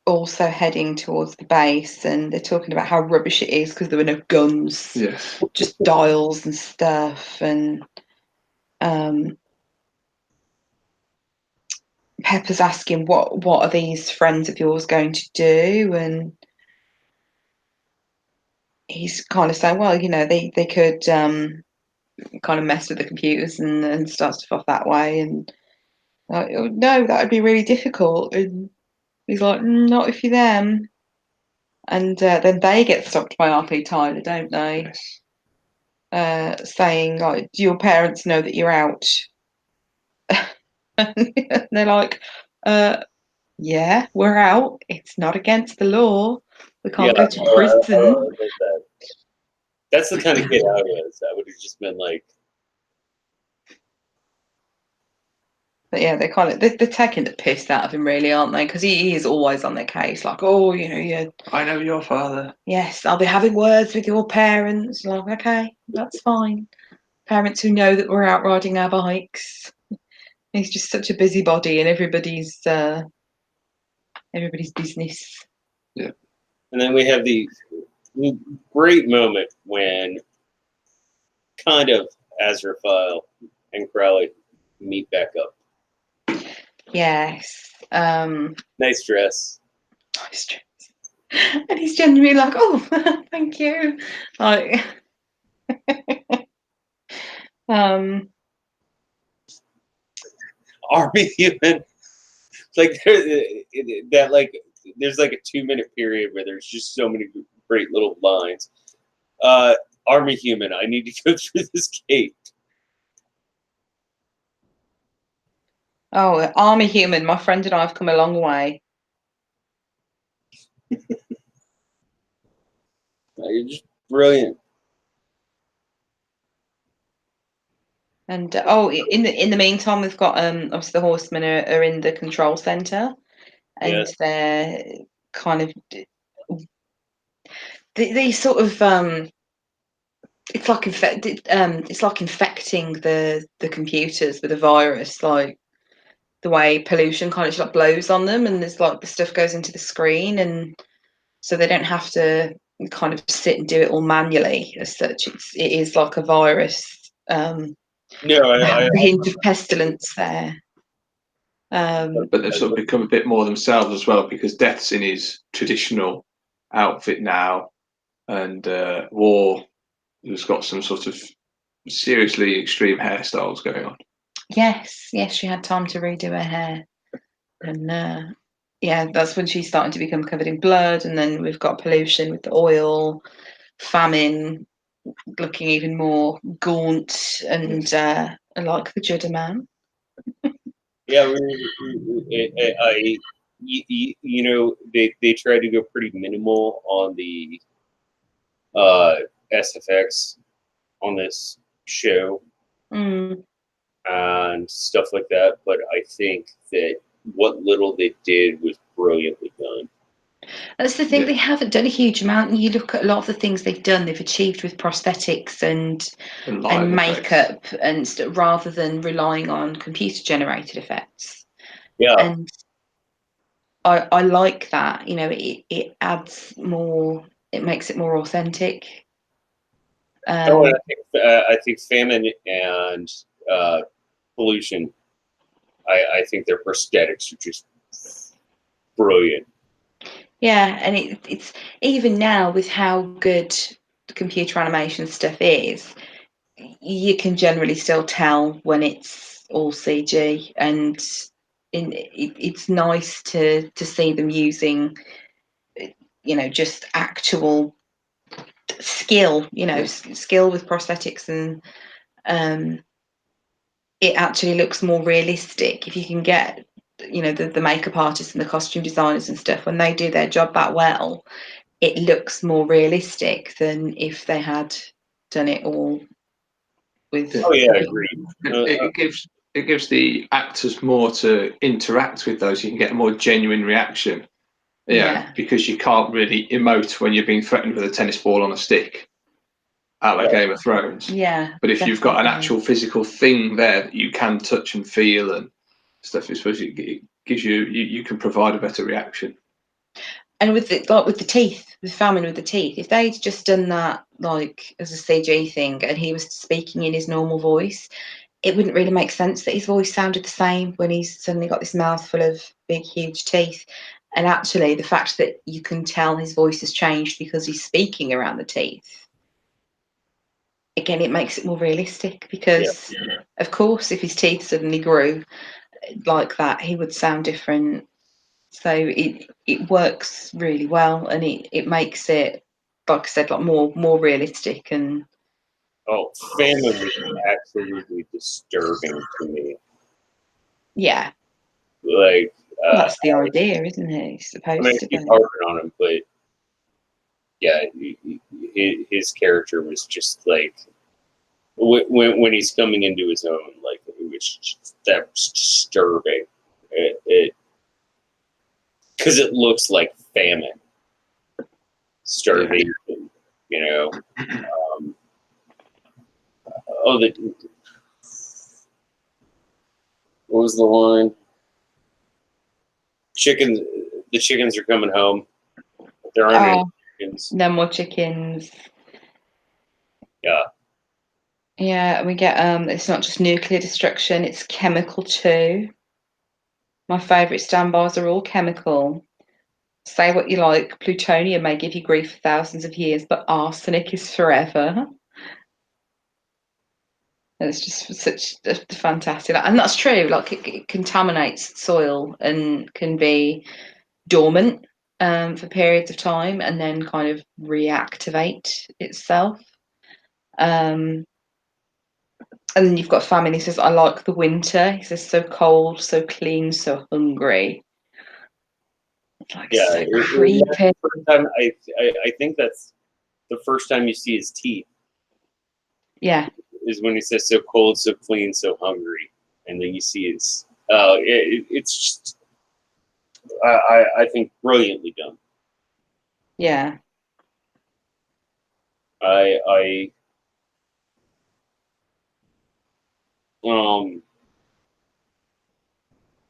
also heading towards the base, and they're talking about how rubbish it is because there were no guns. Yes. Just dials and stuff, and Pepper's asking what are these friends of yours going to do, and he's kind of saying, well, they could kind of mess with the computers and start stuff off that way, and no, that would be really difficult. And he's like, not if you're them. And then they get stopped by RP Tyler, don't they? Yes. Saying like, do your parents know that you're out? And they're like, yeah, we're out. It's not against the law. We can't go to prison. That's the kind of kid I was. I would have just been like, but yeah, they're taking the piss out of him, really, aren't they? Because he is always on their case, like, oh, yeah. I know your father. Yes, I'll be having words with your parents. Like, okay, that's fine. Parents who know that we're out riding our bikes. He's just such a busybody in everybody's business. Yeah. And then we have the great moment when kind of Azrael and Crowley meet back up. Yes. Nice dress. Nice dress. And he's genuinely like, oh, thank you. Like, Army Human. Like that, like there's like a 2-minute period where there's just so many great little lines. Army Human, I need to go through this gate. oh, Army Human, my friend and I have come a long way. You're just brilliant. And in the meantime, we've got obviously the horsemen are in the control center, and Yes. they're kind of These sort of it's like infecting the computers with a virus, like the way pollution kind of just like blows on them, and there's like the stuff goes into the screen, and so they don't have to kind of sit and do it all manually as such. It is like a virus. No, A hint of pestilence there. But they've sort of become a bit more themselves as well, because Death's in his traditional outfit now, and War has got some sort of seriously extreme hairstyles going on. Yes, she had time to redo her hair, and yeah, that's when she's starting to become covered in blood, and then we've got pollution with the oil, famine, looking even more gaunt and like the Judder Man. Yeah, you know, they tried to go pretty minimal on the SFX on this show and stuff like that, but I think that what little they did was brilliantly done. That's the thing, they haven't done a huge amount. And you look at a lot of the things they've done, they've achieved with prosthetics and makeup and rather than relying on computer generated effects. Yeah. And I like that, you know, it adds more, it makes it more authentic. And I think famine and pollution, I think their prosthetics are just brilliant. Yeah, and it's even now with how good the computer animation stuff is, you can generally still tell when it's all CG, and it's nice to see them using, you know, just actual skill, you know, skill with prosthetics, and it actually looks more realistic if you can get, you know, the makeup artists and the costume designers and stuff, when they do their job that well, it looks more realistic than if they had done it all with. Oh yeah, agreed. It gives the actors more to interact with those. You can get a more genuine reaction. Yeah, because you can't really emote when you're being threatened with a tennis ball on a stick, like Game of Thrones. Yeah. But if you've got an actual physical thing there that you can touch and feel and stuff, I suppose it gives you can provide a better reaction. And with the teeth, with famine with the teeth, if they'd just done that like as a CG thing and he was speaking in his normal voice, it wouldn't really make sense that his voice sounded the same when he's suddenly got this mouthful of big, huge teeth. And actually, the fact that you can tell his voice has changed because he's speaking around the teeth, again, it makes it more realistic because, of course, if his teeth suddenly grew like that, he would sound different. So it works really well, and it makes it, like I said, like more realistic. And famine was absolutely disturbing to me. Yeah, like that's the idea, isn't it? It's supposed to be. Keep harping on him, but yeah, his character was just like when he's coming into his own, like it was just, that was disturbing. It because it looks like famine, starvation, you know. What was the line? The chickens are coming home. There aren't any chickens. No more chickens. Yeah. Yeah, we get it's not just nuclear destruction, it's chemical too. My favourite standbys are all chemical. Say what you like, plutonium may give you grief for thousands of years, but arsenic is forever. And it's just such a fantastic, and that's true. Like it contaminates soil and can be dormant for periods of time, and then kind of reactivate itself. And then you've got famine. He says, "I like the winter." He says, "So cold, so clean, so hungry." It's like so creepy. I think that's the first time you see his teeth. Yeah. Is when he says so cold, so clean, so hungry, and then you see his. It's just, I think brilliantly done. Yeah. I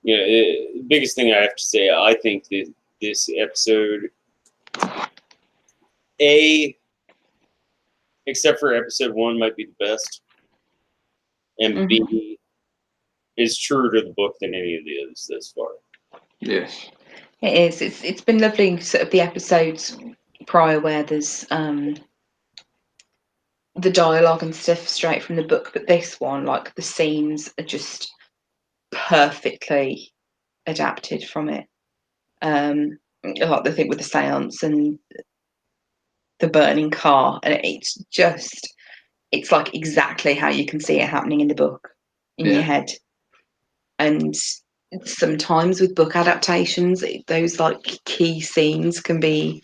the biggest thing I have to say, I think that this episode, except for episode 1, might be the best, and B, is truer to the book than any of the others thus far. Yes. It is. It's been lovely, sort of the episodes prior where there's the dialogue and stuff straight from the book, but this one, like the scenes are just perfectly adapted from it. Like the thing with the seance and the burning car, and it's like exactly how you can see it happening in the book in your head. And sometimes with book adaptations, those like key scenes can be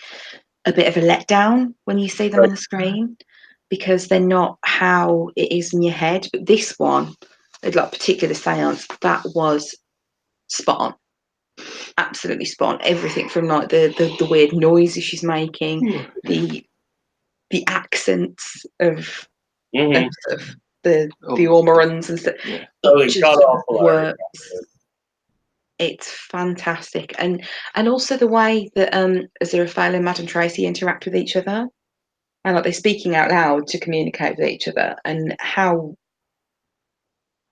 a bit of a letdown when you see them on the screen, because they're not how it is in your head. But this one, like particularly the seance, that was spot on. Absolutely spot on. Everything from like the weird noises she's making, the accents of, of the Ormerans and stuff. Yeah. It just works. It's fantastic, and also the way that Aziraphale and Madame Tracy interact with each other, and like they're speaking out loud to communicate with each other, and how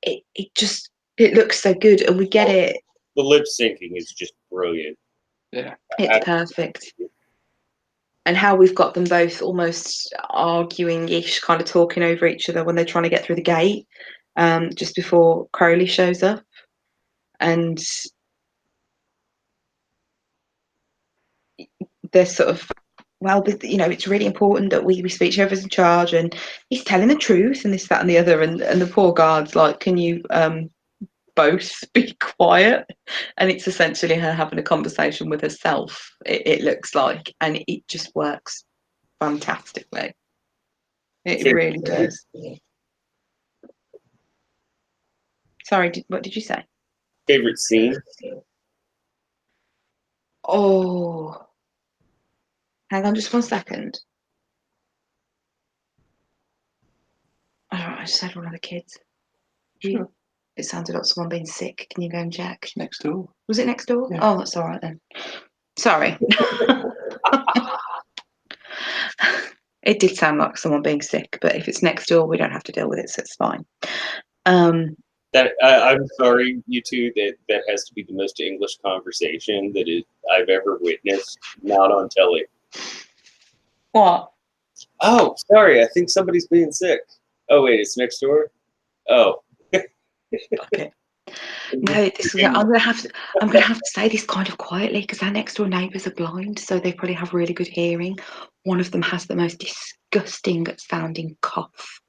it looks so good, and we get it. The lip syncing is just brilliant. Yeah, it's perfect. And how we've got them both almost arguing-ish, kind of talking over each other when they're trying to get through the gate, just before Crowley shows up, and they're sort of, well, it's really important that we speak to whoever's in charge, and he's telling the truth, and this, that, and the other, and the poor guard's like, can you both be quiet? And it's essentially her having a conversation with herself, it looks like, and it just works fantastically. It really does. Sorry, what did you say? Favorite scene? Oh, hang on just 1 second. Oh, I just had one of the kids. sure. It sounded like someone being sick. Can you go and check? Next door. Was it next door? Yeah. Oh, that's all right then. Sorry. It did sound like someone being sick, but if it's next door, we don't have to deal with it, so it's fine. I'm sorry, you two, that has to be the most English conversation I've ever witnessed, not on telly. What? Oh, sorry, I think somebody's being sick. Oh, wait, it's next door? Oh. Okay. No, I'm gonna have to say this kind of quietly, because our next door neighbours are blind, so they probably have really good hearing. One of them has the most disgusting sounding cough,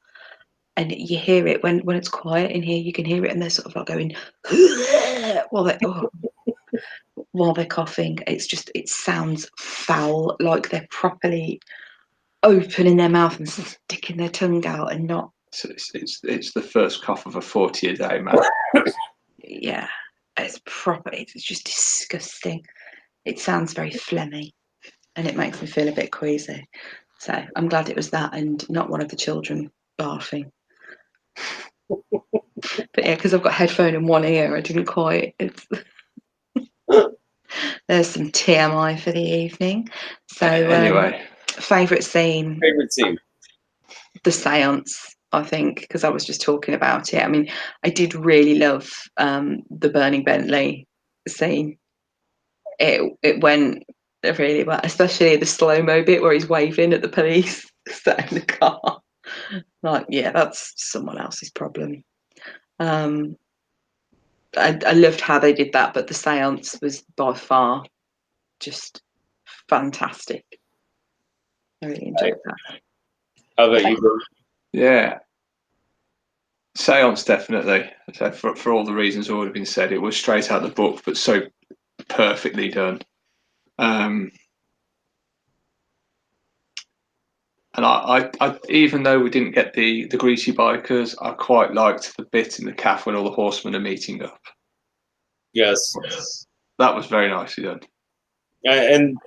and you hear it when it's quiet in here. You can hear it, and they're sort of like going while they're coughing. It sounds foul, like they're properly opening their mouth and sticking their tongue out, and not. So it's the first cough of a 40 a day, man. Yeah, it's proper. It's just disgusting. It sounds very phlegmy, and it makes me feel a bit queasy. So I'm glad it was that, and not one of the children barfing. But yeah, because I've got a headphone in one ear, I didn't quite. There's some TMI for the evening. So anyway, favourite scene. Favorite scene? The seance, I think, because I was just talking about it. I mean, I did really love the burning Bentley scene. It went really well, especially the slow-mo bit where he's waving at the police sat in the car. Like, yeah, that's someone else's problem. I loved how they did that, but the seance was by far just fantastic. I really enjoyed that. How about you, Bert? Yeah. Seance, definitely. So for all the reasons already been said, it was straight out of the book, but so perfectly done. And I even though we didn't get the greasy bikers, I quite liked the bit in the cafe when all the horsemen are meeting up. Yes. That was very nicely done. And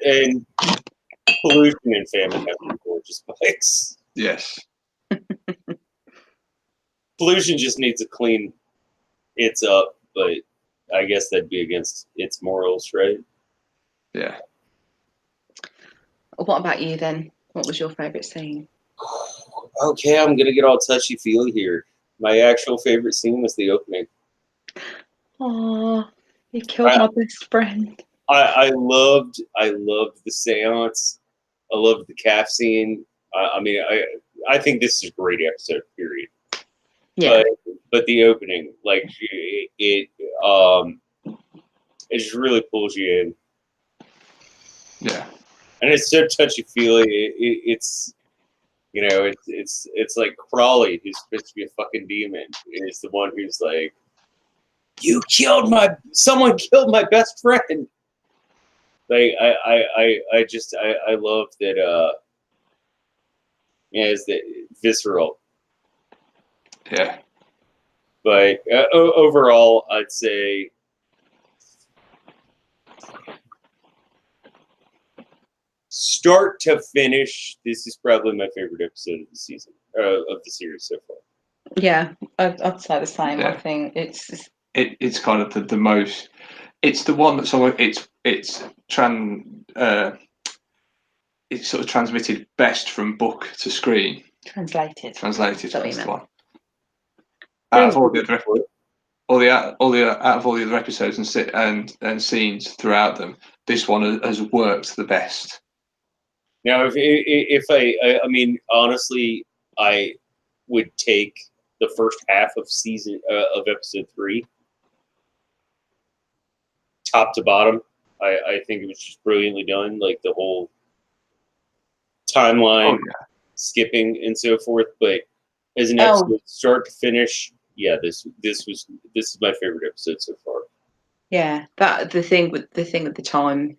pollution and famine have some gorgeous bikes. Yes. Pollution just needs to clean its up, but I guess that'd be against its morals, right? Yeah. What about you then? What was your favourite scene? Okay, I'm gonna get all touchy-feely here. My actual favorite scene was the opening. Oh, you killed I- my best friend. I loved the seance. I loved the calf scene. I mean, I think this is a great episode. Period. Yeah, But the opening, like it just really pulls you in, Yeah. and it's so touchy feely. It's you know, it's like Crawley, who's supposed to be a fucking demon, is the one who's like, someone killed my best friend. Like I love that. Yeah, it's the visceral. Yeah. But overall, I'd say start to finish, this is probably my favorite episode of the season, of the series so far. yeah, I'd say the same. I Yeah. think it's It's kind of the most. It's the one that's always it's sort of transmitted best from book to screen. translated. Translated. That's what That's you the meant. one. Out of all the other episodes and scenes throughout them, this one has worked the best. Now, if I mean, honestly, I would take the first half of of episode 3, top to bottom. I think it was just brilliantly done, like the whole timeline, skipping and so forth. But as an episode, start to finish, yeah, this is my favorite episode so far. Yeah, that the thing with the time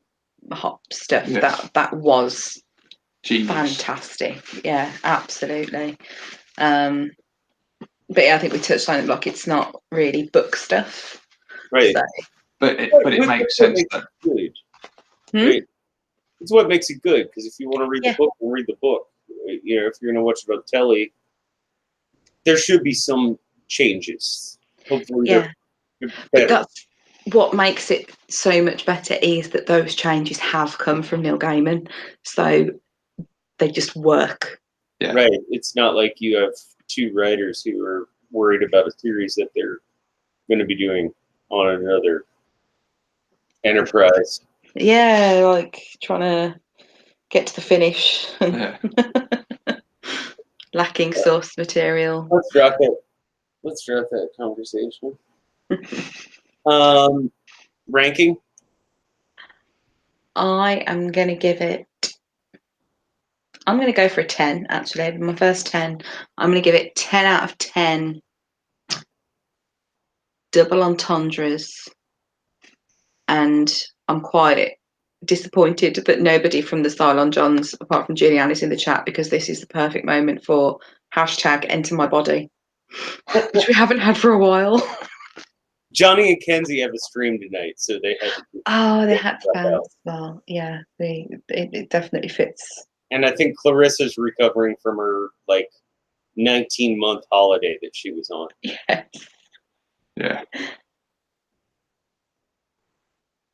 hop stuff, Yes. that was Genius. fantastic. Yeah, absolutely. But yeah, I think we touched on it, like it's not really book stuff. Right. So. But it makes sense that. Good. Right? It's what makes it good, because if you want to read the book, we'll read the book. You know, if you're going to watch it on telly, there should be some changes. Hopefully, yeah. they're But better. that's what makes it so much better, is that those changes have come from Neil Gaiman, so they just work. Yeah. Right. It's not like you have 2 writers who are worried about a series that they're going to be doing on another enterprise. Yeah, like trying to get to the finish. Yeah. Lacking source material. Let's drop that conversation. Ranking? I am going to give it. I'm going to go for a 10, actually. My first 10. I'm going to give it 10 out of 10 double entendres. And I'm quite disappointed that nobody from the Cylon Johns, apart from Julianne, is in the chat, because this is the perfect moment for #enter my body, which we haven't had for a while. Johnny and Kenzie have a stream tonight, so they had to. They had to bounce. Well, yeah, it definitely fits. And I think Clarissa's recovering from her 19-month holiday that she was on. Yes. Yeah.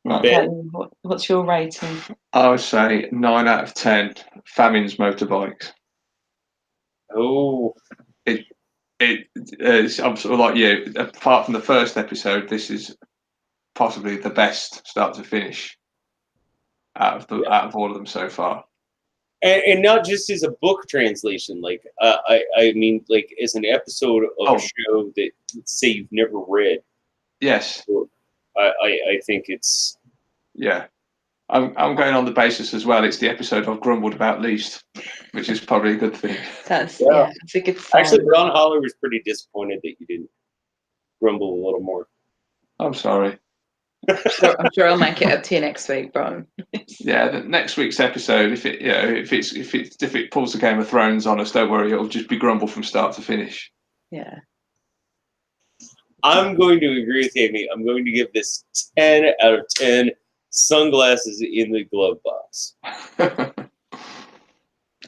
Right. Ben, what's your rating? I would say 9 out of 10. Famine's motorbikes. Oh. I'm sort of like you. Apart from the first episode, this is possibly the best start to finish out of all of them so far. And not just as a book translation, I mean, as an episode of a show that, say, you've never read. Yes. I think it's. Yeah. I'm going on the basis as well. It's the episode I've grumbled about least, which is probably a good thing. That's it's a good sign. Actually, Ron Holler was pretty disappointed that you didn't grumble a little more. I'm sorry. I'm sure I'll make it up to you next week, Brian. Yeah, next week's episode, if it pulls the Game of Thrones on us, don't worry, it'll just be grumble from start to finish. Yeah. I'm going to agree with Amy. I'm going to give this 10 out of 10 sunglasses in the glove box.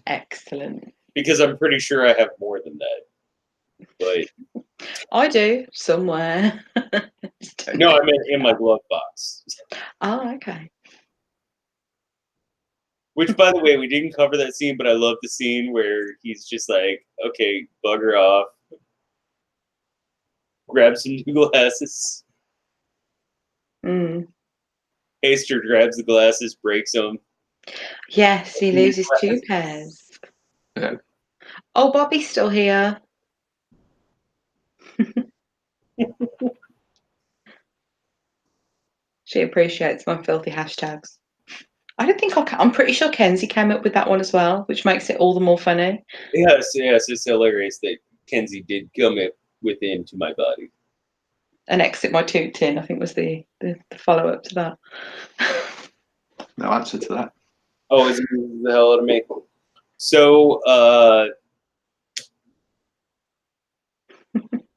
Excellent. Because I'm pretty sure I have more than that. But I do somewhere. Just don't no, know. I meant in my glove box. Oh, okay. Which, by the way, we didn't cover that scene, but I love the scene where he's just like, okay, bugger off. Grab some new glasses. Mm. Haster grabs the glasses, breaks them. Yes, he loses 2 pairs. Yeah. Oh, Bobby's still here. She appreciates my filthy hashtags. I don't think I'm pretty sure Kenzie came up with that one as well, which makes it all the more funny. Yes, it's hilarious that Kenzie did come within to my body. And exit my toot tin, I think was the follow up to that. No answer to that. Always amuses the hell out of me. So,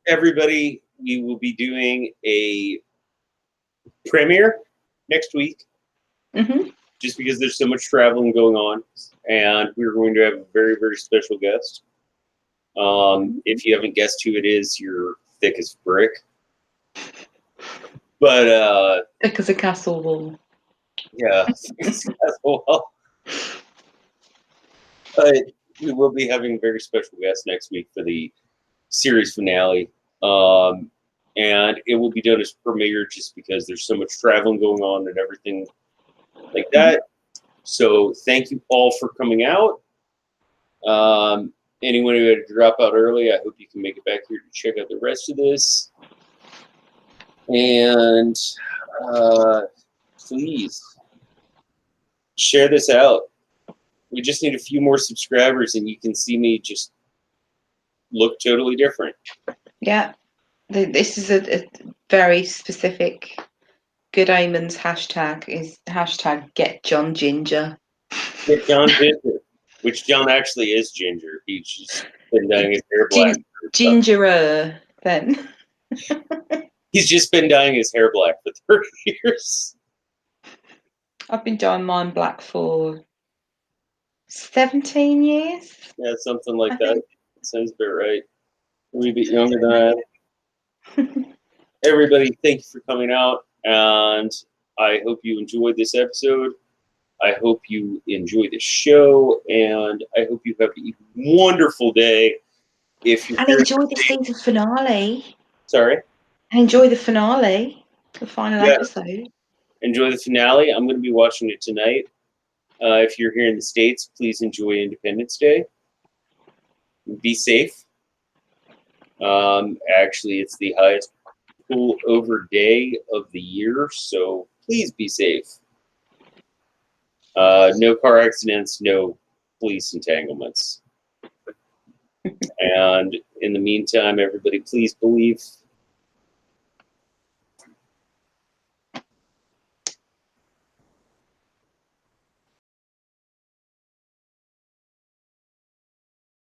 everybody, we will be doing a premiere next week. Mm-hmm. Just because there's so much traveling going on, and we're going to have a very, very special guest. If you haven't guessed who it is, you're thick as brick. But Thick as a castle wall. yeah, as well. But we will be having a very special guest next week for the series finale, and it will be done as premiere just because there's so much traveling going on and everything like that. So thank you all for coming out. Anyone who had to drop out early, I hope you can make it back here to check out the rest of this. And please share this out. We just need a few more subscribers, and you can see me just look totally different. Yeah. This is a very specific Good Omens hashtag is hashtag get John Ginger. Get John Ginger, which John actually is ginger. He's just been dyeing his hair black. Gingerer, then. He's just been dyeing his hair black for 30 years. I've been dyeing mine black for 17 years. Yeah, something like I that. think. Sounds about right. A wee bit younger than I am. Everybody, thank you for coming out, and I hope you enjoyed this episode. I hope you enjoy the show, and I hope you have a wonderful day. If you're And enjoy the season finale. sorry, And enjoy the finale, the final episode. enjoy the finale. I'm going to be watching it tonight. If you're here in the States, please enjoy Independence Day. Be safe. Actually, it's the highest pullover day of the year, so please be safe. No car accidents, no police entanglements. And in the meantime, everybody, please believe